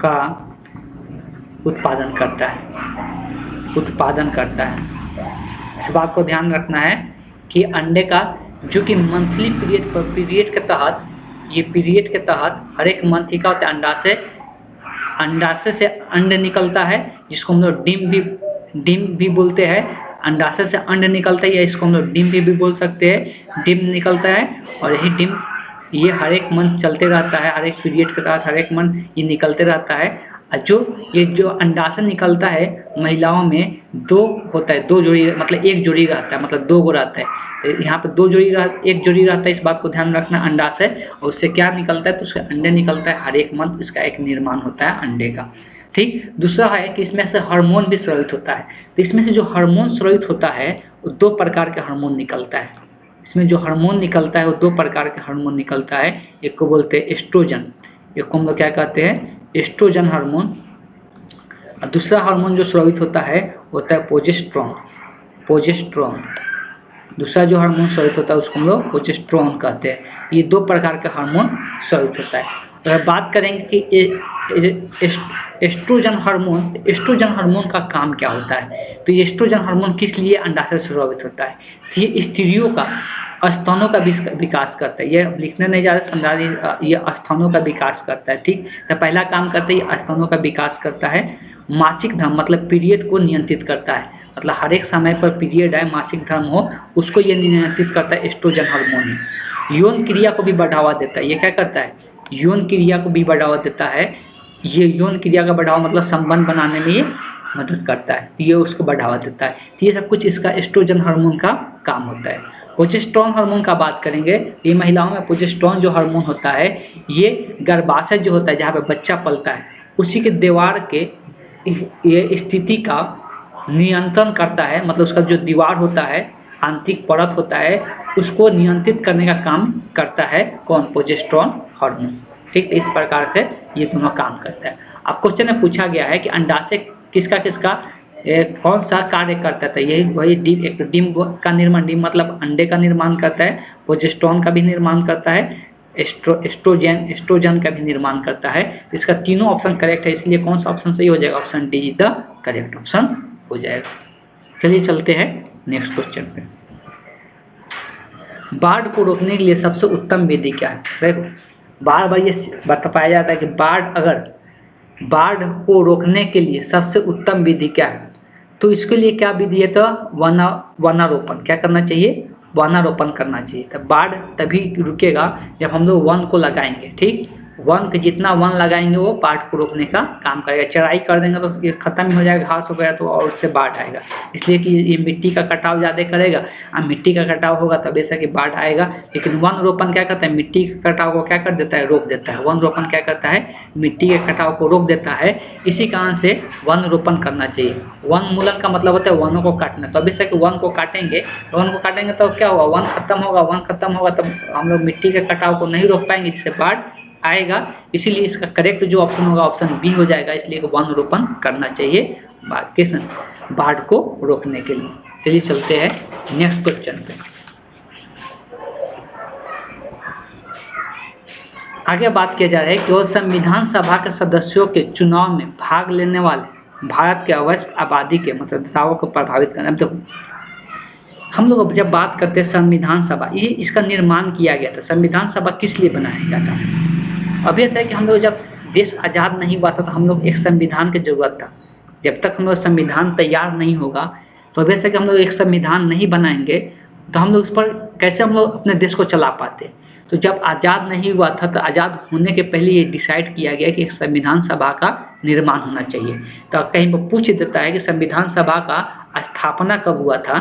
का उत्पादन करता है। इस बात को ध्यान रखना है कि अंडे का जो कि मंथली पीरियड के तहत, ये पीरियड के तहत हर एक मंथ का होता है, अंडाशय से अंड निकलता है, जिसको हम लोग डिम भी बोलते हैं। अंडाशय से अंड निकलता है, या इसको हम लोग डिम भी बोल सकते हैं। डिम निकलता है और यही डिम ये हर एक मंथ चलते रहता है, हर एक पीरियड के साथ हर एक मंथ ये निकलते रहता है। ये जो अंडाशय निकलता है महिलाओं में दो होता है, दो जोड़ी मतलब एक जोड़ी रहता है, मतलब दो गो रहता है। तो यहाँ पे एक जोड़ी रहता है, इस बात को ध्यान रखना। अंडाशय और उससे क्या निकलता है, तो उससे अंडे निकलता है। हर एक मंथ इसका एक निर्माण होता है अंडे का। ठीक, दूसरा है कि इसमें से हार्मोन भी स्रावित होता है। तो इसमें से जो हार्मोन स्रावित होता है वो दो प्रकार के हार्मोन निकलता है। इसमें जो हार्मोन निकलता है वो दो प्रकार के हार्मोन निकलता है। एक को बोलते हैं एस्ट्रोजन, एक को हम लोग क्या कहते हैं, एस्ट्रोजन हार्मोन। और दूसरा हार्मोन जो स्रावित होता है होता है प्रोजेस्टेरोन। प्रोजेस्टेरोन दूसरा जो हार्मोन स्रावित होता है उसको हम लोग प्रोजेस्टेरोन कहते हैं। ये दो प्रकार के हार्मोन स्रावित होता है। अगर बात करेंगे कि एस्ट्रोजन हार्मोन का काम क्या होता है, तो ये एस्ट्रोजन हार्मोन किस लिए अंडाशय से स्रावित होता है। तो ये स्त्रियों का स्तनों का विकास करता है। ये लिखने नहीं जा रहा, समझा दी, ये स्तनों का विकास करता है। ठीक, तो पहला काम करता है ये स्तनों का विकास करता है। मासिक धर्म मतलब पीरियड को नियंत्रित करता है, मतलब हर एक समय पर पीरियड आए, मासिक धर्म हो, उसको ये नियंत्रित करता है एस्ट्रोजन हार्मोन। यौन क्रिया को भी बढ़ावा देता है। ये क्या करता है, यौन क्रिया को भी बढ़ावा देता है। ये यौन क्रिया का बढ़ावा मतलब संबंध बनाने में ये मदद करता है, ये उसको बढ़ावा देता है। तो ये सब कुछ इसका एस्ट्रोजन हार्मोन का काम होता है। प्रोजेस्टेरोन हार्मोन का बात करेंगे, ये महिलाओं में प्रोजेस्टेरोन जो हार्मोन होता है ये गर्भाशय जो होता है जहाँ पे बच्चा पलता है उसी के दीवार के ये स्थिति का नियंत्रण करता है। मतलब उसका जो दीवार होता है, आंतरिक परत होता है, उसको नियंत्रित करने का काम करता है कौन, प्रोजेस्टेरोन हार्मोन। ठीक, इस प्रकार से ये दोनों काम करता है। अब क्वेश्चन में पूछा गया है कि अंडाशय किसका किसका कौन सा कार्य करता है। यही वही डिम का निर्माण, डिम मतलब अंडे का निर्माण करता है, प्रोजेस्टेरोन का भी निर्माण करता है, एस्ट्रोजन का भी निर्माण करता है। तो इसका तीनों ऑप्शन करेक्ट है, इसलिए कौन सा ऑप्शन सही हो जाएगा, option D is the correct option हो जाएगा। चलिए चलते हैं नेक्स्ट क्वेश्चन पे। बाढ़ को रोकने के लिए सबसे उत्तम विधि क्या है। देखो बार बार ये बताया जाता है कि बाढ़ को रोकने के लिए सबसे उत्तम विधि क्या है। तो इसके लिए क्या विधि है, तो वनारोपण। क्या करना चाहिए, वनारोपण करना चाहिए। तो बाढ़ तभी रुकेगा जब हम लोग वन को लगाएंगे। ठीक, वन के जितना वन लगाएंगे वो बाढ़ को रोकने का काम करेगा। चराई कर देंगे तो ये खत्म हो जाएगा, घास हो गया तो और उससे बाढ़ आएगा। इसलिए कि ये मिट्टी का कटाव ज़्यादा करेगा, और मिट्टी का कटाव होगा तब ऐसा कि बाढ़ आएगा। लेकिन वन रोपण क्या करता है, मिट्टी के कटाव को क्या कर देता है, रोक देता है। वन रोपण क्या करता है, मिट्टी के कटाव को रोक देता है। इसी कारण से वन रोपण करना चाहिए। वन मूलन का मतलब होता है वनों को काटना। तो अभी से कि वन को काटेंगे तो क्या होगा, वन खत्म होगा तब हम लोग मिट्टी के कटाव को नहीं रोक पाएंगे, जिससे बाढ़ आएगा। इसीलिए इसका करेक्ट जो ऑप्शन होगा ऑप्शन बी हो जाएगा। इसलिए वन रोपण करना चाहिए बाढ़ को रोकने के लिए। चलिए चलते हैं नेक्स्ट क्वेश्चन पे। आगे बात किया जा रहा है केवल संविधान सभा के सदस्यों के चुनाव में भाग लेने वाले भारत के अवयस्क आबादी के मतदाताओं को प्रभावित करना। अब देखो हम लोग जब बात करते हैं संविधान सभा, ये इसका निर्माण किया गया था। संविधान सभा किस लिए बनाया गया था। अब ऐसा है कि हम लोग जब देश आज़ाद नहीं हुआ था तो हम लोग एक संविधान की जरूरत था। जब तक हम लोग संविधान तैयार नहीं होगा तो अब ऐसा कि हम लोग एक संविधान नहीं बनाएंगे तो हम लोग उस पर कैसे हम लोग अपने देश को चला पाते। तो जब आज़ाद नहीं हुआ था तो आज़ाद होने के पहले ये डिसाइड किया गया कि एक संविधान सभा का निर्माण होना चाहिए। तो कहीं पर पूछ देता है कि संविधान सभा का स्थापना कब हुआ था।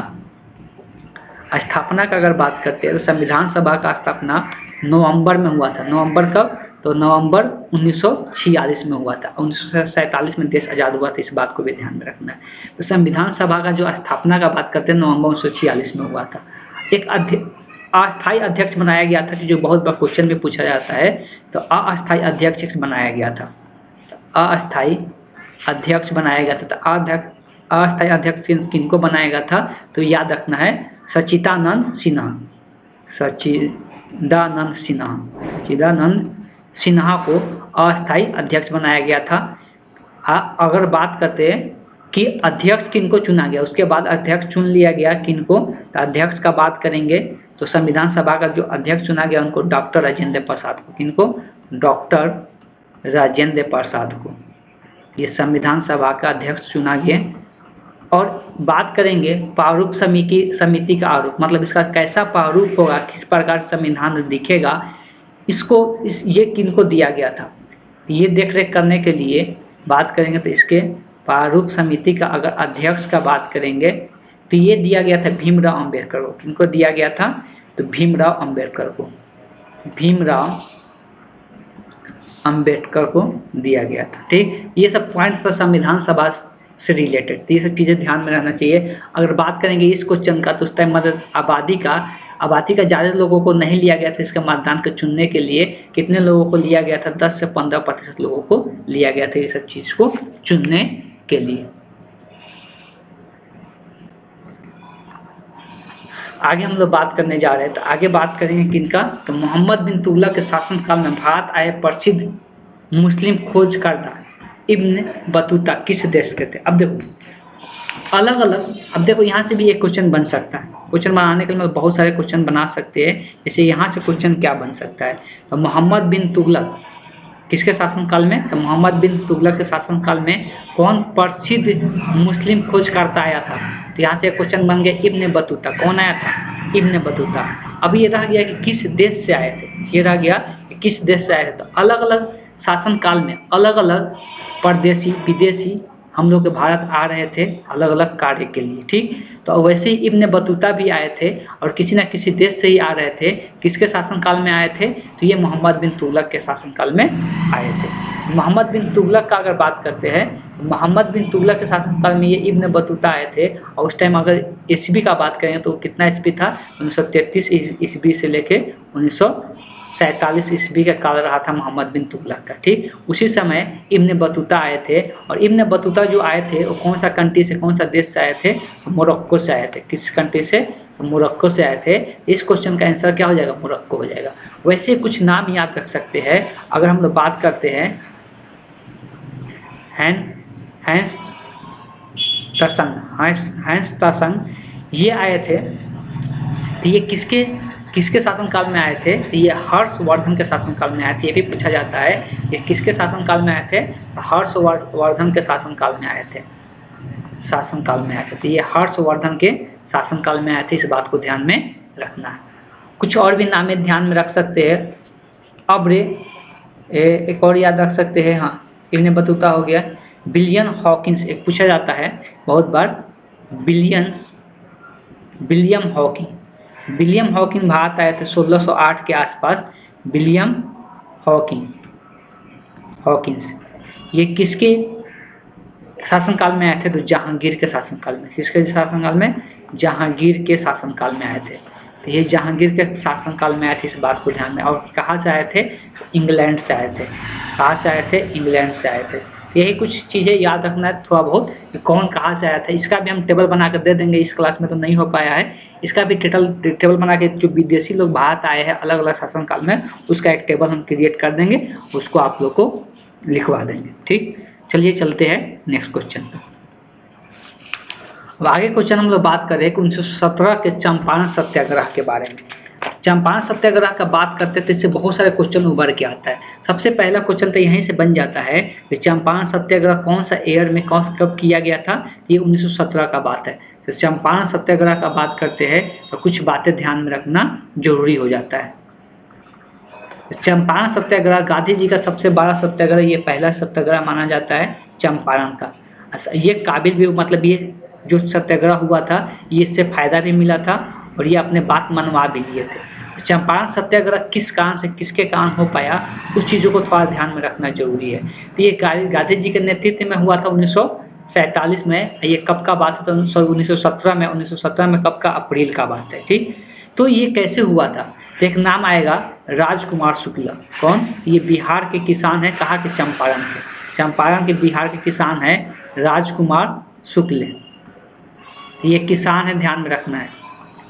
स्थापना का अगर बात करते हैं तो संविधान सभा का स्थापना नवंबर में हुआ था। नवंबर कब, तो नवंबर 1946 में हुआ था। 1947 में देश आज़ाद हुआ था, इस बात को भी ध्यान में रखना है। तो संविधान सभा का जो स्थापना का बात करते हैं नवंबर 1946 में हुआ था। एक अस्थायी अध्यक्ष बनाया गया था, जो बहुत बार क्वेश्चन में पूछा जाता है। तो अस्थायी अध्यक्ष बनाया गया था। अस्थायी अध्यक्ष बनाया गया था। तो अस्थायी अध्यक्ष किनको बनाया गया था, तो याद रखना है सच्चिदानंद सिन्हा को अस्थायी अध्यक्ष बनाया गया था। अगर बात करते हैं कि अध्यक्ष किनको चुना गया, उसके बाद अध्यक्ष चुन लिया गया किनको, तो अध्यक्ष का बात करेंगे तो संविधान सभा का जो अध्यक्ष चुना गया उनको डॉक्टर राजेंद्र प्रसाद को। किनको, डॉक्टर राजेंद्र प्रसाद को ये संविधान सभा का अध्यक्ष चुना गया। और बात करेंगे प्रारूप समिति का आरूप, मतलब इसका कैसा प्रारूप होगा, किस प्रकार संविधान दिखेगा, ये किनको दिया गया था? ये देख रेख करने के लिए बात करेंगे तो इसके प्रारूप समिति का अगर अध्यक्ष का बात करेंगे तो ये दिया गया था भीमराव अंबेडकर को। किनको दिया गया था? तो भीमराव अंबेडकर को, भीमराव अंबेडकर को दिया गया था। ठीक, ये सब पॉइंट पर संविधान सभा से रिलेटेड, तो ये सब चीज़ें ध्यान में रहना चाहिए। अगर बात करेंगे इस क्वेश्चन का तो उस टाइम मतलब आबादी का ज़्यादा लोगों को नहीं लिया गया था इसका मतदान को चुनने के लिए। कितने लोगों को लिया गया था? 10 से 15% लोगों को लिया गया था ये सब चीज़ को चुनने के लिए। आगे हम लोग बात करने जा रहे हैं, तो आगे बात करेंगे किनका? तो मोहम्मद बिन तुगलक के शासनकाल में भारत आए प्रसिद्ध मुस्लिम खोजकर्ता इब्न बतूता किस देश के थे? अब देखो अलग अलग, अब देखो यहाँ से भी एक क्वेश्चन बन सकता है। क्वेश्चन बनाने के लिए बहुत सारे क्वेश्चन बना सकते हैं। जैसे यहाँ से क्वेश्चन क्या बन सकता है? तो मोहम्मद बिन तुगलक किसके शासनकाल में? तो मोहम्मद बिन तुगलक के शासनकाल में कौन प्रसिद्ध मुस्लिम खोजकर्ता आया था? तो यहाँ से क्वेश्चन बन गया इब्न बतूता। कौन आया था? Ibn Battuta. अब ये रह गया कि किस देश से आए थे, ये रह गया कि किस देश से आए थे। तो अलग अलग शासनकाल में अलग अलग परदेशी विदेशी हम लोग के भारत आ रहे थे अलग अलग कार्य के लिए। ठीक, तो वैसे ही इब्न बतूता भी आए थे और किसी न किसी देश से ही आ रहे थे। किसके शासनकाल में आए थे? तो ये मोहम्मद बिन तुगलक के शासनकाल में आए थे। मोहम्मद बिन तुगलक का अगर बात करते हैं, मोहम्मद बिन तुगलक के शासनकाल में ये इब्न बतूता आए थे। और उस टाइम अगर ईस्वी का बात करें तो कितना ईस्वी था? 1933 ईस्वी से लेके 1947 ईस्वी का काल रहा था मोहम्मद बिन तुगलक का। ठीक, उसी समय इब्न बतूता आए थे। और इब्न बतूता जो आए थे वो कौन सा कंट्री से, कौन सा देश से आए थे? मोरक्को से आए थे। किस कंट्री से? मोरक्को से आए थे। इस क्वेश्चन का आंसर क्या हो जाएगा? मोरक्को हो जाएगा। वैसे कुछ नाम याद रख सकते हैं। अगर हम लोग बात करते हैं हैंस तसंग, ये आए थे। तो ये किसके शासनकाल में आए थे? तो ये हर्षवर्धन के शासनकाल में आए थे। ये भी पूछा जाता है ये किसके शासनकाल में आए थे? हर्षवर्धन के शासनकाल में आए थे, तो ये हर्षवर्धन के शासनकाल में आए थे। इस बात को ध्यान में रखना है। कुछ और भी नामें ध्यान में रख सकते हैं। अब एक और याद रख सकते हैं। हाँ, इब्न बतूता हो गया। विलियम हॉकिंस एक पूछा जाता है बहुत बार, विलियम हॉकिंग भारत आए थे 1608 के आसपास। विलियम हॉकिंस ये किसके शासनकाल में आए थे? तो जहांगीर के शासनकाल में। किसके शासनकाल में? जहांगीर के शासनकाल में आए थे। तो ये जहांगीर के शासनकाल में आए थे, इस बात को ध्यान में। और कहाँ से आए थे? इंग्लैंड से आए थे। कहाँ से आए थे? इंग्लैंड से आए थे। यही कुछ चीज़ें याद रखना है थोड़ा बहुत कि कौन कहाँ से आया था। इसका भी हम टेबल बना कर दे देंगे। इस क्लास में तो नहीं हो पाया है। इसका भी टेबल बना के जो विदेशी लोग भारत आए हैं अलग अलग शासनकाल में, उसका एक टेबल हम क्रिएट कर देंगे, उसको आप लोग को लिखवा देंगे। ठीक, चलिए चलते हैं नेक्स्ट क्वेश्चन पर। अब आगे क्वेश्चन हम लोग बात करें कि 1917 के चंपारण सत्याग्रह के बारे में। चंपारण सत्याग्रह का बात करते थे, इससे बहुत सारे क्वेश्चन उभर के आता है। सबसे पहला क्वेश्चन तो यहीं से बन जाता है कि चंपारण सत्याग्रह कौन सा ईयर में कब किया गया था? ये 1917 का बात है। तो चंपारण सत्याग्रह का बात करते हैं तो कुछ बातें ध्यान में रखना जरूरी हो जाता है। चंपारण सत्याग्रह गांधी जी का सबसे बड़ा सत्याग्रह, ये पहला सत्याग्रह माना जाता है चंपारण का। ये काबिल भी, मतलब ये जो सत्याग्रह हुआ था ये इससे फायदा भी मिला था और ये अपने बात मनवा भी लिए थे। चंपारण सत्याग्रह किस कारण से, किसके कारण हो पाया, उस चीज़ों को थोड़ा ध्यान में रखना जरूरी है। तो ये गांधी जी के नेतृत्व में हुआ था 1947 में। ये कब का बात है? तो 1917 में कब का? अप्रैल का बात है। ठीक, तो ये कैसे हुआ था? तो एक नाम आएगा राजकुमार शुक्ला। कौन? ये बिहार के किसान हैं। कहाँ के? चंपारण के बिहार के किसान हैं राजकुमार शुक्ल। ये किसान है, ध्यान में रखना है।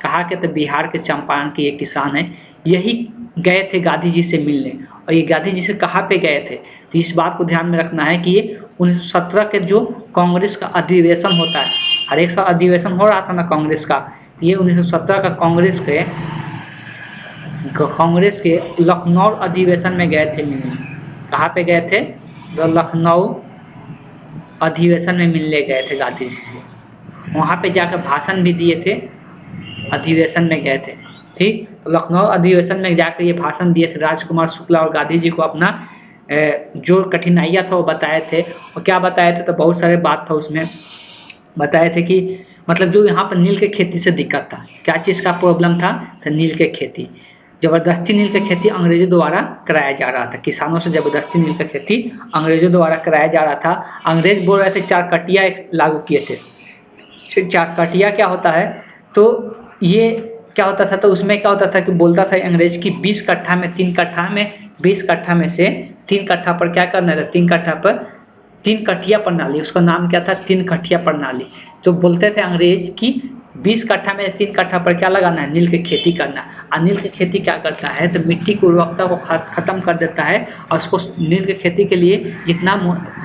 कहा के? तो बिहार के चंपारण के ये किसान हैं। यही गए थे गांधी जी से मिलने। और ये गांधी जी से कहाँ पे गए थे? तो इस बात को ध्यान में रखना है कि ये 1917 के जो कांग्रेस का अधिवेशन होता है, हर एक साल अधिवेशन हो रहा था ना कांग्रेस का, ये 1917 का कांग्रेस के लखनऊ अधिवेशन में गए थे मिलने। कहाँ पे गए थे? तो लखनऊ अधिवेशन में मिलने गए थे गांधी जी से। वहाँ पे जाकर भाषण भी दिए थे, अधिवेशन में गए थे। ठीक, लखनऊ अधिवेशन में जाकर ये भाषण दिए थे राजकुमार शुक्ला और गांधी जी को अपना जो कठिनाइयाँ था वो बताए थे। और क्या बताए थे, तो बहुत सारे बात था उसमें बताए थे कि मतलब जो यहाँ पर नील के खेती से दिक्कत था, क्या चीज़ का प्रॉब्लम था, तो नील के खेती, ज़बरदस्ती नील की खेती अंग्रेजों द्वारा कराया जा रहा था, किसानों से ज़बरदस्ती नील की खेती अंग्रेजों द्वारा कराया जा रहा था। अंग्रेज बोल रहे थे 4 कटिया लागू किए थे। 4 कटिया क्या होता है, तो ये क्या होता था, तो उसमें क्या होता था कि बोलता था अंग्रेज की 20 कट्ठा में 3 कट्ठा में 20 कट्ठा में से 3 कट्ठा पर क्या करना था, 3 कट्ठा पर 3 कठिया प्रणाली, उसका नाम क्या था, 3 कठिया प्रणाली। तो बोलते थे अंग्रेज की 20 कट्ठा में 3 कट्ठा पर क्या लगाना है, नील की खेती करना। और नील की खेती क्या करता है, तो मिट्टी की उर्वरकता को खत्म कर देता है और उसको नील की खेती के लिए जितना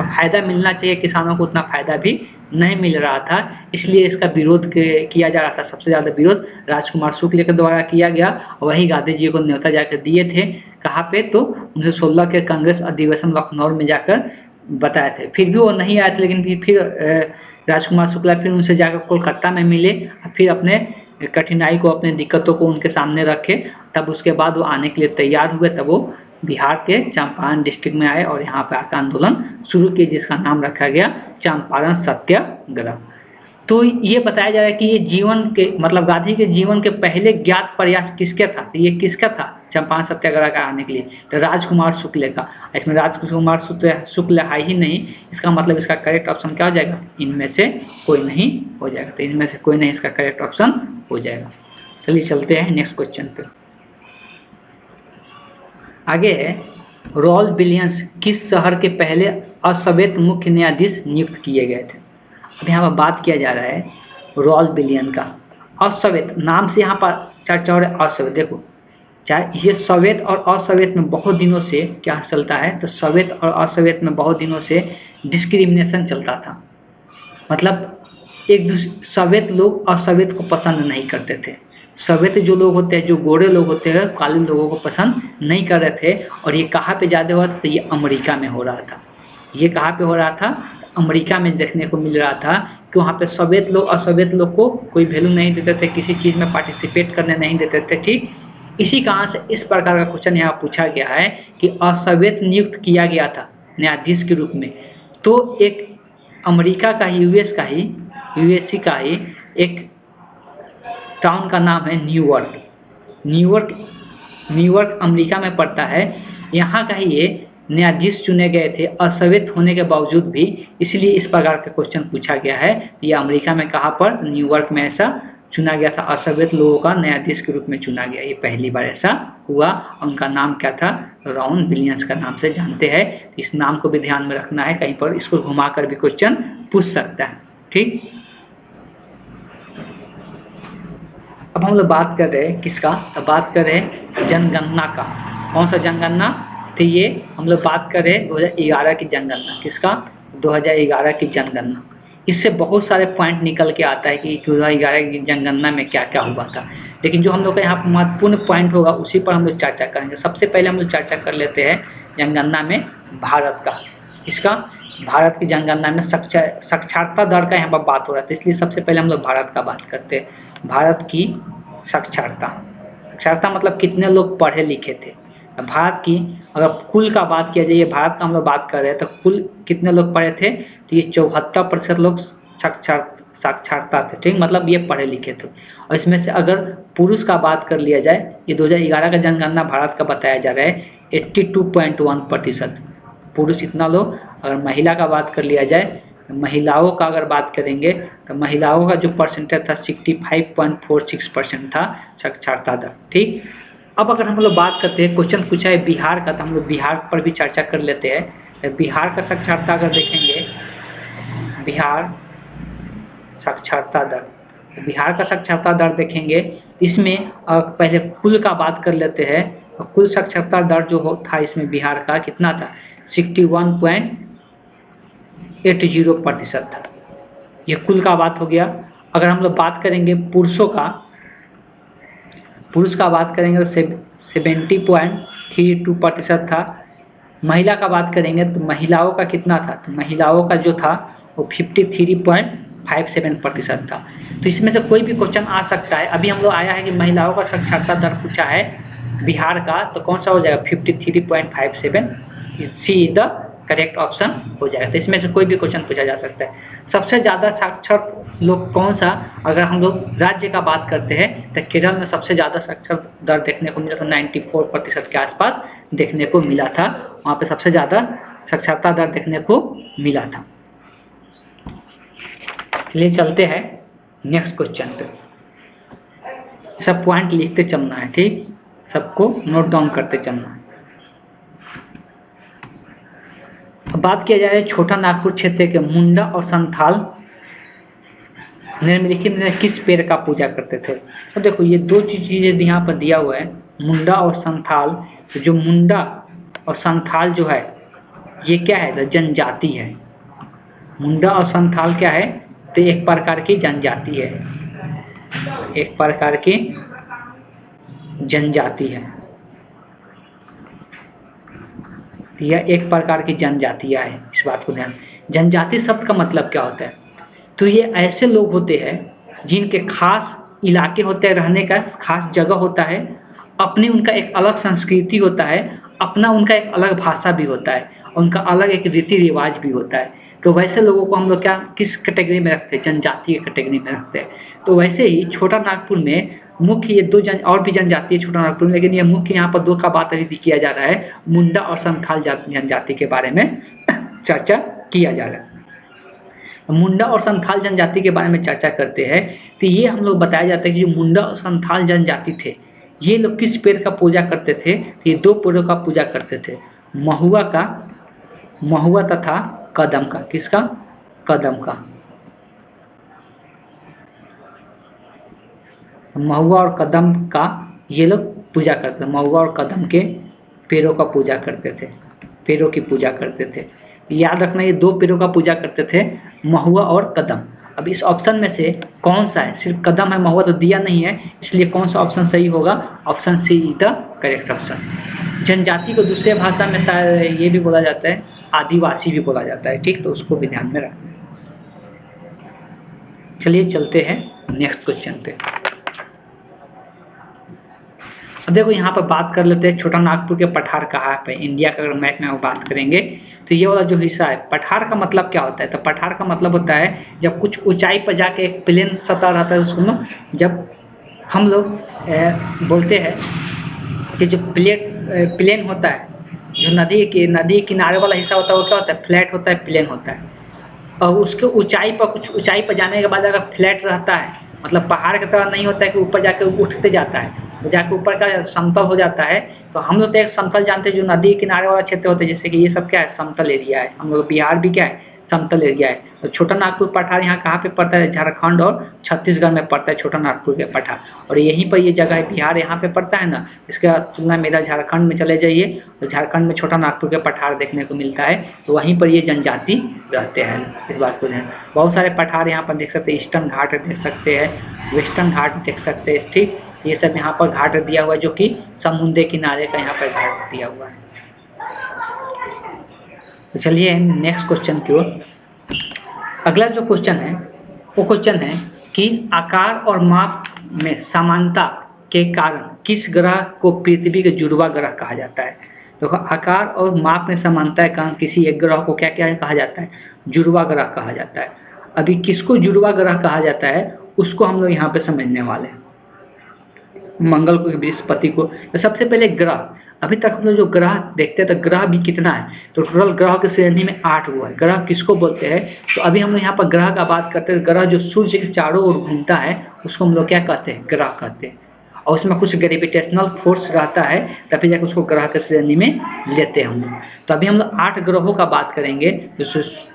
फायदा मिलना चाहिए किसानों को उतना फायदा भी नहीं मिल रहा था। इसलिए इसका विरोध किया जा रहा था। सबसे ज़्यादा विरोध राजकुमार शुक्ल के द्वारा किया गया। वही गांधी जी को न्योता जाकर दिए थे, कहाँ पे, तो 1916 के कांग्रेस अधिवेशन लखनऊ में जाकर बताए थे। फिर भी वो नहीं आए थे, लेकिन फिर राजकुमार शुक्ला फिर उनसे जाकर कोलकाता में मिले, फिर अपने कठिनाई को, अपने दिक्कतों को उनके सामने रखे। तब उसके बाद वो आने के लिए तैयार हुए। तब वो बिहार के चंपारण डिस्ट्रिक्ट में आए और यहाँ पर आकर आंदोलन शुरू किए, जिसका नाम रखा गया चंपारण सत्याग्रह। तो ये बताया जा रहा है कि ये जीवन के मतलब गांधी के जीवन के पहले ज्ञात प्रयास किसके था, तो ये किसका था चंपारण सत्याग्रह का आने के लिए, तो राजकुमार शुक्ल का। इसमें राजकुमार शुक्ल है ही नहीं, इसका मतलब इसका करेक्ट ऑप्शन क्या हो जाएगा, इनमें से कोई नहीं हो जाएगा। तो इनमें से कोई नहीं इसका करेक्ट ऑप्शन हो जाएगा। चलिए चलते हैं नेक्स्ट क्वेश्चन पे। आगे है, रॉल विलियम्स किस शहर के पहले अश्वेत मुख्य न्यायाधीश नियुक्त किए गए थे। अब यहाँ पर बात किया जा रहा है रॉल विलियम का। अश्वेत नाम से यहाँ पर चर्चा हो रहा है। अश्वेत देखो, चाहे ये श्वेत और अश्वेत में बहुत दिनों से क्या चलता है, तो श्वेत और अश्वेत में बहुत दिनों से डिस्क्रिमिनेशन चलता था। मतलब एक दूसरे श्वेत लोग अश्वेत को पसंद नहीं करते थे। श्वेत जो लोग होते हैं, जो गोरे लोग होते हैं, काले लोगों को पसंद नहीं कर रहे थे। और ये कहाँ पे ज़्यादा हो रहा था, तो ये अमेरिका में हो रहा था। ये कहाँ पे हो रहा था, अमेरिका में देखने को मिल रहा था कि वहाँ पे श्वेत लोग अश्वेत लोग को कोई वैल्यू नहीं देते थे, किसी चीज़ में पार्टिसिपेट करने नहीं देते थे। ठीक इसी कारण से इस प्रकार का क्वेश्चन यहाँ पूछा गया है कि अश्वेत नियुक्त किया गया था न्यायाधीश के रूप में। तो एक अमेरिका का ही, यूएससी का ही एक टाउन का नाम है न्यूयॉर्क अमेरिका में पड़ता है। यहाँ का ही ये न्यायाधीश चुने गए थे अश्वेत होने के बावजूद भी, इसलिए इस प्रकार का क्वेश्चन पूछा गया है। ये अमेरिका में कहाँ पर, न्यूयॉर्क में ऐसा चुना गया था, अश्वेत लोगों का न्यायाधीश के रूप में चुना गया। ये पहली बार ऐसा हुआ। उनका नाम क्या था, रॉल विलियम्स का नाम से जानते हैं। इस नाम को भी ध्यान में रखना है, कहीं पर इसको घुमाकर भी क्वेश्चन पूछ सकता है। ठीक, अब हम लोग बात कर रहे हैं किसका, तो बात कर रहे हैं जनगणना का। कौन सा जनगणना, तो ये हम लोग बात कर रहे हैं 2011 की जनगणना। किसका, 2011 की जनगणना। इससे बहुत सारे पॉइंट निकल के आता है कि 2011 की जनगणना में क्या क्या हुआ था। लेकिन जो हम लोग का यहाँ महत्वपूर्ण पॉइंट होगा उसी पर हम लोग चर्चा करेंगे। सबसे पहले हम लोग चर्चा कर लेते हैं जनगणना में भारत का। इसका भारत की जनगणना में साक्षरता दर का यहाँ पर बात हो रहा था, इसलिए सबसे पहले हम लोग भारत का बात करते हैं। भारत की साक्षरता मतलब कितने लोग पढ़े लिखे थे। भारत की अगर कुल का बात किया जाए, भारत का हम लोग बात कर रहे हैं, तो कुल कितने लोग पढ़े थे, तो ये 74% लोग साक्षरता थे। ठीक, मतलब ये पढ़े लिखे थे। और इसमें से अगर पुरुष का बात कर लिया जाए, ये 2011 का जनगणना भारत का बताया जा रहा है 82.1% पुरुष इतना लोग। अगर महिला का बात कर लिया जाए, महिलाओं का अगर बात करेंगे तो महिलाओं का जो परसेंटेज था 65.46% था साक्षरता दर। ठीक, अब अगर हम लोग बात करते हैं, क्वेश्चन पूछा है बिहार का, तो हम लोग बिहार पर भी चर्चा कर लेते हैं। बिहार का साक्षरता अगर देखेंगे, बिहार साक्षरता दर, बिहार का साक्षरता दर देखेंगे, इसमें पहले कुल का बात कर लेते हैं। कुल साक्षरता दर जो था इसमें बिहार का कितना था, 61.80% था। ये कुल का बात हो गया। अगर हम लोग बात करेंगे पुरुषों का, पुरुष का बात करेंगे तो 70.32% था। महिला का बात करेंगे तो महिलाओं का कितना था, तो महिलाओं का जो था वो 53.46 50.57% था। तो इसमें से कोई भी क्वेश्चन आ सकता है। अभी हम लोग आया है कि महिलाओं का साक्षरता दर पूछा है बिहार का, तो कौन सा हो जाएगा 53.57, सी द करेक्ट ऑप्शन हो जाएगा। तो इसमें से कोई भी क्वेश्चन पूछा जा सकता है। सबसे ज़्यादा साक्षर लोग कौन सा, अगर हम लोग राज्य का बात करते हैं तो केरल में सबसे ज़्यादा साक्षर दर देखने को मिला था, 94% के आसपास देखने को मिला था। वहाँ पे सबसे ज़्यादा साक्षरता दर देखने को मिला था। चलिए चलते हैं नेक्स्ट क्वेश्चन पे। सब पॉइंट लिखते चलना है, ठीक, सबको नोट डाउन करते चलना है। अब बात किया जाए छोटा नागपुर क्षेत्र के मुंडा और संथाल निम्नलिखित में किस पेड़ का पूजा करते थे। तो देखो ये दो चीजें यहाँ पर दिया हुआ है, मुंडा और संथाल। तो जो मुंडा और संथाल जो है ये क्या है, तो जनजाति है। मुंडा और संथाल क्या है, तो एक प्रकार की जनजाति है, एक प्रकार की जनजाति है। यह एक प्रकार की जनजातियां है, इस बात को ध्यान। जनजाति शब्द का मतलब क्या होता है, तो ये ऐसे लोग होते हैं जिनके खास इलाके होते हैं, रहने का खास जगह होता है, अपनी उनका एक अलग संस्कृति होता है, अपना उनका एक अलग भाषा भी होता है, उनका अलग एक रीति रिवाज भी होता है। तो वैसे लोगों को हम लोग क्या किस कैटेगरी में रखते हैं, जनजाति की कैटेगरी में रखते हैं। तो वैसे ही छोटा नागपुर में मुख्य ये दो और भी जनजाति है छोटा नागपुर में, लेकिन ये मुख्य यहाँ पर दो का बात अभी किया जा रहा है, मुंडा और संथाल जनजाति के बारे में चर्चा किया जा रहा है। मुंडा और संथाल जनजाति के बारे में चर्चा करते हैं। तो ये हम लोग बताया जाता है कि जो मुंडा और संथाल जनजाति थे ये लोग किस पेड़ का पूजा करते थे, ये दो पेड़ों का पूजा करते थे, महुआ का, महुआ तथा कदम का। किसका, कदम का। महुआ और कदम का ये लोग पूजा करते थे, महुआ और कदम के पेड़ों का पूजा करते थे, पेड़ों की पूजा करते थे। याद रखना ये दो पेड़ों का पूजा करते थे, महुआ और कदम। अब इस ऑप्शन में से कौन सा है, सिर्फ कदम है, महुआ तो दिया नहीं है, इसलिए कौन सा ऑप्शन सही होगा, option C is the correct option. जनजाति को दूसरे भाषा में शायद ये भी बोला जाता है, आदिवासी भी बोला जाता है, ठीक, तो उसको भी ध्यान में रखना। चलिए चलते हैं नेक्स्ट क्वेश्चन पे। अब देखो यहाँ पर बात कर लेते हैं छोटा नागपुर के पठार कहाँ पे, इंडिया का अगर मैप में वो बात करेंगे तो ये वाला जो हिस्सा है, पठार का मतलब क्या होता है, तो पठार का मतलब होता है जब कुछ ऊंचाई पर जाके एक प्लेन सतह रहता है उसको जब हम लोग बोलते हैं कि जो प्लेन होता है, जो नदी किनारे वाला हिस्सा होता है वो क्या होता है, फ्लैट होता है, प्लेन होता है। और उसके ऊंचाई पर कुछ ऊंचाई पर जाने के बाद अगर फ्लैट रहता है, मतलब पहाड़ की तरह नहीं होता है कि ऊपर जाके उठते जाता है, तो जाके ऊपर का समतल हो जाता है। तो हम लोग तो एक समतल जानते हैं जो नदी किनारे वाला क्षेत्र होता है, जैसे कि ये सब क्या है, समतल एरिया है। हम लोग बिहार भी क्या है, समतल एरिया है। तो छोटा नागपुर पठार यहाँ कहाँ पे पड़ता है, झारखंड और छत्तीसगढ़ में पड़ता है छोटा नागपुर के पठार, और यहीं पर ये जगह है, बिहार यहाँ पे पड़ता है ना, इसके तुलना में इधर झारखंड में चले जाइए तो झारखंड में छोटा नागपुर के पठार देखने को मिलता है, तो वहीं पर ये जनजाति रहते हैं। इस बात को ध्यान, बहुत सारे पठार यहाँ पर देख सकते हैं, ईस्टर्न घाट देख सकते हैं, वेस्टर्न घाट देख सकते हैं, ठीक, ये सब यहाँ पर घाट दिया हुआ है जो कि समुद्र किनारे का यहाँ पर घाट दिया हुआ है। तो चलिए नेक्स्ट क्वेश्चन की ओर। अगला जो क्वेश्चन है वो क्वेश्चन है कि आकार और माप में समानता के कारण किस ग्रह को पृथ्वी के जुड़वा ग्रह कहा जाता है। देखो आकार और माप में समानता के कारण किसी एक ग्रह को क्या क्या कहा जाता है, जुड़वा ग्रह कहा जाता है। अभी किसको जुड़वा ग्रह कहा जाता है उसको हम लोग यहाँ पे समझने वाले हैं, मंगल को, बृहस्पति को। तो सबसे पहले ग्रह, अभी तक हम लोग जो ग्रह देखते हैं तो ग्रह भी कितना है, तो टोटल ग्रह की श्रेणी में 8 हुआ है। ग्रह किसको बोलते हैं, तो अभी हम लोग यहाँ पर ग्रह का बात करते हैं, ग्रह जो सूर्य के चारों ओर घूमता है उसको हम लोग क्या कहते हैं, ग्रह कहते हैं, और उसमें कुछ ग्रेविटेशनल फोर्स रहता है तभी जाकर उसको ग्रह के श्रेणी में लेते हैं हम लोग। तो अभी हम लोग 8 ग्रहों का बात करेंगे।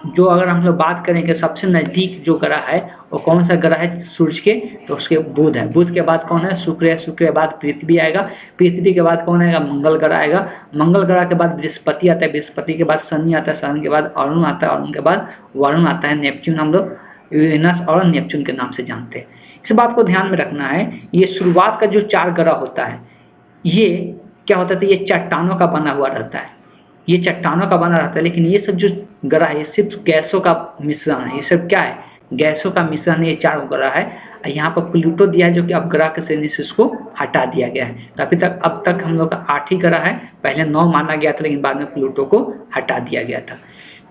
जो अगर हम लोग बात करेंगे सबसे नज़दीक जो ग्रह है वो कौन सा ग्रह है सूर्य के, तो उसके बुध है। बुध के बाद कौन है, शुक्र है। शुक्र के बाद पृथ्वी आएगा। पृथ्वी के बाद कौन आएगा, मंगल ग्रह आएगा। मंगल ग्रह के बाद बृहस्पति आता है। बृहस्पति के बाद शनि आता है। शनि के बाद अरुण आता है। अरुण के बाद वरुण आता है। नेपच्यून हम लोग यूरेनस और नेपच्यून के नाम से जानते हैं। इस बात को ध्यान में रखना है, ये शुरुआत का जो 4 ग्रह होता है ये क्या होता है, ये चट्टानों का बना हुआ रहता है, ये चट्टानों का बना रहता है। लेकिन ये सब जो ग्रह है ये सिर्फ गैसों का मिश्रण है। ये सब क्या है, गैसों का मिश्रण है, ये 4 उपग्रह है। यहाँ पर प्लूटो दिया है जो कि अपग्रह के श्रेणी से उसको हटा दिया गया है। तो अब तक हम लोग का 8 ही ग्रह है, पहले 9 माना गया था लेकिन बाद में प्लूटो को हटा दिया गया था।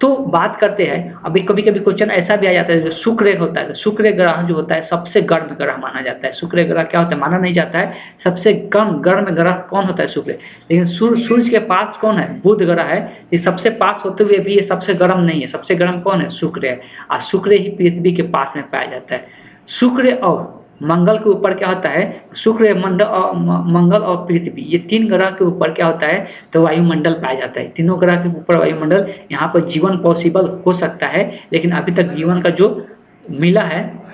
तो बात करते हैं, अभी कभी कभी क्वेश्चन ऐसा भी आ जाता है, जो शुक्र होता है, तो शुक्र ग्रह जो होता है सबसे गर्म ग्रह माना जाता है। शुक्र ग्रह क्या होता है, माना नहीं जाता है, सबसे गर्म ग्रह कौन होता है, शुक्र। लेकिन सूर्य के पास कौन है, बुध ग्रह है। ये सबसे पास होते हुए भी ये सबसे गर्म नहीं है, सबसे गर्म कौन है, शुक्र है। और शुक्र ही पृथ्वी के पास में पाया जाता है। शुक्र और मंगल के ऊपर क्या होता है, शुक्र मंगल और पृथ्वी, ये 3 ग्रह के ऊपर क्या होता है, तो वायुमंडल पाया जाता है। तीनों ग्रह के ऊपर वायुमंडल, यहाँ पर जीवन पॉसिबल हो सकता है, लेकिन अभी तक जीवन का जो मिला है,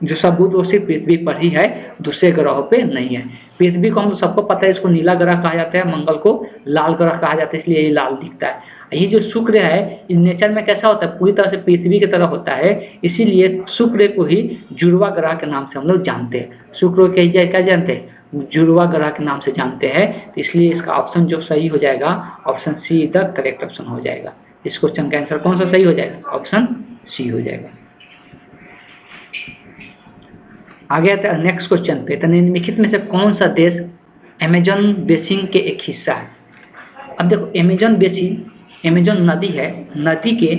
जो सबूत वो सिर्फ पृथ्वी पर ही है, दूसरे ग्रहों पे नहीं है। पृथ्वी को हम सबको पता है, इसको नीला ग्रह कहा जाता है, मंगल को लाल ग्रह कहा जाता है, इसलिए ये लाल दिखता है। ये जो शुक्र है, इस नेचर में कैसा होता है, पूरी तरह से पृथ्वी की तरह होता है, इसीलिए शुक्र को ही जुड़वा ग्रह के नाम से हम लोग जानते हैं। शुक्र को क्या जानते हैं, जुड़वा ग्रह के नाम से जानते हैं। तो इसलिए इसका ऑप्शन जो सही हो जाएगा, option see the correct option हो जाएगा। इस क्वेश्चन का आंसर कौन सा सही हो जाएगा, ऑप्शन सी हो जाएगा। आगे आता है नेक्स्ट क्वेश्चन पे, तो निम्नलिखित में से कौन सा देश अमेजन बेसिन के एक हिस्सा है। अब देखो, अमेजन नदी है, नदी के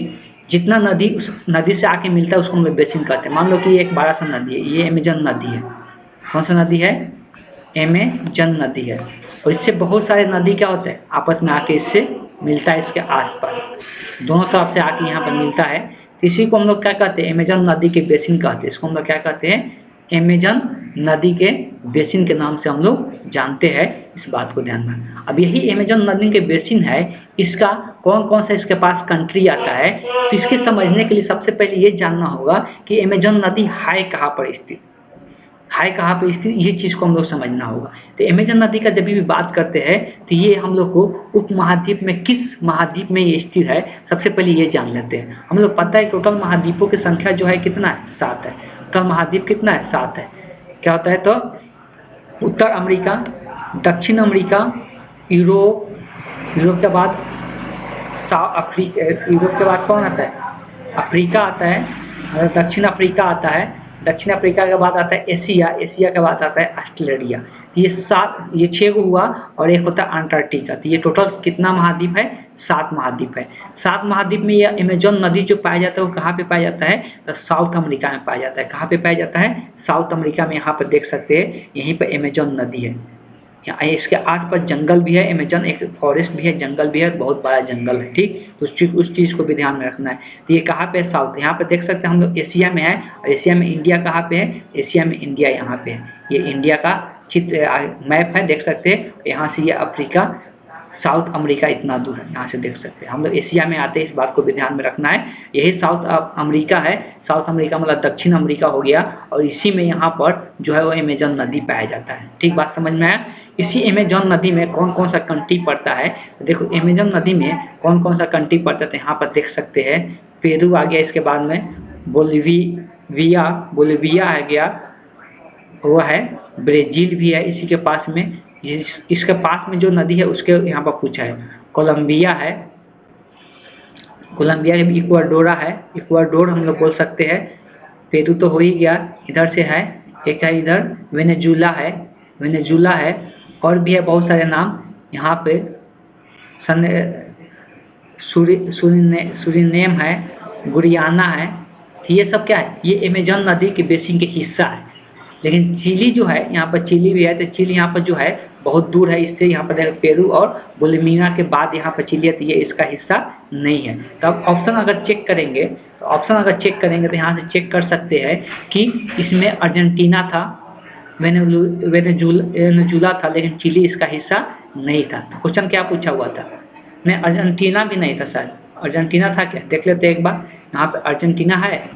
जितना नदी उस नदी से आके मिलता है उसको हम लोग बेसिन कहते हैं। मान लो कि ये एक बड़ा सा नदी है, ये अमेजन नदी है। कौन सा नदी है, अमेजन नदी है। और इससे बहुत सारे नदी क्या होते हैं, आपस में आके इससे मिलता है, इसके आसपास दोनों तरफ से आके यहाँ पर मिलता है। इसी को हम लोग क्या कहते हैं, अमेजन नदी के बेसिन कहते हैं। इसको हम लोग क्या कहते हैं, अमेजन नदी के बेसिन के नाम से हम लोग जानते हैं। इस बात को ध्यान में। अब यही अमेजन नदी के बेसिन है, इसका कौन कौन सा इसके पास कंट्री आता है। तो इसके समझने के लिए सबसे पहले ये जानना होगा कि अमेजन नदी है कहाँ पर स्थित, ये चीज़ को हम लोग समझना होगा। तो अमेजन नदी का जब भी बात करते हैं तो ये हम लोग को उपमहाद्वीप में, किस महाद्वीप में ये स्थित है, सबसे पहले ये जान लेते हैं। हम लोग पता है टोटल महाद्वीपों की संख्या जो है कितना है, 7 है। टोटल महाद्वीप कितना है, 7 है। क्या होता है, तो उत्तर अमेरिका, दक्षिण अमेरिका, यूरोप के बाद साउथ अफ्रीका, यूरोप के बाद कौन आता है, अफ्रीका आता है, दक्षिण अफ्रीका आता है, दक्षिण अफ्रीका के बाद आता है एशिया, एशिया के बाद आता है ऑस्ट्रेलिया। ये 6 को हुआ, और एक होता है अंटार्कटिका। तो ये टोटल कितना महाद्वीप है, 7 महाद्वीप है। 7 महाद्वीप में ये अमेजन नदी जो पाया जाता है वो कहाँ पे पाया जाता है, तो साउथ अमेरिका में पाया जाता है। कहाँ पे पाया जाता है, साउथ अमेरिका में। यहाँ पर देख सकते हैं, यहीं पर अमेजन नदी है। यहाँ इसके आसपास जंगल भी है, अमेजन एक फॉरेस्ट भी है, जंगल भी है, बहुत बड़ा जंगल है। ठीक, तो उस चीज़ को भी ध्यान में रखना है। तो ये कहाँ पे है, साउथ। यहाँ पे देख सकते हैं हम लोग एशिया में है, और एशिया में इंडिया कहाँ पे है, एशिया में इंडिया यहाँ पे है। ये इंडिया का चित्र मैप है, देख सकते हैं। यहाँ से ये अफ्रीका, साउथ अमेरिका इतना दूर है, यहाँ से देख सकते हैं। हम लोग एशिया में आते हैं, इस बात को भी ध्यान में रखना है। यही साउथ अमेरिका है, साउथ अमेरिका मतलब दक्षिण अमेरिका हो गया, और इसी में यहाँ पर जो है वो अमेजन नदी पाया जाता है। ठीक, बात समझ में आया। इसी अमेजन नदी में कौन कौन सा कंट्री पड़ता है, तो देखो अमेजन नदी में कौन कौन सा कंट्री पड़ता है, तो यहाँ पर देख सकते हैं। पेरू आ गया, इसके बाद में बोलिविया आ गया, वो है ब्राज़ील भी है इसी के पास में। इसके पास में जो नदी है उसके यहाँ पर पूछा है, कोलंबिया है, कोलंबिया के इक्वाडोरा है, इक्वाडोर हम लोग बोल सकते हैं। पेरू तो हो ही गया, इधर से है, एक है इधर वेनेजुला है, और भी है बहुत सारे नाम यहाँ पे। सूरीनेम है, गुरियाना है। ये सब क्या है, ये अमेजन नदी के बेसिन के हिस्सा है। लेकिन चिली जो है, यहाँ पर चिली भी है, तो चिली यहाँ पर जो है बहुत दूर है इससे। यहाँ पर देखो पेरू और बोलिविया के बाद यहाँ पर चिली है, तो ये इसका हिस्सा नहीं है। तो अब ऑप्शन अगर चेक करेंगे तो यहाँ से चेक कर सकते हैं कि इसमें अर्जेंटीना था, वेनेजुला था, लेकिन चिली इसका हिस्सा नहीं था। तो क्वेश्चन क्या पूछा हुआ था, नहीं अर्जेंटीना भी नहीं था, शायद अर्जेंटीना था क्या, देख लेते हैं एक बार। यहाँ पे अर्जेंटीना है,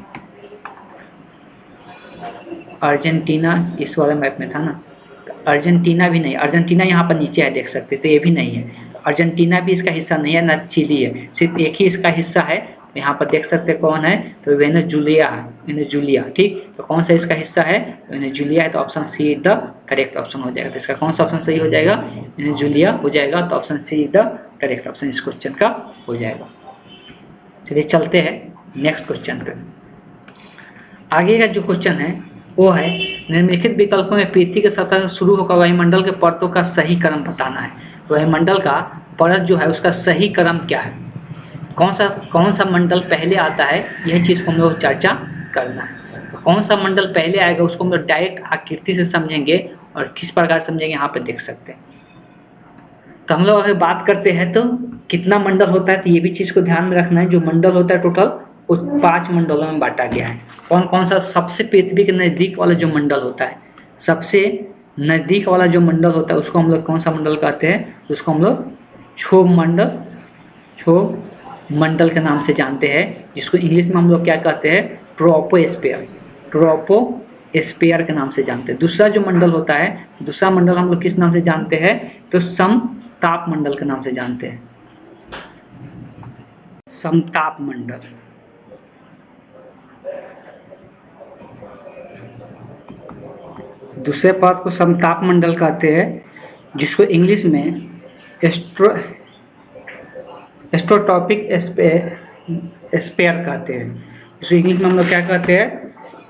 अर्जेंटीना इस वाले मैप में था ना, तो अर्जेंटीना भी नहीं, अर्जेंटीना यहाँ पर नीचे है, देख सकते, तो ये भी नहीं है। अर्जेंटीना भी इसका हिस्सा नहीं है, ना चिली है, सिर्फ एक ही इसका हिस्सा है। यहाँ पर देख सकते कौन है, तो वेनेजुलिया है, वेनेजुलिया। ठीक, तो कौन सा इसका हिस्सा है, वेनेजुलिया है। तो option see the correct option हो जाएगा। तो इसका कौन सा ऑप्शन सही हो जाएगा, वेनेजुलिया हो जाएगा। तो option see the correct option इस क्वेश्चन का हो जाएगा। चलिए चलते हैं नेक्स्ट क्वेश्चन पे। आगे का जो क्वेश्चन है वो है निम्नलिखित विकल्पों में पृथ्वी के सतह से शुरू होकर वायुमंडल के परतों का सही क्रम बताना है। वायुमंडल का परत जो है उसका सही क्रम क्या है, कौन सा मंडल पहले आता है, यह चीज़ को हम लोग चर्चा करना है। कौन सा मंडल पहले आएगा उसको हम लोग डायरेक्ट आकृति से समझेंगे और किस प्रकार समझेंगे यहाँ पे देख सकते हैं। तो हम लोग अगर बात करते हैं तो कितना मंडल होता है, तो ये भी चीज़ को ध्यान में रखना है। जो मंडल होता है टोटल उस 5 मंडलों में बांटा गया है। कौन कौन सा, सबसे पृथ्वी के नज़दीक वाला जो मंडल होता है, सबसे नज़दीक वाला जो मंडल होता है उसको हम लोग कौन सा मंडल कहते हैं, उसको हम लोग क्षोभ मंडल के नाम से जानते हैं, जिसको इंग्लिश में हम लोग क्या कहते हैं, ट्रोपोस्फेयर के नाम से जानते हैं। दूसरा जो मंडल होता है, दूसरा मंडल हम लोग किस नाम से जानते हैं, तो समताप मंडल के नाम से जानते हैं। समताप मंडल, दूसरे पद को समताप मंडल कहते हैं, जिसको इंग्लिश में एस्ट्रोटॉपिक स्पेयर कहते हैं। इसको इंग्लिश में हम लोग क्या कहते हैं,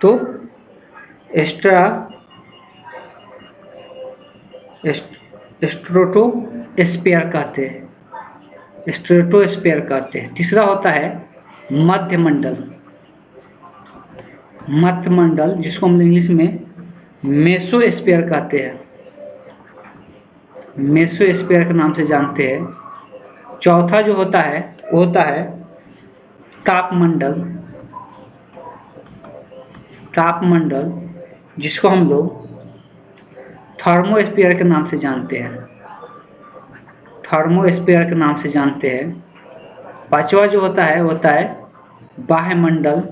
तो स्ट्रेटोस्फीयर कहते हैं। तीसरा होता है मध्य मंडल, जिसको हम इंग्लिश में मेसोस्फीयर कहते हैं, मेसोस्फीयर के नाम से जानते हैं। चौथा जो होता है वो होता है तापमंडल, जिसको हम लोग थर्मोस्फीयर के नाम से जानते हैं। पांचवा जो होता है बाह्यमंडल,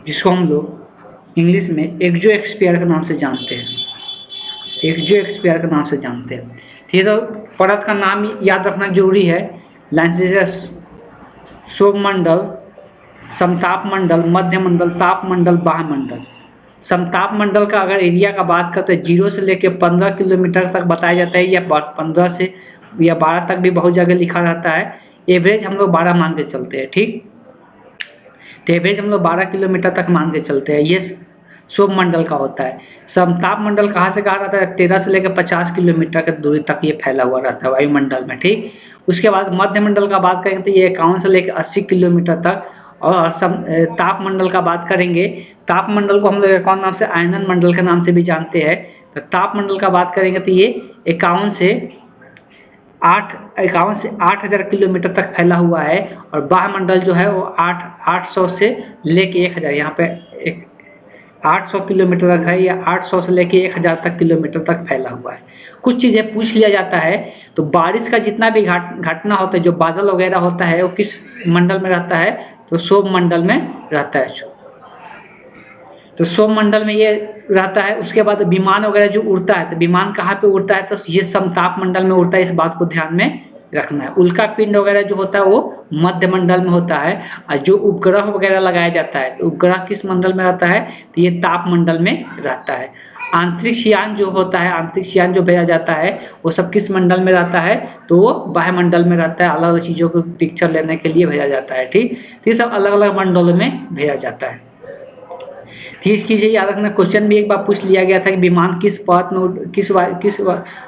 जिसको हम लोग इंग्लिश में एक्सोस्फीयर के नाम से जानते हैं। ठीक है, तो परत का नाम याद रखना जरूरी है। लाइन से क्षोभ मंडल, समताप मंडल, मध्य मंडल, ताप मंडल, बाह्यमंडल। समताप मंडल का अगर एरिया का बात करते हैं 0 से लेकर 15 किलोमीटर तक बताया जाता है, या 15 से या 12 तक भी बहुत जगह लिखा रहता है। एवरेज हम लोग 12 मान के चलते हैं। ठीक, तो एवरेज हम लोग 12 किलोमीटर तक मान के चलते हैं। ये क्षोभ मंडल का होता है। समताप मंडल कहाँ से कहा रहता है, 13 से लेकर 50 किलोमीटर की दूरी तक ये फैला हुआ रहता है वायुमंडल में। ठीक, उसके बाद मध्य मंडल का बात करेंगे तो ये 51 से लेकर 80 किलोमीटर तक। और ताप मंडल का बात करेंगे, ताप मंडल को हम लोग कौन नाम से, आयनन मंडल के नाम से भी जानते हैं। तो ताप मंडल का बात करेंगे तो ये 51 से 8,000 किलोमीटर तक फैला हुआ है। और बाह्यमंडल जो है वो 800 से लेके 1000, यहाँ पे 800 किलोमीटर तक है, या 800 से लेके 1000 तक किलोमीटर तक फैला हुआ है। कुछ चीज़ें पूछ लिया जाता है, तो बारिश का जितना भी घटना होता है, जो बादल वगैरह होता है, वो किस मंडल में रहता है, तो क्षोभ मंडल में रहता है। तो क्षोभ मंडल में ये रहता है। उसके बाद विमान वगैरह जो उड़ता है, तो विमान कहाँ पे उड़ता है, तो ये समताप मंडल में उड़ता है। इस बात को ध्यान में रखना है। उल्का पिंड वगैरह जो होता है वो मध्य मंडल में होता है। और जो उपग्रह वगैरह लगाया जाता है, तो उपग्रह किस मंडल में रहता है, तो ये ताप मंडल में रहता है। अंतरिक्ष यान जो होता है, अंतरिक्ष यान जो भेजा जाता है, वो सब किस मंडल में रहता है, तो वो वायुमंडल में रहता है। अलग अलग चीज़ों को पिक्चर लेने के लिए भेजा जाता है। ठीक, तो ये सब अलग अलग मंडलों में भेजा जाता है। ठीक, चीज़ें याद रखना। क्वेश्चन भी एक बार पूछ लिया गया था कि विमान किस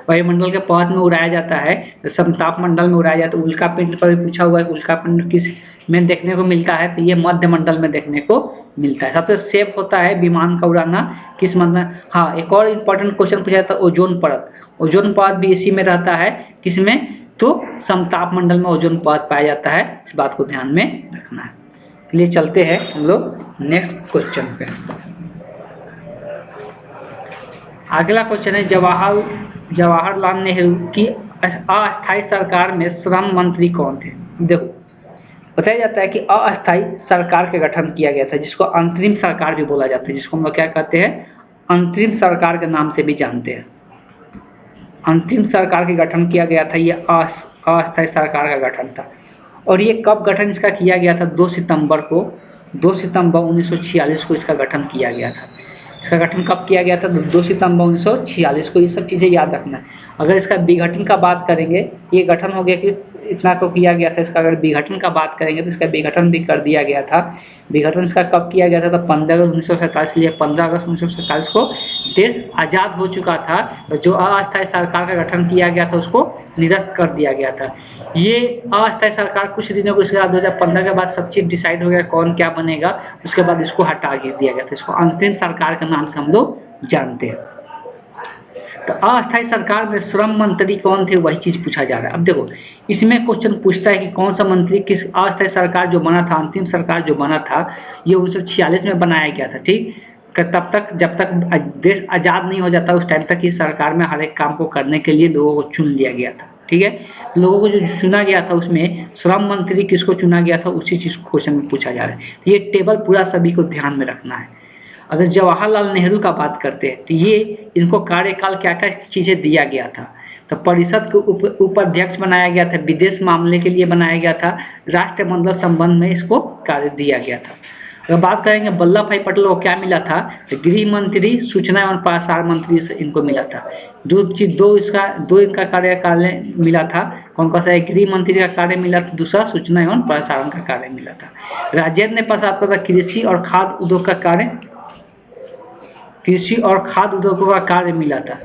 वायुमंडल के पथ में उड़ाया जाता है, तो समताप मंडल में उड़ाया जाता है। उल्का पिंड पर भी पूछा हुआ है, उल्का पिंड किस में देखने को मिलता है, तो ये मध्य मंडल में देखने को मिलता है। सबसे सेफ होता है विमान का उड़ाना किस मंडल। हाँ, एक और इम्पोर्टेंट क्वेश्चन पूछा था, ओजोन परत भी इसी में रहता है। किसमें, तो समताप मंडल में ओजोन परत पाया जाता है। इस बात को ध्यान में रखना है। चलिए चलते हैं हम लोग नेक्स्ट क्वेश्चन पे। अगला क्वेश्चन है जवाहरलाल नेहरू की अस्थायी सरकार में श्रम मंत्री कौन थे। देखो, बताया जाता है कि अस्थायी सरकार का गठन किया गया था, जिसको अंतरिम सरकार भी बोला जाता है, जिसको हम लोग क्या कहते हैं, अंतरिम सरकार के नाम से भी जानते हैं। अंतिम सरकार का गठन किया गया था, ये अस्थायी सरकार का गठन था। और ये कब गठन इसका किया गया था, 2 सितंबर 1946 को इसका गठन किया गया था। इसका गठन कब किया गया था? 2 सितंबर 1946 को। ये सब चीज़ें याद रखना है। अगर इसका विघटन का बात करेंगे, ये गठन हो गया कि इतना तो किया गया था। इसका अगर विघटन का बात करेंगे तो इसका विघटन भी कर दिया गया था। विघटन इसका कब किया गया था? तो 15 अगस्त 1947, लिए 15 अगस्त 1947 को देश आज़ाद हो चुका था। तो जो अस्थायी सरकार का गठन किया गया था उसको निरस्त कर दिया गया था। ये अस्थायी सरकार कुछ दिनों के उसके बाद 2015 के बाद सब चीज़ डिसाइड हो गया कौन क्या बनेगा, उसके बाद इसको हटा दिया गया था। इसको अंतरिम सरकार के नाम से हम लोग जानते हैं। तो अस्थायी सरकार में श्रम मंत्री कौन थे, वही चीज पूछा जा रहा है। अब देखो इसमें क्वेश्चन पूछता है कि कौन सा मंत्री, किस अस्थायी सरकार जो बना था, अंतिम सरकार जो बना था, ये 1946 में बनाया गया था। ठीक, तब तक जब तक देश आज़ाद नहीं हो जाता उस टाइम तक इस सरकार में हर एक काम को करने के लिए लोगों को चुन लिया गया था। ठीक है, लोगों को जो चुना गया था उसमें श्रम मंत्री किसको चुना गया था, उसी चीज क्वेश्चन में पूछा जा रहा है। ये टेबल पूरा सभी को ध्यान में रखना है। अगर जवाहरलाल नेहरू का बात करते हैं तो ये इनको कार्यकाल क्या क्या चीज़ें दिया गया था। तो परिषद को उपाध्यक्ष बनाया गया था, विदेश मामले के लिए बनाया गया था, राष्ट्रमंडल संबंध में इसको कार्य दिया गया था। अगर बात करेंगे वल्लभ भाई पटेल को क्या मिला था, तो गृह मंत्री, सूचना एवं प्रसारण मंत्री से इनको मिला था। दो इनका कार्यकाल मिला था। कौन कौन सा? गृह मंत्री का कार्य मिला था, दूसरा सूचना एवं प्रसारण का कार्य मिला था। राजेंद्र प्रसाद को कृषि और खाद्य उद्योग का कार्य, कृषि और खाद्य उद्योगों का कार्य मिला था।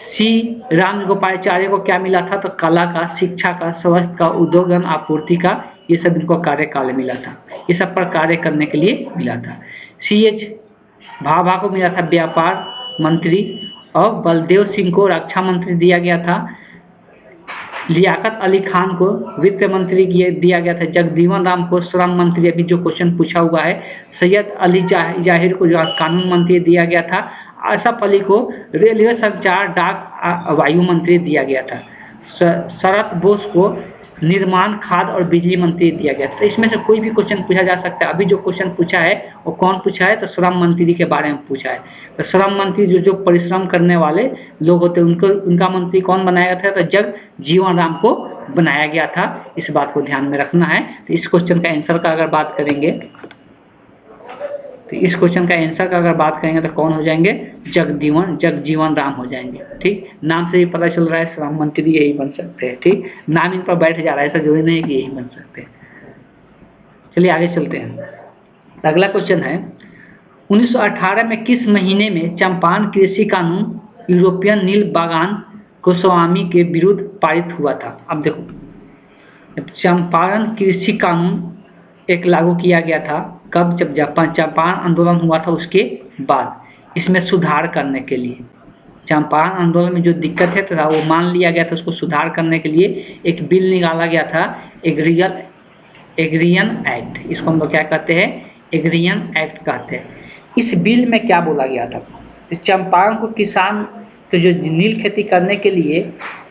सी रामगोपालाचार्य को क्या मिला था, तो कला का, शिक्षा का, स्वास्थ्य का, उद्योग एवं आपूर्ति का, ये सब इनको कार्यकाल मिला था। ये सब पर कार्य करने के लिए मिला था। CH भाभा को मिला था व्यापार मंत्री, और बलदेव सिंह को रक्षा मंत्री दिया गया था। लियाकत अली खान को वित्त मंत्री दिया गया था। जगजीवन राम को श्रम मंत्री, अभी जो क्वेश्चन पूछा हुआ है। सैयद अली जाहिर को जो कानून मंत्री दिया गया था। आसफ अली को रेलवे, संचार, डाक, वायु मंत्री दिया गया था। शरद बोस को निर्माण, खाद्य और बिजली मंत्री दिया गया था। तो इसमें से कोई भी क्वेश्चन पूछा जा सकता है। अभी जो क्वेश्चन पूछा है वो कौन पूछा है, तो श्रम मंत्री के बारे में पूछा है। तो श्रम मंत्री जो परिश्रम करने वाले लोग होते हैं उनका मंत्री कौन बनाया था, तो जगजीवन राम को बनाया गया था। इस बात को ध्यान में रखना है। तो इस क्वेश्चन का आंसर का अगर बात करेंगे, तो इस क्वेश्चन का आंसर का अगर बात करेंगे तो कौन हो जाएंगे, जगजीवन राम हो जाएंगे। ठीक, नाम से ही पता चल रहा है श्रम मंत्री यही बन सकते हैं। ठीक, नाम इन पर बैठ जा रहा है, ऐसा जरूरी नहीं है कि यही बन सकते हैं। चलिए आगे चलते हैं। अगला क्वेश्चन है 1918 में किस महीने में चंपारण कृषि कानून यूरोपियन नील बागान गोस्वामी के विरुद्ध पारित हुआ था? अब देखो चंपारण कृषि कानून एक लागू किया गया था कब, जब चंपारण आंदोलन हुआ था उसके बाद। इसमें सुधार करने के लिए, चंपारण आंदोलन में जो दिक्कत है था वो मान लिया गया था, उसको सुधार करने के लिए एक बिल निकाला गया था, एग्रियन एक्ट। इसको हम लोग क्या कहते हैं, एग्रियन एक्ट कहते हैं। इस बिल में क्या बोला गया था, चंपारण को किसान तो जो नील खेती करने के लिए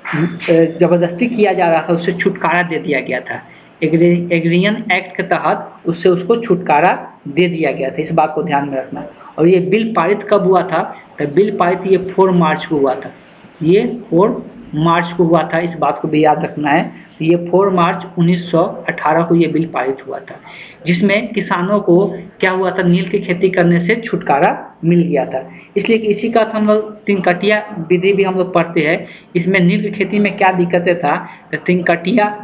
जबरदस्ती किया जा रहा था उससे छुटकारा दे दिया गया था। एग्रियन एक्ट के तहत उससे उसको छुटकारा दे दिया गया था। इस बात को ध्यान में रखना। और ये बिल पारित कब हुआ था, तो बिल पारित ये 4 मार्च को हुआ था। ये 4 मार्च को हुआ था, इस बात को भी याद रखना है। ये 4 मार्च 1918 को ये बिल पारित हुआ था, जिसमें किसानों को क्या हुआ था, नील की खेती करने से छुटकारा मिल गया था। इसलिए कि इसी का हम लोग 3 कटिया विधि भी हम लोग पढ़ते हैं। इसमें नील की खेती में क्या दिक्कतें था, तो 3 कटिया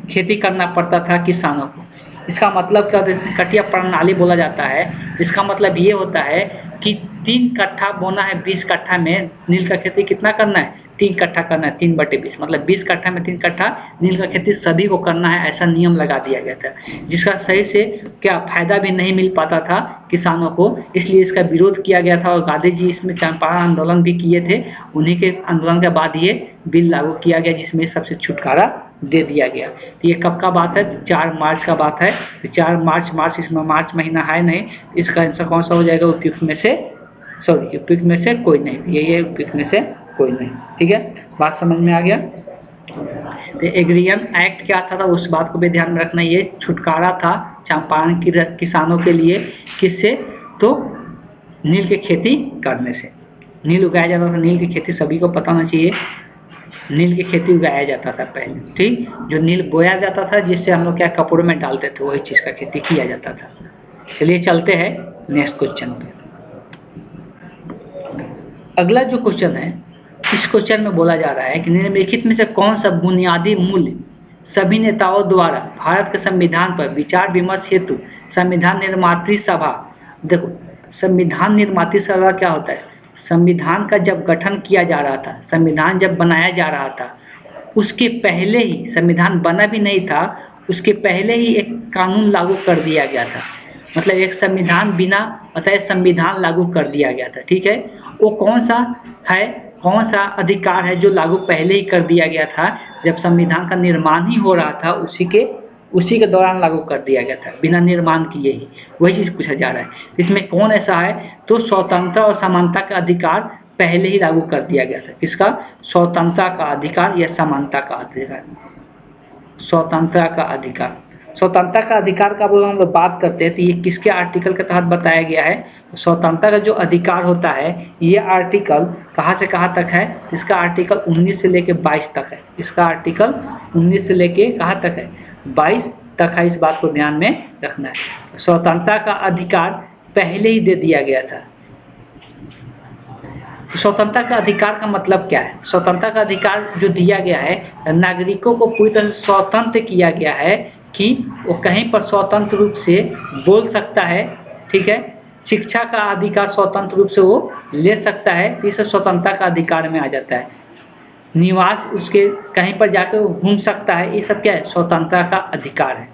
खेती करना पड़ता था किसानों को। इसका मतलब क्या, कटिया प्रणाली बोला जाता है। इसका मतलब ये होता है कि 3 कट्ठा बोना है, 20 कट्ठा में नील का खेती कितना करना है, 3 कट्ठा करना है, 3/20, मतलब 20 कट्ठा में 3 कट्ठा नील का खेती सभी को करना है, ऐसा नियम लगा दिया गया था, जिसका सही से क्या फायदा भी नहीं मिल पाता था किसानों को। इसलिए इसका विरोध किया गया था और गांधी जी इसमें चंपारण आंदोलन भी किए थे। उन्हीं के आंदोलन के बाद ये बिल लागू किया गया, जिसमें सबसे छुटकारा दे दिया गया। तो ये कब का बात है, 4 मार्च का बात है। तो 4 मार्च, इसमें मार्च महीना है नहीं, इसका आंसर कौन सा हो जाएगा, उपयुक्त में से, सॉरी उपयुक्त में से कोई नहीं, ये उपयुक्त में से कोई नहीं। ठीक है, बात समझ में आ गया। तो एग्रियन एक्ट क्या था, उस बात को भी ध्यान में रखना। ये छुटकारा था चंपारण की किसानों के लिए, किससे, तो नील की खेती करने से। नील उगाया जाता था, नील की खेती सभी को पता होना चाहिए, नील की खेती उगाया जाता था पहले। ठीक, जो नील बोया जाता था जिससे हम लोग क्या कपड़ों में डालते थे, वही चीज़ का खेती किया जाता था। चलिए चलते हैं नेक्स्ट क्वेश्चन पे। अगला जो क्वेश्चन है, इस क्वेश्चन में बोला जा रहा है कि निम्नलिखित में से कौन सा बुनियादी मूल्य सभी नेताओं द्वारा भारत के संविधान पर विचार विमर्श हेतु संविधान निर्मात्री सभा, देखो संविधान निर्मात्री सभा क्या होता है, संविधान का जब गठन किया जा रहा था, संविधान जब बनाया जा रहा था, उसके पहले ही, संविधान बना भी नहीं था, उसके पहले ही एक कानून लागू कर दिया गया था। मतलब एक संविधान बिना अतः संविधान लागू कर दिया गया था। ठीक है, वो कौन सा है, कौन सा अधिकार है जो लागू पहले ही कर दिया गया था, जब संविधान का निर्माण ही हो रहा था, उसी के दौरान लागू कर दिया गया था, बिना निर्माण किए ही, वही चीज़ पूछा जा रहा है। इसमें कौन ऐसा है, तो स्वतंत्रता और समानता का अधिकार पहले ही लागू कर दिया गया था। किसका, स्वतंत्रता का अधिकार या समानता का अधिकार, स्वतंत्रता का अधिकार। स्वतंत्रता का अधिकार का हम लोग बात करते हैं तो ये किसके आर्टिकल के तहत बताया गया है, स्वतंत्रता का जो अधिकार होता है ये आर्टिकल कहाँ से कहाँ तक है, इसका आर्टिकल 19 से लेके 22 तक है। इसका आर्टिकल 19 से लेके कहाँ तक है, 22 तक है। इस बात को ध्यान में रखना है। स्वतंत्रता का अधिकार पहले ही दे दिया गया था। स्वतंत्रता का अधिकार का मतलब क्या है, स्वतंत्रता का अधिकार जो दिया गया है, नागरिकों को पूरी तरह से स्वतंत्र किया गया है कि वो कहीं पर स्वतंत्र रूप से बोल सकता है। ठीक है, शिक्षा का अधिकार स्वतंत्र रूप से वो ले सकता है, ये सब स्वतंत्रता का अधिकार में आ जाता है। निवास उसके कहीं पर जाकर वो घूम सकता है, ये सब क्या है, स्वतंत्रता का अधिकार है।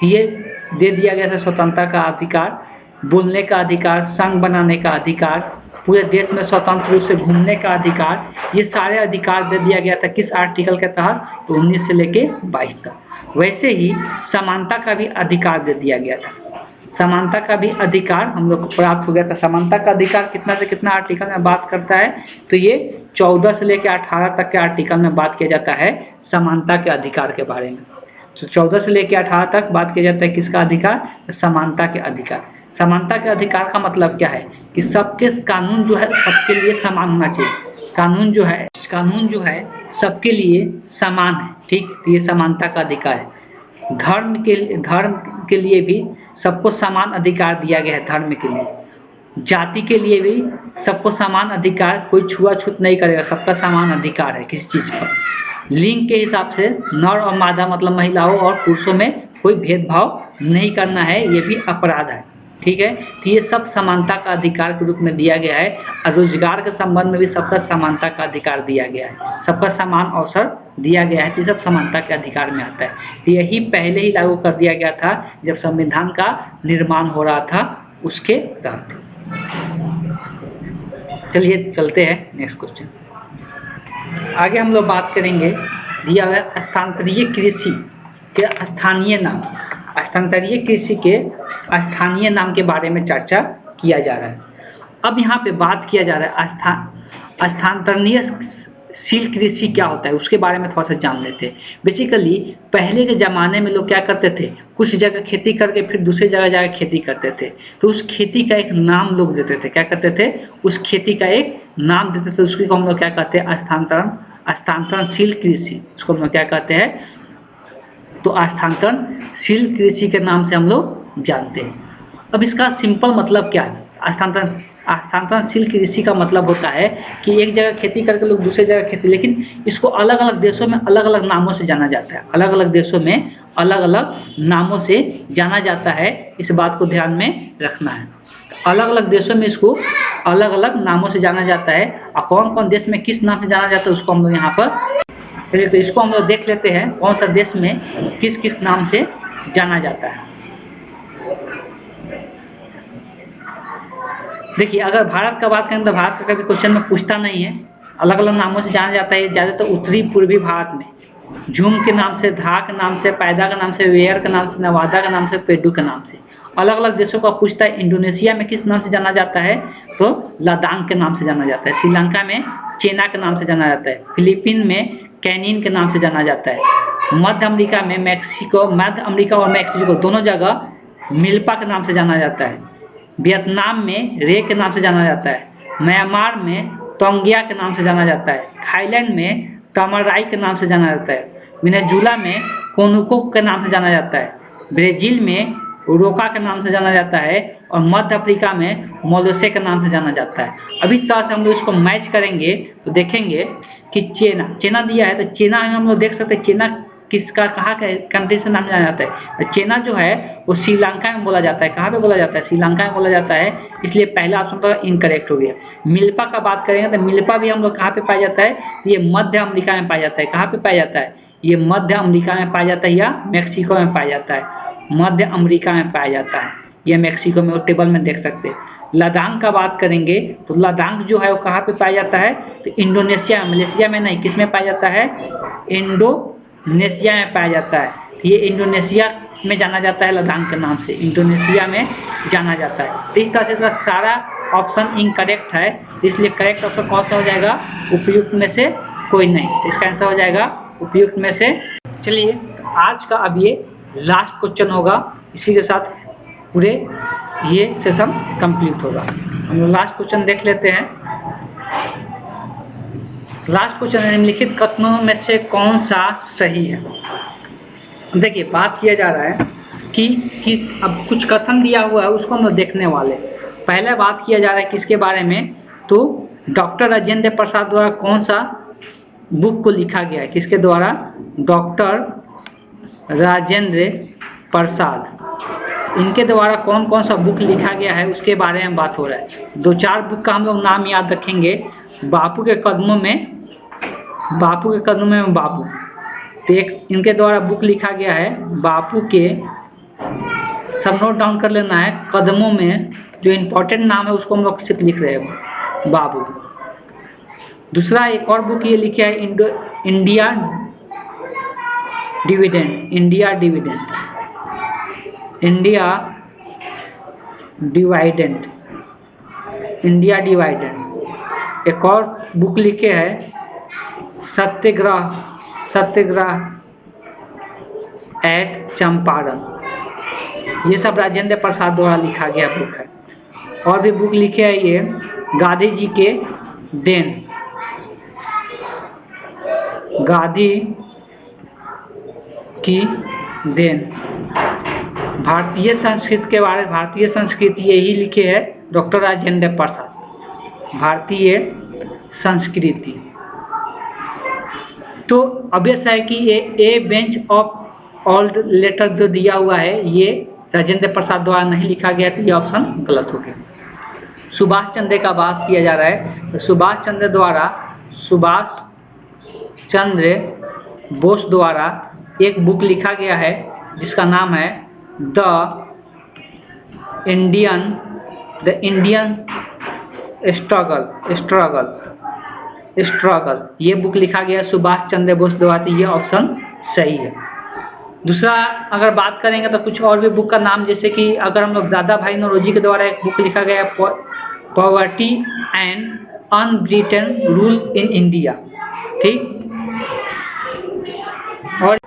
ये दे दिया गया था स्वतंत्रता का अधिकार। बोलने का अधिकार, संघ बनाने का अधिकार, पूरे देश में स्वतंत्र रूप से घूमने का अधिकार, ये सारे अधिकार दे दिया गया था किस आर्टिकल के तहत, तो 19 से लेके 22 तक। वैसे ही समानता का भी अधिकार दे दिया गया था। समानता का भी अधिकार हम लोग को प्राप्त हो गया था। समानता का अधिकार कितना से कितना आर्टिकल में बात करता है, तो ये 14 से लेकर 18 तक के आर्टिकल में बात किया जाता है समानता के अधिकार के बारे में। तो 14 से लेकर 18 तक बात किया जाता है किसका अधिकार, समानता के अधिकार। समानता के अधिकार का मतलब क्या है कि सबके कानून जो है सबके लिए समान होना चाहिए। कानून जो है सबके लिए समान है। ठीक, तो ये समानता का अधिकार है। धर्म के लिए भी सबको समान अधिकार दिया गया है। धर्म के लिए, जाति के लिए भी सबको समान अधिकार, कोई छुआछूत नहीं करेगा, सबका समान अधिकार है किसी चीज़ पर। लिंग के हिसाब से नर और मादा मतलब महिलाओं और पुरुषों में कोई भेदभाव नहीं करना है, ये भी अपराध है। ठीक है, तो ये सब समानता का अधिकार के रूप में दिया गया है। और रोजगार के संबंध में भी सबका समानता का अधिकार दिया गया है, सबका समान अवसर दिया गया है, तो सब समानता के अधिकार में आता है। तो यही पहले ही लागू कर दिया गया था जब संविधान का निर्माण हो रहा था, उसके तहत। चलिए चलते हैं नेक्स्ट क्वेश्चन। आगे हम लोग बात करेंगे दिया हुआ स्थानांतरीय कृषि के स्थानीय नाम, स्थानांतरीय कृषि के स्थानीय नाम के बारे में चर्चा किया जा रहा है। अब यहाँ पे बात किया जा रहा है स्थानांतरणीयशील कृषि क्या होता है, उसके बारे में थोड़ा सा जान लेते हैं। बेसिकली पहले के ज़माने में लोग क्या करते थे, कुछ जगह खेती करके फिर दूसरी जगह जाकर खेती करते थे, तो उस खेती का एक नाम लोग देते थे। क्या करते थे, उस खेती का एक नाम देते थे। उसको हम लोग क्या कहते हैं, स्थानांतरणशील कृषि, उसको हम लोग क्या कहते हैं, तो स्थानांतरणशील कृषि के नाम से हम लोग जानते हैं। अब इसका सिंपल मतलब क्या है, स्थानांतरणशील कृषि का मतलब होता है कि एक जगह खेती करके लोग दूसरी जगह खेती, लेकिन इसको अलग अलग देशों में अलग अलग नामों से जाना जाता है। अलग अलग देशों में अलग अलग नामों से जाना जाता है, इस बात को ध्यान में रखना है। अलग अलग देशों में इसको अलग अलग नामों से जाना जाता है, और कौन कौन देश में किस नाम से जाना जाता है उसको हम लोग यहाँ पर, तो इसको हम लोग देख लेते हैं कौन सा देश में किस किस नाम से जाना जाता है। देखिए, अगर भारत का बात करें तो भारत का कभी क्वेश्चन में पूछता नहीं है, अलग अलग नामों से जाना जाता है। ज़्यादातर उत्तरी पूर्वी भारत में झूम के नाम से, धा के नाम से, पैदा के नाम से, वेयर के नाम से, नवादा के नाम से, पेडू के नाम से। अलग अलग देशों का पूछता है। इंडोनेशिया में किस नाम से जाना जाता है, तो लादांग के नाम से जाना जाता है। श्रीलंका में चेना के नाम से जाना जाता है। फिलीपीन में कैनिन के नाम से जाना जाता है। मध्य अमेरिका और मैक्सिको दोनों जगह मिल्पा के नाम से जाना जाता है। वियतनाम में रे के नाम से जाना जाता है। म्यांमार में तोंगिया के नाम से जाना जाता है। थाईलैंड में टमराई के नाम से जाना जाता है। वेनेजुला में कोनुको के नाम से जाना जाता है। ब्राज़ील में रोका के नाम से जाना जाता है। और मध्य अफ्रीका में मोलोसे के नाम से जाना जाता है। अब इस तरह से हम लोग इसको मैच करेंगे तो देखेंगे कि चेना दिया है, तो चेना हम लोग देख सकते हैं चेना किसका कहाँ का कंट्री से नाम जाना जाता है। चेना जो है वो श्रीलंका में बोला जाता है। कहाँ पे बोला जाता है? श्रीलंका में बोला जाता है, इसलिए पहला ऑप्शन पर इनकरेक्ट हो गया। मिल्पा का बात करेंगे तो मिल्पा भी हम लोग कहाँ पे पाया जाता है? ये मध्य अमेरिका में पाया जाता है। कहाँ पे पाया जाता है? ये मध्य अमेरिका में पाया जाता है या मैक्सिको में पाया जाता है? मध्य अमेरिका में पाया जाता है, यह मैक्सिको में, टेबल में देख सकते हैं। लद्दाख का बात करेंगे तो लद्दाख जो है वो कहाँ पे पाया जाता है? तो इंडोनेशिया में, मलेशिया में नहीं, किस में पाया जाता है? इंडोनेशिया में पाया जाता है। ये इंडोनेशिया में जाना जाता है लद्दाख के नाम से, इंडोनेशिया में जाना जाता है। तो इस तरह से इसका सारा ऑप्शन इनकरेक्ट है, इसलिए करेक्ट ऑप्शन कौन सा हो जाएगा? उपयुक्त में से कोई नहीं। तो इसका आंसर हो जाएगा उपयुक्त में से। चलिए आज का अब ये लास्ट क्वेश्चन होगा, इसी के साथ पूरे ये सेशन कंप्लीट होगा। हम लोग लास्ट क्वेश्चन देख लेते हैं। लास्ट क्वेश्चन है, निम्नलिखित कथनों में से कौन सा सही है? देखिए बात किया जा रहा है कि अब कुछ कथन दिया हुआ है, उसको हम लोग देखने वाले। पहले बात किया जा रहा है किसके बारे में? तो डॉक्टर राजेंद्र प्रसाद द्वारा कौन सा बुक को लिखा गया है? किसके द्वारा? डॉक्टर राजेंद्र प्रसाद, इनके द्वारा कौन कौन सा बुक लिखा गया है उसके बारे में बात हो रहा है। 2-4 बुक का हम लोग नाम याद रखेंगे। बापू के कदमों में बापू, तो एक इनके द्वारा बुक लिखा गया है बापू के, सब नोट डाउन कर लेना है। कदमों में जो इम्पोर्टेंट नाम है उसको हम लोग सिर्फ लिख रहे हैं, बाबू। दूसरा एक और बुक ये लिखे है इंडिया डिविडेंड, इंडिया डिवाइडेंड। एक और बुक लिखे है सत्याग्रह एट चंपारण। ये सब राजेंद्र प्रसाद द्वारा लिखा गया बुक है। और भी बुक लिखे है ये गांधी जी के देन, गांधी की देन। भारतीय संस्कृति के बारे में, भारतीय संस्कृति यही लिखे है डॉक्टर राजेंद्र प्रसाद, भारतीय संस्कृति। तो ऑब्वियस है कि a bench of old letter जो दिया हुआ है ये राजेंद्र प्रसाद द्वारा नहीं लिखा गया, तो ये ऑप्शन गलत हो गया। सुभाष चंद्र का बात किया जा रहा है, तो सुभाष चंद्र बोस द्वारा एक बुक लिखा गया है जिसका नाम है द इंडियन स्ट्रगल। ये बुक लिखा गया सुभाष चंद्र बोस द्वारा, तो ये ऑप्शन सही है। दूसरा अगर बात करेंगे तो कुछ और भी बुक का नाम, जैसे कि अगर हम लोग दादा भाई नौरोजी के द्वारा एक बुक लिखा गया है poverty and unBritish rule in India, ठीक। और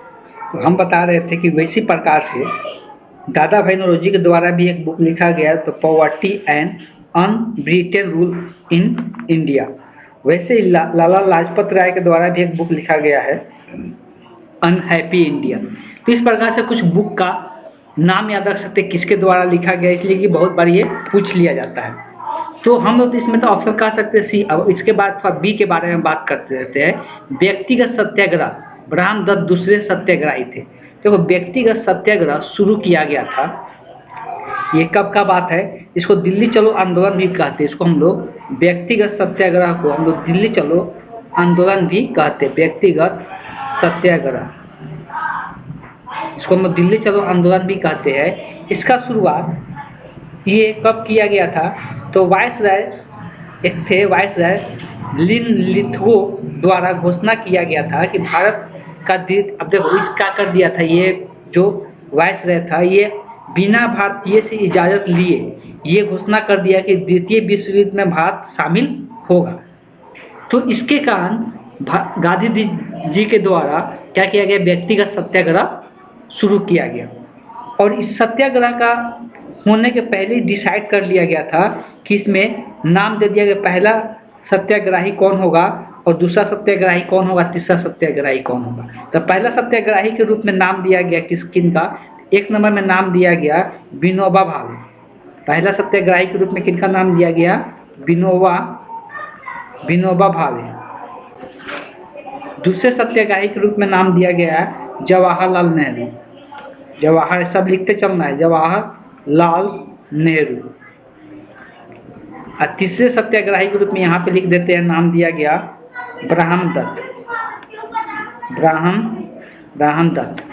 हम बता रहे थे कि वैसी प्रकार से दादा भाई नौरोजी के द्वारा भी एक बुक लिखा गया तो poverty and unBritish rule in India. वैसे ही लाला लाजपत राय के द्वारा भी एक बुक लिखा गया है अनहैप्पी इंडिया। तो इस प्रकार से कुछ बुक का नाम याद रख सकते किसके द्वारा लिखा गया, इसलिए कि बहुत बार ये पूछ लिया जाता है। तो हम लोग इसमें तो ऑप्शन कह सकते हैं सी। अब इसके बाद थोड़ा बी के बारे में बात करते रहते हैं। व्यक्तिगत सत्याग्रह, ब्रह्मदत्त दूसरे सत्याग्रही थे। देखो व्यक्तिगत सत्याग्रह शुरू किया गया था, ये कब का बात है? इसको दिल्ली चलो आंदोलन भी कहते हैं। इसको हम लोग व्यक्तिगत सत्याग्रह को हम लोग दिल्ली चलो आंदोलन भी कहते हैं। व्यक्तिगत सत्याग्रह, इसको हम लोग दिल्ली चलो आंदोलन भी कहते हैं। इसका शुरुआत ये कब किया गया था? तो वायसराय एक थे, वायसराय लिन लिथगो द्वारा घोषणा किया गया था कि भारत का अब देखो इसका कर दिया था, ये जो वायसराय था ये बिना भारतीय से इजाज़त लिए ये घोषणा कर दिया कि द्वितीय विश्व युद्ध में भारत शामिल होगा। तो इसके कारण गांधी जी के द्वारा क्या किया गया? व्यक्तिगत सत्याग्रह शुरू किया गया। और इस सत्याग्रह का होने के पहले डिसाइड कर लिया गया था कि इसमें नाम दे दिया गया पहला सत्याग्रही कौन होगा और दूसरा सत्याग्रही कौन होगा, तीसरा सत्याग्रही कौन होगा। तो पहला सत्याग्रही के रूप में नाम दिया गया किन का? एक नंबर में नाम दिया गया विनोबा भावे। पहला सत्याग्रही के रूप में किनका नाम दिया गया? विनोबा भावे। दूसरे सत्याग्रही के रूप में नाम दिया गया है जवाहरलाल नेहरू। जवाहर सब लिखते चलना है, जवाहरलाल नेहरू। और तीसरे सत्याग्रही के रूप में यहाँ पे लिख देते हैं, नाम दिया गया ब्रह्मदत्त। ब्रह्मदत्त।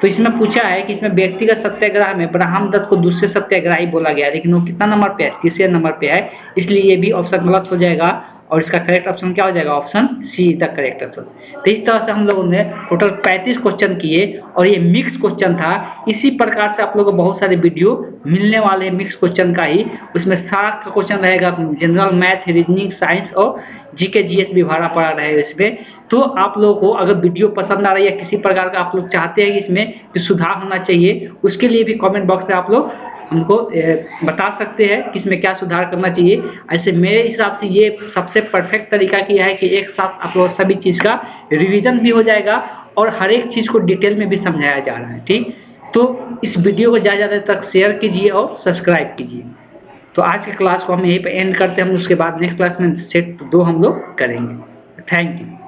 तो इसमें पूछा है कि इसमें व्यक्तिगत सत्याग्रह में ब्रह्मदत्त को दूसरे सत्याग्रही बोला गया, लेकिन वो कितना नंबर पे है? तीसरे नंबर पे है, इसलिए ये भी ऑप्शन गलत हो जाएगा और इसका करेक्ट ऑप्शन क्या हो जाएगा? Option see the correct option. तो इस तरह से हम लोगों ने टोटल 35 क्वेश्चन किए और ये मिक्स क्वेश्चन था। इसी प्रकार से आप लोगों को बहुत सारे वीडियो मिलने वाले हैं मिक्स क्वेश्चन का ही। उसमें 7 का क्वेश्चन रहेगा, जनरल मैथ, रीजनिंग, साइंस और जीके जीएस भी भरा पड़ा रहेगा इसमें। तो आप लोगों को अगर वीडियो पसंद आ रही है, किसी प्रकार का आप लोग चाहते हैं कि इसमें कुछ सुधार होना चाहिए, उसके लिए भी कमेंट बॉक्स में आप लोग हमको बता सकते हैं कि इसमें क्या सुधार करना चाहिए। ऐसे मेरे हिसाब से ये सबसे परफेक्ट तरीका किया है कि एक साथ आप लोग सभी चीज़ का रिवीजन भी हो जाएगा और हर एक चीज़ को डिटेल में भी समझाया जा रहा है। ठीक, तो इस वीडियो को ज़्यादा तक शेयर कीजिए और सब्सक्राइब कीजिए। तो आज की क्लास को हम यहीं पे एंड करते हैं, हम उसके बाद नेक्स्ट क्लास में सेट 2 हम लोग करेंगे। Thank you.